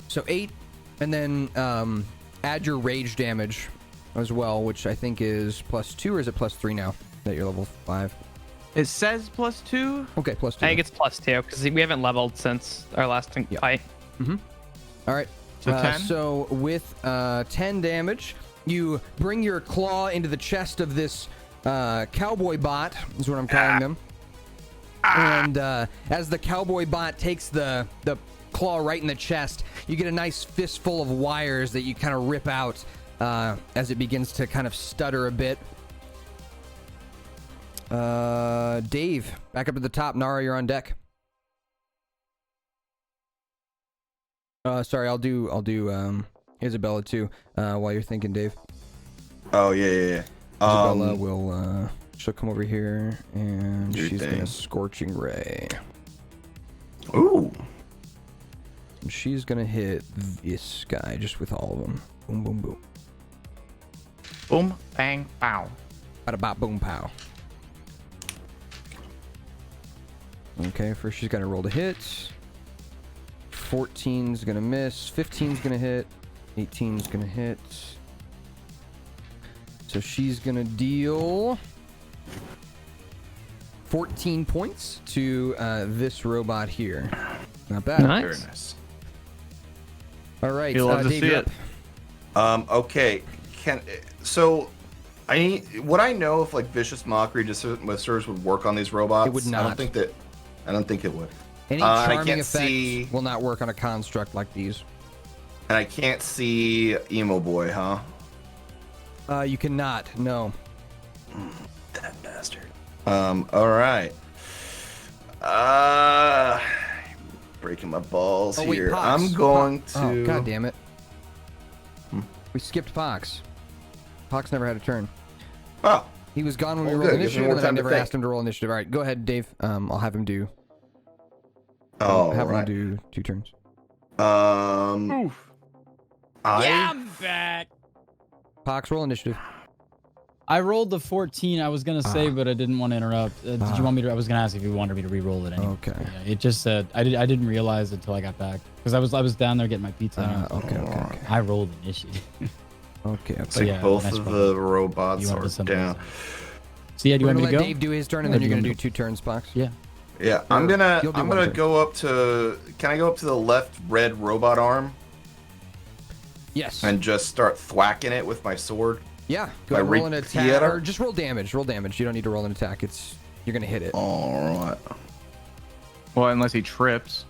So 8, and then add your rage damage as well, which I think is +2, or is it +3 now that you're level 5? It says +2. Okay, +2. I think it's +2 because we haven't leveled since our last fight. All right. So 10? So with 10 damage, you bring your claw into the chest of this cowboy bot, is what I'm calling them. And as the cowboy bot takes the claw right in the chest, you get a nice fistful of wires that you kind of rip out as it begins to kind of stutter a bit. Dave, back up at the top. Nara, you're on deck. Sorry, I'll do Isabella too while you're thinking, Dave. Oh yeah. Isabella will she'll come over here and she's thing. gonna scorching ray. Ooh. And she's gonna hit this guy just with all of them. Boom, boom, boom. Boom, bang, pow. Bada bop, boom, pow. Okay, first she's gonna roll to hit. 14's gonna miss. 15's gonna hit. 18's gonna hit. So she's gonna deal 14 points to this robot here. Not bad. Nice. Very nice. All right, You'll love to Dave, see you're it. up. Okay. Would I know if like vicious mockery dismissers would work on these robots? It would not. I don't think it would. Any I charming can't effect see- will not work on a construct like these. And I can't see emo boy, huh? You cannot. No. That bastard. All right. Breaking my balls Oh, wait, here. Pox. I'm going to. Oh, god damn it. We skipped Pox. Pox never had a turn. Oh, He was gone when we Well, rolled good. Gives me initiative, more and then I time to never think. asked him to roll initiative. All right, go ahead, Dave. I'll have him do. all have right. him do 2 turns. Oof. I'm back. Pox, roll initiative. I rolled the 14. I was gonna say, but I didn't want to interrupt. Did you want me to? I was gonna ask if you wanted me to re-roll it anyway. Okay. Yeah, it just said I didn't realize until I got back because I was down there getting my pizza. and I was like, Okay. I rolled initiative. Okay. It's So like yeah, both nice of problem. the robots You want are to something down. else. So yeah, do you We're want gonna me to let go? Dave do his turn, and Or then do you're you gonna do want 2 turns, Pox. Yeah. Yeah, Or I'm gonna you'll do one turn. go up to. Can I go up to the left red robot arm Yes. and just start thwacking it with my sword? Yeah. Go My ahead, roll an attack, theater? or just roll damage. Roll damage. You don't need to roll an attack. You're gonna hit it. All right. Well, unless he trips.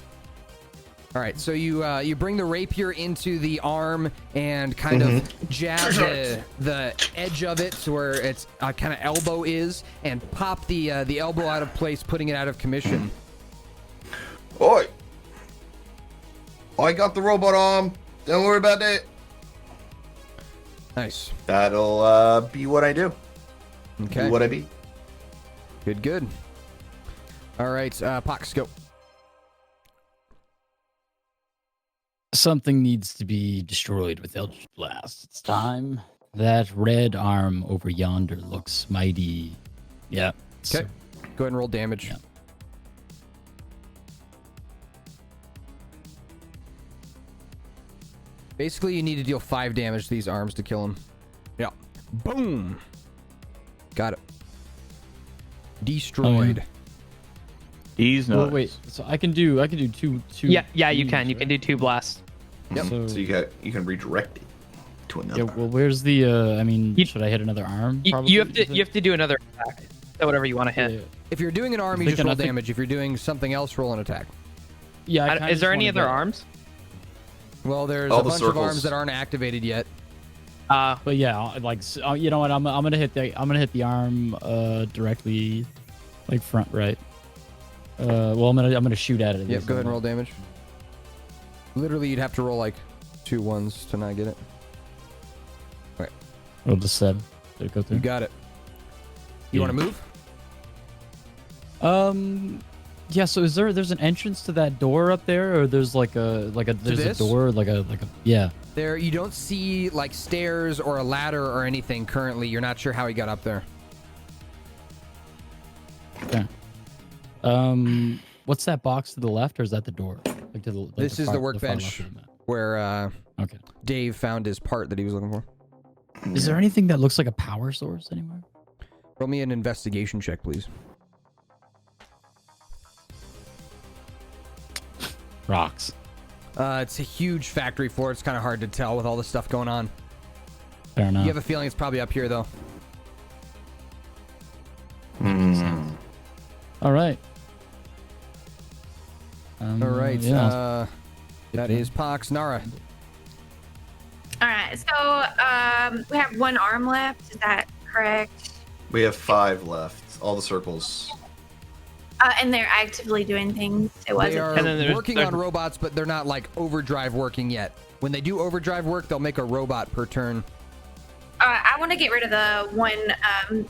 All right, so you bring the rapier into the arm and kind of jab the edge of it to where its kind of elbow is, and pop the elbow out of place, putting it out of commission. Oi! I got the robot arm. Don't worry about that. Nice. That'll be what I do. Okay. Be what I be. Good. All right, Pox, go. Something needs to be destroyed with Eldritch Blast. It's time. That red arm over yonder looks mighty. Yeah. Okay. Go ahead and roll damage. Yeah. Basically, you need to deal 5 damage to these arms to kill him. Yeah. Boom. Got it. Destroyed. He's Well, not. wait. So I can do two. Yeah, you these, can. You right? can do 2 blasts. Yep. So, So you can redirect it to another. yeah. Well, where's the? I mean, You- should I hit another arm? You probably, have to think? you have to do another attack. So whatever you want to hit. Yeah. If you're doing an arm, I'm you just thinking- roll I think- damage. If you're doing something else, roll an attack. Yeah. I kinda Is just there any wanna other get- arms? Well, there's All a the bunch of circles. arms that aren't activated yet. But yeah, like you know what? I'm gonna hit the arm directly, like front right. Well, I'm gonna shoot at it. Yep, go ahead and roll damage. Literally, you'd have to roll like 2 ones to not get it. Roll just 7. Did it go You through? got it. You Yeah. want to move? Yeah. So there's an entrance to that door up there, or there's there's a door yeah. There, you don't see like stairs or a ladder or anything currently. You're not sure how he got up there. Okay. What's that box to the left, or is that the door? Like to the, like this the is far, the workbench where okay. Dave found his part that he was looking for. Is there anything that looks like a power source anywhere? Roll me an investigation check, please. Rocks. It's a huge factory floor. It's kind of hard to tell with all the stuff going on. Fair enough. You have a feeling it's probably up here, though. All right. All right. Yeah. That is Pox. Nara. All right. So we have one arm left. Is that correct? We have 5 left. All the circles. And they're actively doing things. It They wasn't. are working on robots, but they're not like overdrive working yet. When they do overdrive work, they'll make a robot per turn. I want to get rid of the one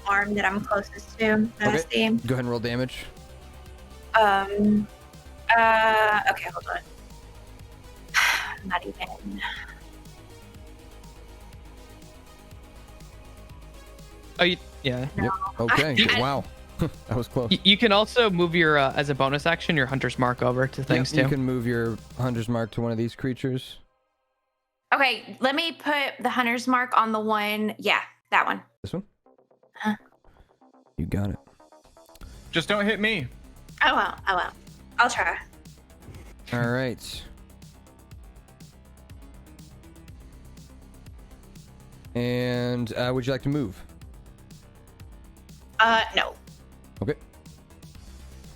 arm that I'm closest to. That I see. Go ahead and roll damage. Okay, hold on. Not even. Oh, yeah. Yep. Okay. Wow. That was close. You can also move your, as a bonus action, your hunter's mark over to things too. You can move your hunter's mark to one of these creatures. Okay, let me put the hunter's mark on the one. Yeah, that one. This one? Huh. You got it. Just don't hit me. Oh well. I'll try. All right. And would you like to move? No. Okay.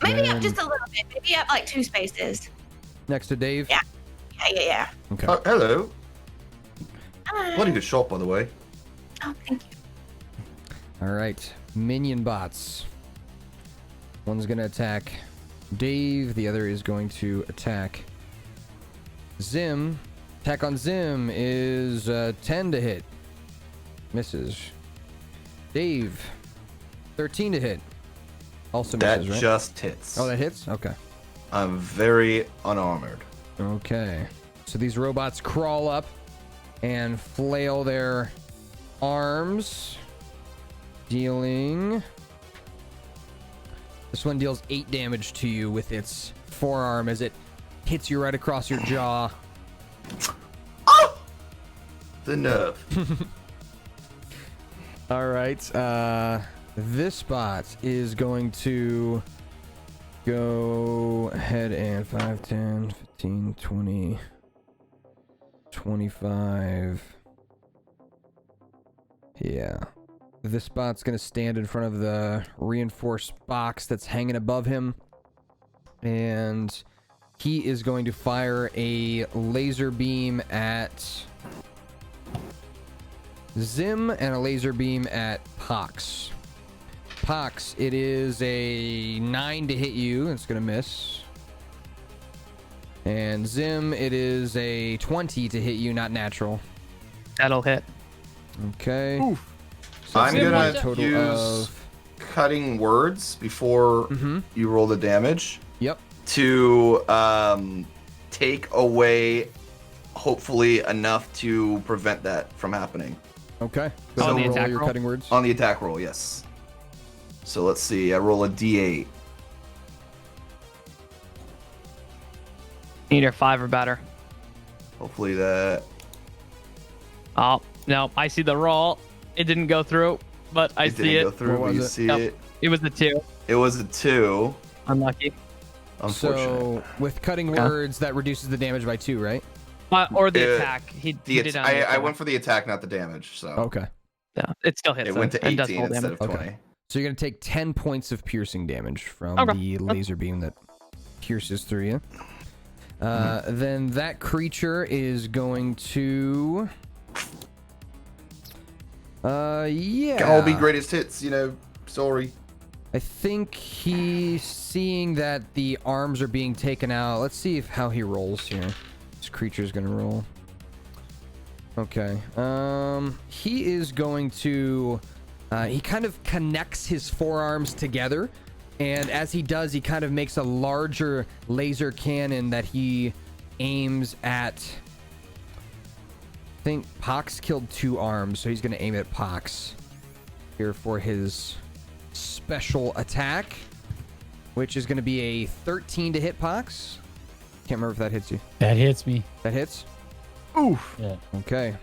Maybe up just a little bit. Maybe up like 2 spaces. Next to Dave? Yeah. Okay. Hello. Bloody good shot, by the way. Oh, thank you. All right. Minion bots. One's going to attack Dave. The other is going to attack Zim. Attack on Zim is 10 to hit. Misses. Dave. 13 to hit. Also misses, right? That just hits. Oh, that hits? Okay. I'm very unarmored. Okay. So these robots crawl up and flail their arms, dealing... This one deals 8 damage to you with its forearm as it hits you right across your jaw. Oh! The nerve. All right. This bot is going to go ahead and 5, 10, 15, 20, 25. Yeah. This bot's going to stand in front of the reinforced box that's hanging above him. And he is going to fire a laser beam at Zim and a laser beam at Pox. Pox, it is a 9 to hit you. It's going to miss. And Zim, it is a 20 to hit you, not natural. That'll hit. Okay. Oof. So I'm Zim, gonna a total use of... cutting words before you roll the damage. Yep. To take away, hopefully, enough to prevent that from happening. Okay. So So the roll attack your roll? cutting words. On the attack roll, yes. So let's see. I roll a d8. Need a 5 or better. Hopefully that. Oh, no. I see the roll. It didn't go through, but I It see didn't it. go through, What but you was it? see Yep. it. It was the 2. It was a 2. Unlucky. Unfortunate. So with cutting Yeah. words, that reduces the damage by 2, right? Or the Uh, attack. He The did at- on the I attack. went for the attack, not the damage. So Okay. Yeah, it still hits. it went to and does 18 full instead damage. of Okay. 20. So you're going to take 10 points of piercing damage from Okay. the laser beam that pierces through you. Then that creature is going to... yeah. Can all be greatest hits, sorry. I think he's seeing that the arms are being taken out. Let's see how he rolls here. This creature's going to roll. Okay. He is going to... he kind of connects his forearms together And as he does, he kind of makes a larger laser cannon that he aims at. I think Pox killed 2 arms, so he's going to aim at Pox here for his special attack, which is going to be a 13 to hit Pox. Can't remember if that hits you. That hits me. That hits? Oof. Yeah. Okay.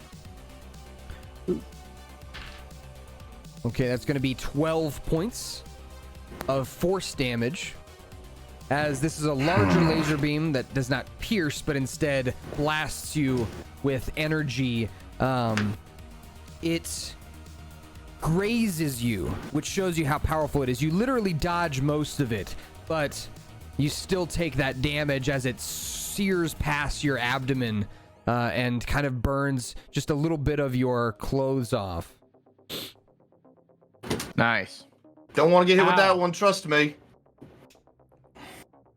Okay, that's going to be 12 points of force damage, as this is a larger laser beam that does not pierce, but instead blasts you with energy. It grazes you, which shows you how powerful it is. You literally dodge most of it, but you still take that damage as it sears past your abdomen and kind of burns just a little bit of your clothes off. Nice. Don't want to get hit with that one, trust me.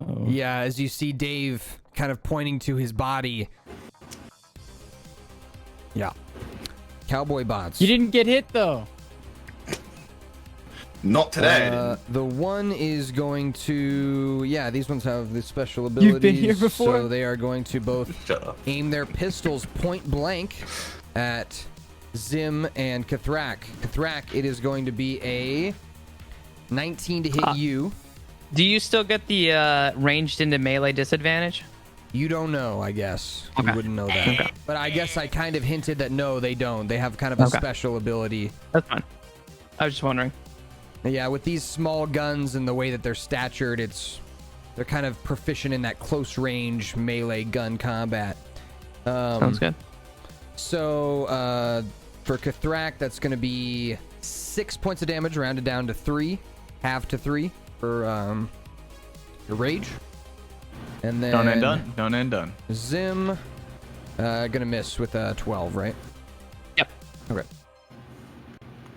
Oh. Yeah, as you see Dave kind of pointing to his body. Yeah. Cowboy bots. You didn't get hit though. Not today. The one is going to... Yeah, these ones have the special abilities. You've been here before? So they are going to both Shut up. aim their pistols point blank at Zim and Kathrak. Kathrak, it is going to be a 19 to hit you. Do you still get the ranged into melee disadvantage? You don't know, I guess. Okay. You wouldn't know that. Okay. But I guess I kind of hinted that no, they don't. They have kind of a Okay. special ability. That's fine. I was just wondering. Yeah, with these small guns and the way that they're statured, they're kind of proficient in that close range melee gun combat. Sounds good. So for Kathrak, that's going to be 6 points of damage, rounded down to 3, half to 3 for your rage. And then Done and done. Done and done. Zim, gonna miss with 12, right? Yep. Okay.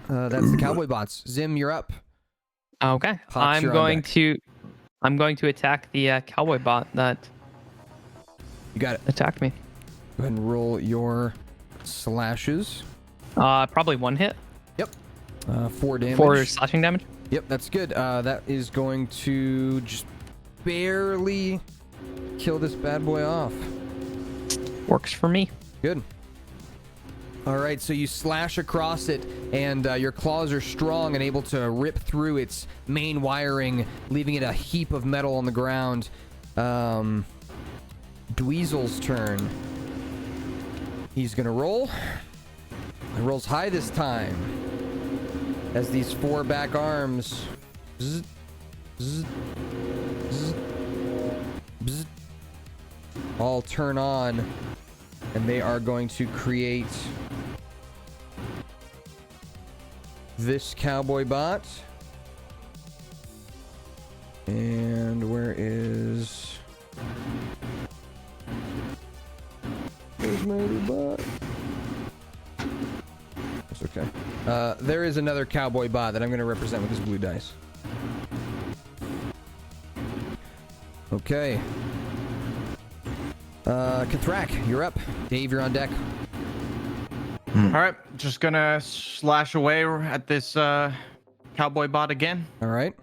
That's the cowboy bots. Zim, you're up. Okay. Pops, I'm you're on going deck. to attack the cowboy bot that You got it. attacked me. Go ahead and roll your slashes. Probably 1 hit. Yep. 4 damage. 4 slashing damage. Yep, that's good. That is going to just barely kill this bad boy off. Works for me. Good. All right, so you slash across it, and your claws are strong and able to rip through its main wiring, leaving it a heap of metal on the ground. Dweezil's turn. He's going to roll. He rolls high this time, as these 4 back arms zzz, zzz, zzz, bzz, all turn on, and they are going to create this cowboy bot. And where's my other bot? That's okay. There is another cowboy bot that I'm going to represent with this blue dice. Okay. Kathrak, you're up. Dave, you're on deck. All right, just gonna slash away at this cowboy bot again. All right.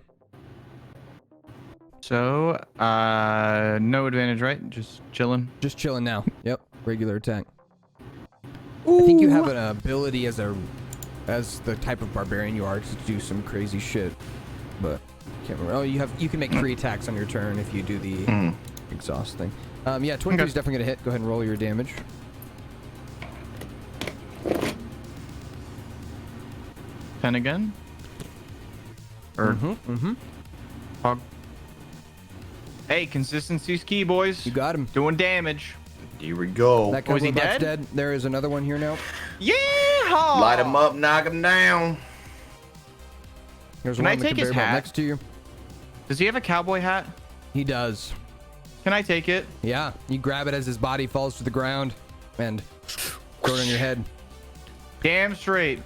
So, no advantage, right? Just chilling. Just chilling now. Yep. Regular attack. I think you have an ability as the type of barbarian you are to do some crazy shit, but can't remember. Oh, you can make 3 attacks on your turn if you do the exhaust thing. Yeah, 23 is definitely gonna hit. Go ahead and roll your damage. Ten again. Or hog. Hey, consistency's key, boys. You got him. Doing damage. Here we go. That Was he cowboy bot's dead? dead. There is another one here now. Yeehaw! Light him up, knock him down. There's Can one I on the take his conveyor belt hat? next to you. Does he have a cowboy hat? He does. Can I take it? Yeah, you grab it as his body falls to the ground and throw it on your head. Damn straight.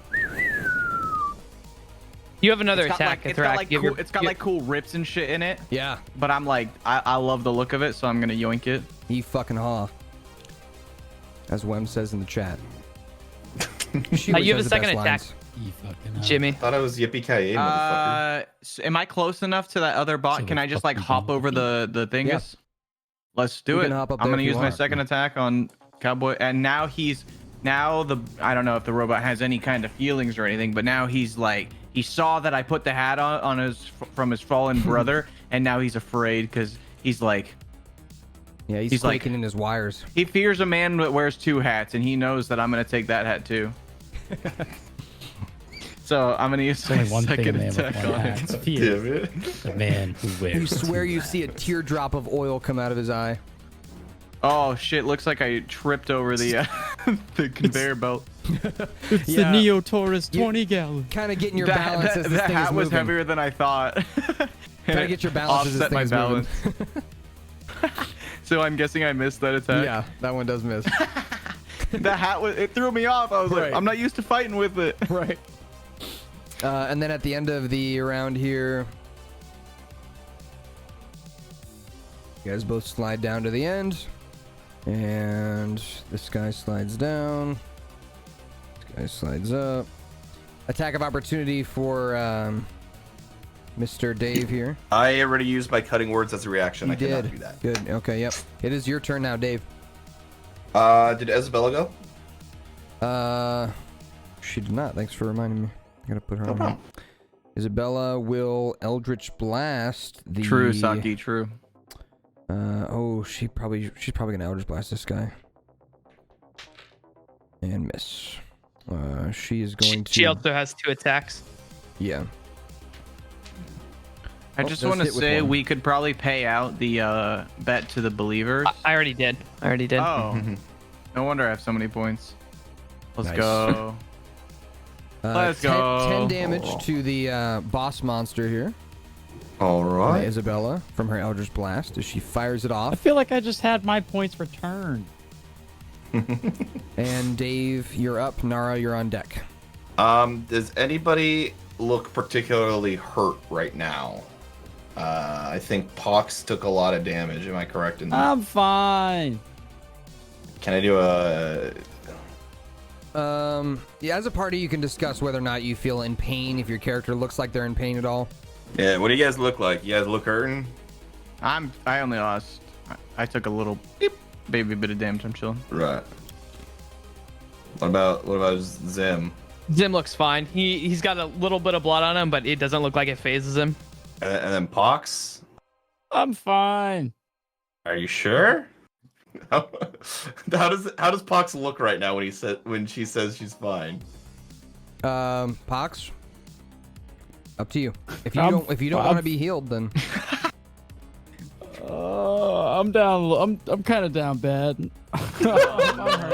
You have another It's got attack, like, it's got Kathrak. like You have cool, your- it's got you- like cool rips and shit in it. Yeah, But I'm like, I love the look of it, so I'm gonna yoink it. he fucking haw. As Wem says in the chat. She always you have has a the best second attack. lines. You fucking Jimmy. Thought I was yippee-ki-yay, motherfucker. Am I close enough to that other bot? So Can I just fuck like you hop doing? over the thingus? Yeah. Let's do You it. can hop up I'm there gonna if you use my want. second attack on Cowboy, and now I don't know if the robot has any kind of feelings or anything, but now he's like, he saw that I put the hat on from his fallen brother, and now he's afraid because he's like, Yeah, he's like- quaking in his wires. he fears a man that wears two hats, and he knows that I'm gonna take that hat too. So I'm gonna use There's only my one thing a second man with attack one on hat. it. He Damn is it. the man who wears. You swear two you hats. see a teardrop of oil come out of his eye. Oh shit! Looks like I tripped over the the conveyor belt. It's Yeah. the Neo Taurus You- 20 gallon. Kind of getting your balance as this that thing hat is was moving. heavier than I thought. Trying to get your balance as this Offset my thing's moving. balance. So I'm guessing I missed that attack. Yeah, that one does miss. The hat it threw me off. I was Right. like, I'm not used to fighting with it. Right. And then at the end of the round here, you guys both slide down to the end. And this guy slides down. This guy slides up. Attack of opportunity for Mr. Dave here. I already used my cutting words as a reaction. You I cannot did. do that. Good. Okay, yep. It is your turn now, Dave. Did Isabella go? She did not. Thanks for reminding me. I gotta put her No on. problem. Isabella will Eldritch Blast the. True, Saki. True. She's probably gonna Eldritch Blast this guy. And miss. She is going to. She also has 2 attacks. Yeah. I Oh, just does want to hit with say one. we could probably pay out the bet to the believers. I already did. Oh, no wonder I have so many points. Let's Nice. go. Let's 10 go. damage to the boss monster here. All By right. Isabella from her Eldritch Blast as she fires it I off. feel like I just had my points returned. And Dave, you're up. Nara, you're on deck. Does anybody look particularly hurt right now? I think Pox took a lot of damage. Am I correct in that? I'm fine. Can I do a? Yeah, as a party, you can discuss whether or not you feel in pain, if your character looks like they're in pain at all. Yeah. What do you guys look like? You guys look hurting? I only lost. I took a little baby bit of damage. I'm chilling. Right. What about Zim? Zim looks fine. He's got a little bit of blood on him, but it doesn't look like it phases him. And then Pox? I'm fine. Are you sure? How does Pox look right now when she says she's fine? Pox, up to you. If you I'm don't want to be healed, then I'm down. I'm kind of down bad.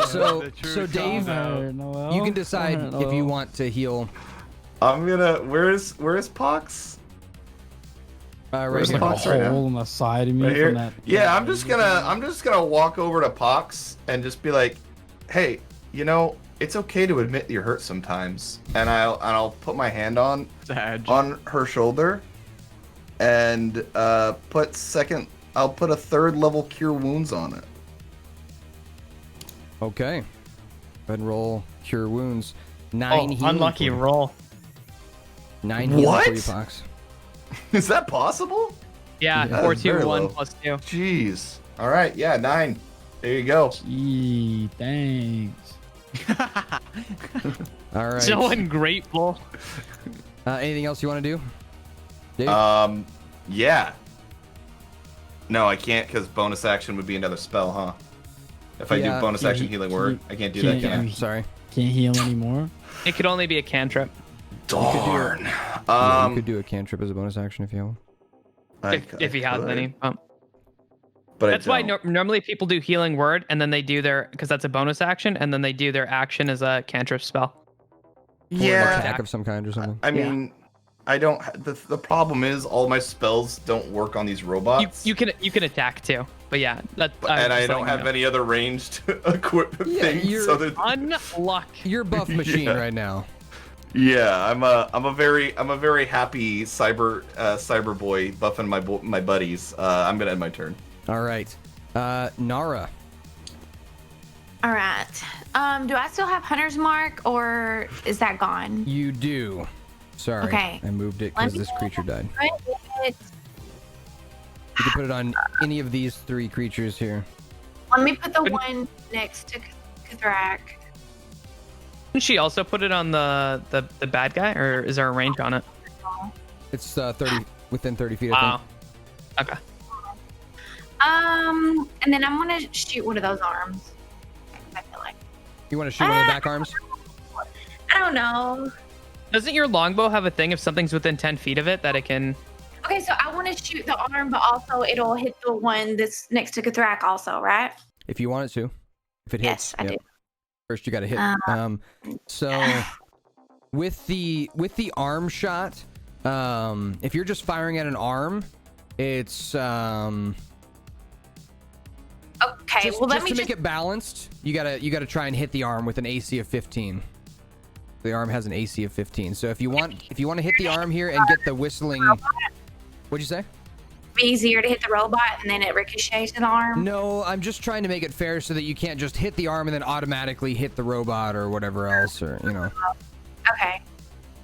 so Dave, you can decide if you want to heal. I'm gonna. Where's Pox? Right Where's here. the Like a Pox right now? hole in the side of me Right from here. that. Yeah, I'm just gonna walk over to Pox and just be like, "Hey, it's okay to admit you're hurt sometimes." And I'll put my hand on her shoulder, and I'll put a 3rd level cure wounds on it. Okay. Go ahead and roll Cure Wounds. 9 Oh, healing unlucky for you. roll. 9 healing What? for you, Pox. Is that possible? Yeah, Yeah, 4, that's 2, very 1 low. plus 2. Jeez. All right. Yeah, 9. There you go. Gee, thanks. All right. So ungrateful. Anything else you want to do? Dave? Yeah. No, I can't because bonus action would be another spell, huh? If I Yeah, do bonus action healing word, I can't do that, can I? Sorry. Can't heal anymore. It could only be a cantrip. Darn. Yeah, you could do a cantrip as a bonus action if you want. If he has could, any. But That's why normally people do healing word and then they do because that's a bonus action, and then they do their action as a cantrip spell. Or an Yeah. attack of some kind or something. I mean, I don't. The problem is all my spells don't work on these robots. You can attack too, but yeah, and I don't have any other ranged equipment things. you're So that, unlucky. You're buff machine Yeah. right now. yeah, I'm a very happy cyber boy buffing my buddies. I'm gonna end my turn. All right. Nara. All right. Do I still have Hunter's Mark, or is that gone? You do. Sorry. Okay. I moved it because this creature died. You can put it on any of these 3 creatures here. Let me put the one next to Kathrak. Didn't she also put it on the bad guy, or is there a range on it? It's 30 within 30 feet. I think. Okay. And then I'm gonna shoot one of those arms. I feel like. You want to shoot one of the back arms? I don't know. Doesn't your longbow have a thing if something's within 10 feet of it that it can? Okay, so I want to shoot the arm, but also it'll hit the one that's next to Kathrak also, right? If you want it to. If it hits. Yes, I do. First you got to hit. So with the arm shot, if you're just firing at an arm, it's okay. Well, let me to make it balanced. You gotta try and hit the arm with an AC of 15. The arm has an AC of 15. So if you want to hit the arm here and get the whistling, what'd you say? Be easier to hit the robot and then it ricochets to the arm. No, I'm just trying to make it fair so that you can't just hit the arm and then automatically hit the robot or whatever else, or Okay.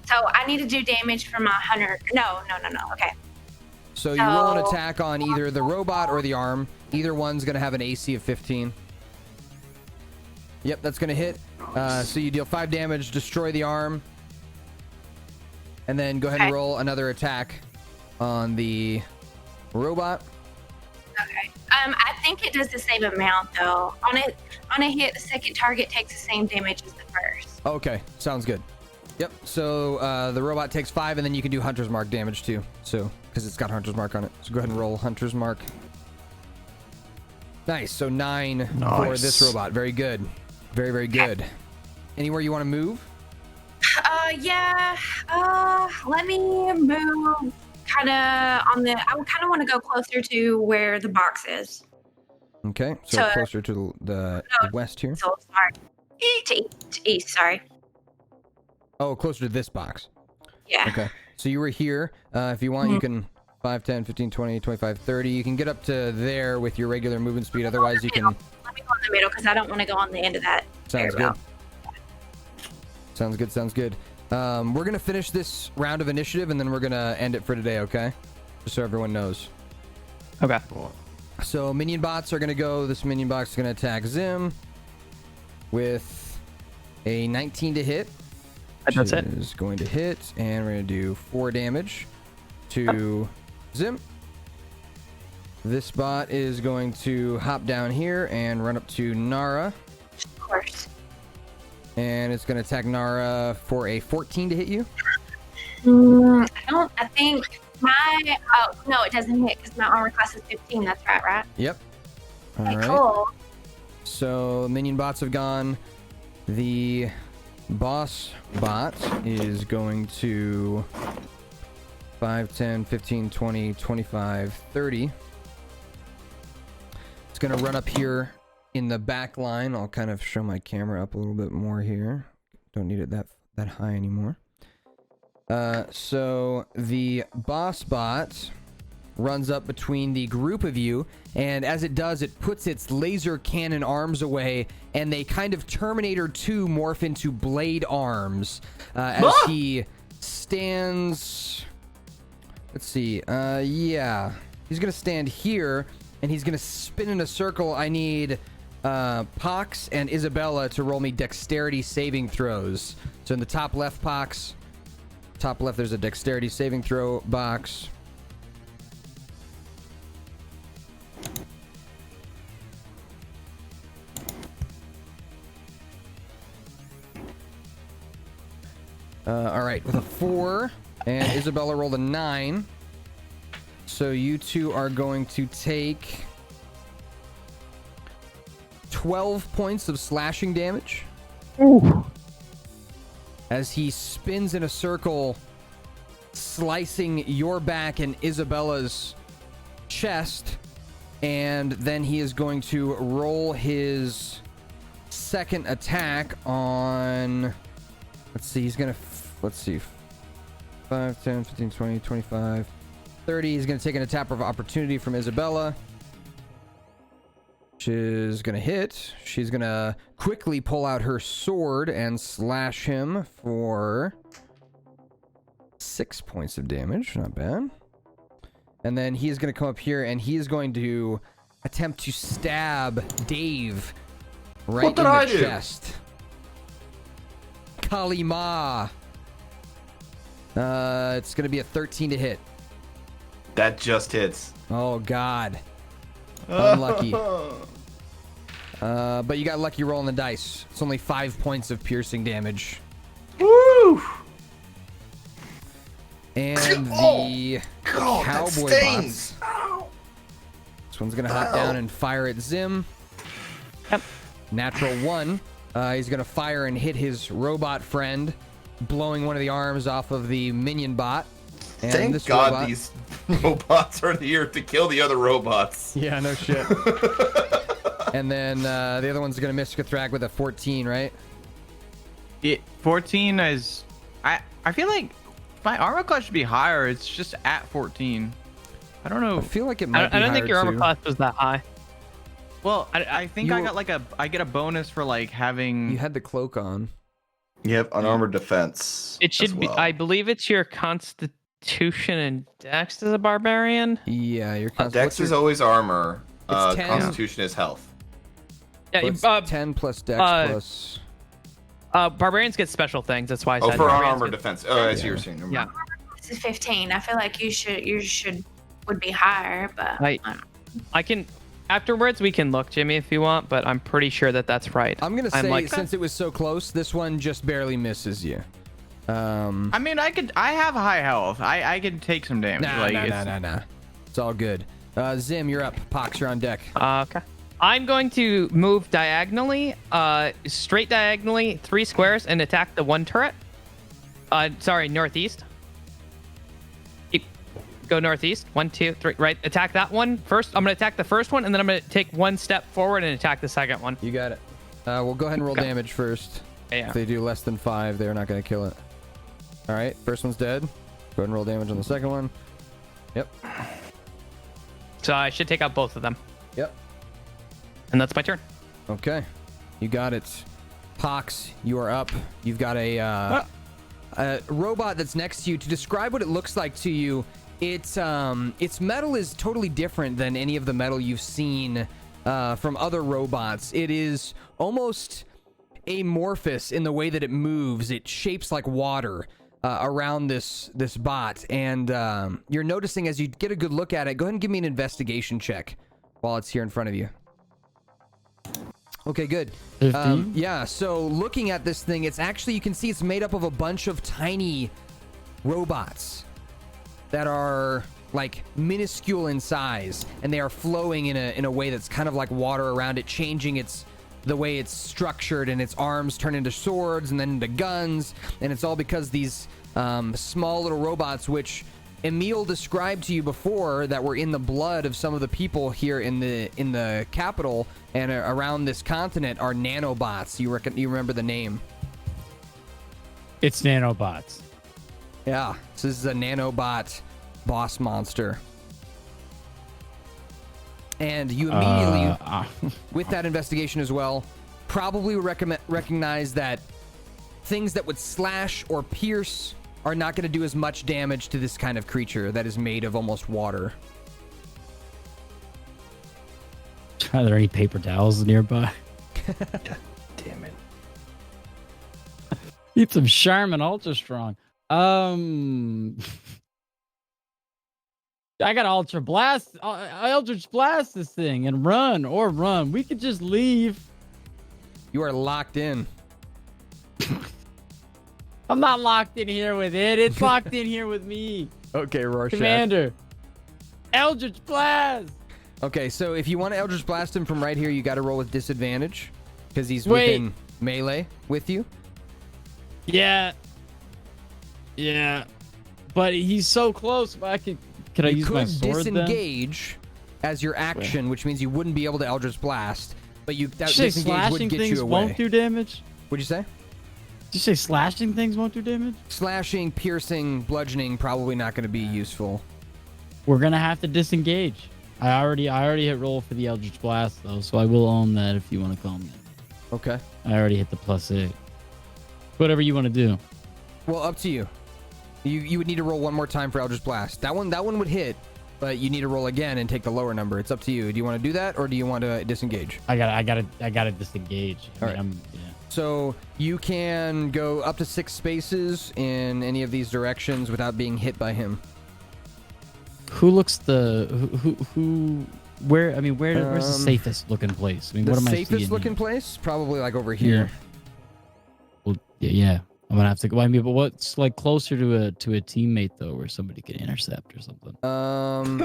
So I need to do damage for my hunter. No. Okay. So you roll an attack on either the robot or the arm. Either one's gonna have an AC of 15. Yep, that's gonna hit. So you deal 5 damage, destroy the arm, and then go ahead and roll another attack on the robot. Okay. I think it does the same amount though. On a hit, the second target takes the same damage as the first. Okay, sounds good. Yep. So the robot takes 5, and then you can do Hunter's Mark damage too. So because it's got Hunter's Mark on it. So go ahead and roll Hunter's Mark. Nice. So 9 for this robot. Very good. Very, very good. Anywhere you want to move? Yeah. Let me move kind of on the. I would kind of want to go closer to where the box is. Okay. So closer to the west here. So sorry. To east. Sorry. Oh, closer to this box. Yeah. Okay. So you were here. If you want, you can 5, 10, 15, 20, 25, 30. You can get up to there with your regular movement speed. Otherwise, you can. Let me go in the middle because I don't want to go on the end of that. Sounds good. Sounds good. Sounds good. We're gonna finish this round of initiative and then we're gonna end it for today. Okay. Just so everyone knows. Okay. So minion bots are gonna go. This minion box is gonna attack Zim with a 19 to hit. That's it. Is going to hit, and we're gonna do 4 damage to Zim. This bot is going to hop down here and run up to Nara. Of course. And it's gonna attack Nara for a 14 to hit you. I think my. Oh no, it doesn't hit because my armor class is 15. That's right. Yep. All right. Cool. So minion bots have gone. The boss bot is going to 5, 10, 15, 20, 25, 30. It's going to run up here in the back line. I'll kind of show my camera up a little bit more here. Don't need it that high anymore. So the boss bot runs up between the group of you, and as it does, it puts its laser cannon arms away, and they kind of Terminator 2 morph into blade arms as he stands. Let's see. Yeah, he's gonna stand here, and he's gonna spin in a circle. I need Pox and Isabella to roll me dexterity saving throws. So in the top left, Pox. Top left, there's a dexterity saving throw box. All right, with a 4, and Isabella rolled a 9. So you two are going to take 12 points of slashing damage. Ooh. As he spins in a circle, slicing your back and Isabella's chest. And then he is going to roll his second attack on... Let's see, he's going to... Let's see. 5, 10, 15, 20, 25, 30. He's going to take an attack of opportunity from Isabella. She's gonna hit. She's gonna quickly pull out her sword and slash him for 6 points of damage. Not bad. And then he's gonna come up here and he is going to attempt to stab Dave right in the chest. Kalima. It's gonna be a 13 to hit. That just hits. Oh God. Unlucky. But you got lucky rolling the dice. It's only 5 points of piercing damage. Woo! And the cowboy stings. bots. This one's gonna hop down and fire at Zim. Yep. Natural 1. He's gonna fire and hit his robot friend, blowing one of the arms off of the minion bot. And Thank this God robot... these robots are here to kill the other robots. Yeah, no shit. And then the other one's gonna miss Thrak with a 14, right? 14 is... I feel like my armor class should be higher. It's just at 14. I don't know. I feel like it might be I don't think higher, your armor too. class was that high. Well, I think I got like I get a bonus for like having... You had the cloak on. You have unarmored defense. It should be. I believe it's your Constitution and Dex as a barbarian. Yeah, your Dex is always armor. It's 10. Constitution is health. Yeah, So it's 10 plus Dex plus... barbarians get special things. That's why I said for barbarians unarmored get- defense. Oh, I see what you're saying. Yeah. This is 15. I feel like would be higher, but I can. Afterwards, we can look, Jimmy, if you want, but I'm pretty sure that that's right. I'm gonna say, like, since it was so close, this one just barely misses you. I mean, I have high health. I can take some damage. Nah. It's all good. Zim, you're up. Pox, you're on deck. Okay. I'm going to move diagonally, straight diagonally, 3 squares, and attack the one turret. Sorry, northeast. Go northeast. 1, 2, 3. Right. Attack that one first. I'm going to attack the first one, and then I'm going to take one step forward and attack the second one. You got it. We'll go ahead and roll damage first. Yeah. If they do less than 5, they're not going to kill it. All right. First one's dead. Go ahead and roll damage on the second one. Yep. So I should take out both of them. Yep. And that's my turn. Okay. You got it. Pox, you are up. You've got a robot that's next to you. To describe what it looks like to you, its metal is totally different than any of the metal you've seen from other robots. It is almost amorphous in the way that it moves. It shapes like water around this bot, and you're noticing as you get a good look at it. Go ahead and give me an investigation check while it's here in front of you. Okay, good. 15? Yeah, so looking at this thing, it's actually, you can see it's made up of a bunch of tiny robots that are like minuscule in size, and they are flowing in a way that's kind of like water around it, changing the way it's structured, and its arms turn into swords and then into guns, and it's all because these small little robots, which Emil described to you before, that were in the blood of some of the people here in the capital and around this continent, are nanobots. You remember the name? It's nanobots. Yeah, so this is a nanobot boss monster. And you immediately, with that investigation as well, probably recognize that things that would slash or pierce are not going to do as much damage to this kind of creature that is made of almost water. Are there any paper towels nearby? Damn it. Need some Charmin Ultra Strong. I got Ultra Blast. Eldritch Blast this thing and run. We could just leave. You are locked in. I'm not locked in here with it. It's locked in here with me. Okay, Rorschach. Commander. Eldritch Blast. Okay, so if you want to Eldritch Blast him from right here, you got to roll with disadvantage because he's within melee with you. Yeah. But he's so close. Could I use my sword then? Disengage as your action, which means you wouldn't be able to Eldritch Blast, but that disengage slashing would get things you away. won't do damage? What'd you say? Did you say slashing things won't do damage? Slashing, piercing, bludgeoning, probably not going to be useful. We're going to have to disengage. I already hit roll for the Eldritch Blast though, so I will own that if you want to call me. Okay. I already hit the +8. Whatever you want to do. Well, up to you. You would need to roll one more time for Eldritch Blast. That one would hit, but you need to roll again and take the lower number. It's up to you. Do you want to do that, or do you want to disengage? I gotta disengage. All right. So you can go up to 6 spaces in any of these directions without being hit by him. Who looks where's the safest looking place? I mean, The what am I safest looking place? Probably like over here. Well, yeah. I'm gonna have to go. I mean, but what's like closer to a teammate though, where somebody can intercept or something? Your I'm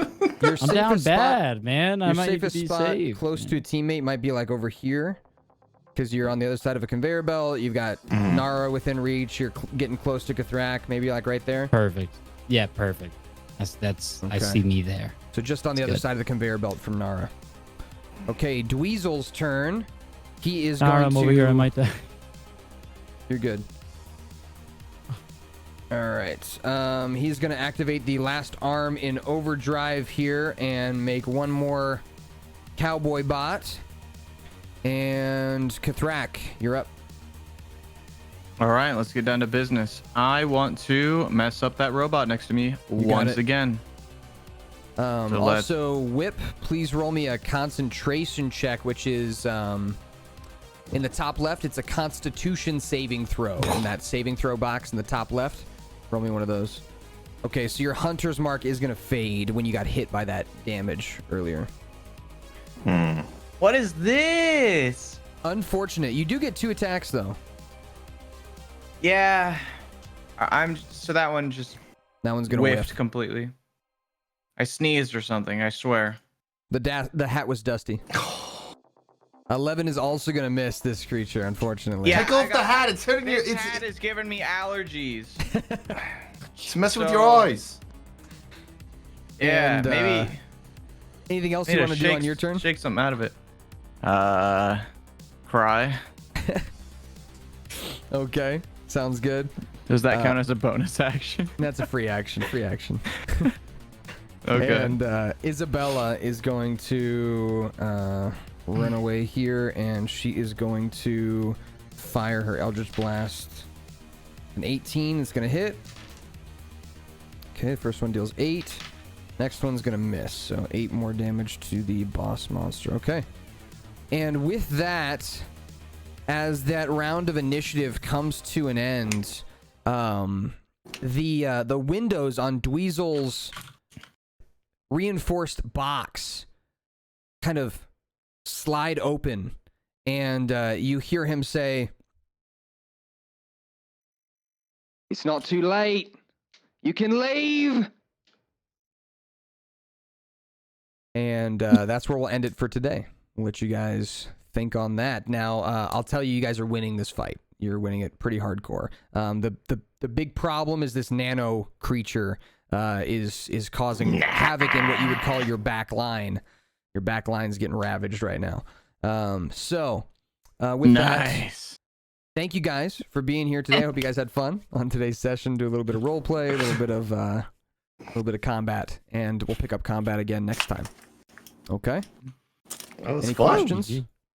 down safest bad, man. I Your might need to safest be spot safe. close to a teammate might be like over here, because you're on the other side of a conveyor belt. You've got Nara within reach. You're getting close to Kathrak, maybe like right there. Perfect. Yeah, perfect. That's Okay. I see me there. So just on the That's other good. side of the conveyor belt from Nara. Okay, Dweezil's turn. He is Nara, going I'm to... over here. I might die. You're good. All right. He's going to activate the last arm in overdrive here and make one more cowboy bot. And Kathrak, you're up. All right, let's get down to business. I want to mess up that robot next to me once again. Also, Whip, please roll me a concentration check, which is in the top left. It's a Constitution saving throw in that saving throw box in the top left. Roll me one of those. Okay, so your Hunter's Mark is going to fade when you got hit by that damage earlier. What is this? Unfortunate. You do get 2 attacks, though. Yeah, so that one just That one's going to whiffed whiff. completely. I sneezed or something, I swear. The hat was dusty. 11 is also going to miss this creature, unfortunately. Yeah, Take off the hat. It's hurting your. This hat is giving me allergies. It's messing with your eyes. Yeah, And, maybe. Anything else Need you to want to do on your turn? Shake something out of it. Cry. Okay, sounds good. Does that count as a bonus action? That's a free action. Free action. Okay. And Isabella is going to run away here, and she is going to fire her Eldritch Blast. An 18 is going to hit. Okay, first one deals 8. Next one's going to miss, so 8 more damage to the boss monster. Okay. And with that, as that round of initiative comes to an end, the windows on Dweezil's reinforced box kind of slide open, and you hear him say, It's not too late. You can leave. and that's where we'll end it for today. We'll let you guys think on that. Now, I'll tell you, you guys are winning this fight. You're winning it pretty hardcore. The big problem is this nano creature is causing havoc in what you would call your back line. Your back line's getting ravaged right now. With that, thank you guys for being here today. I hope you guys had fun on today's session. Do a little bit of role play, a little bit of combat, and we'll pick up combat again next time. Okay. That was Any fun. questions?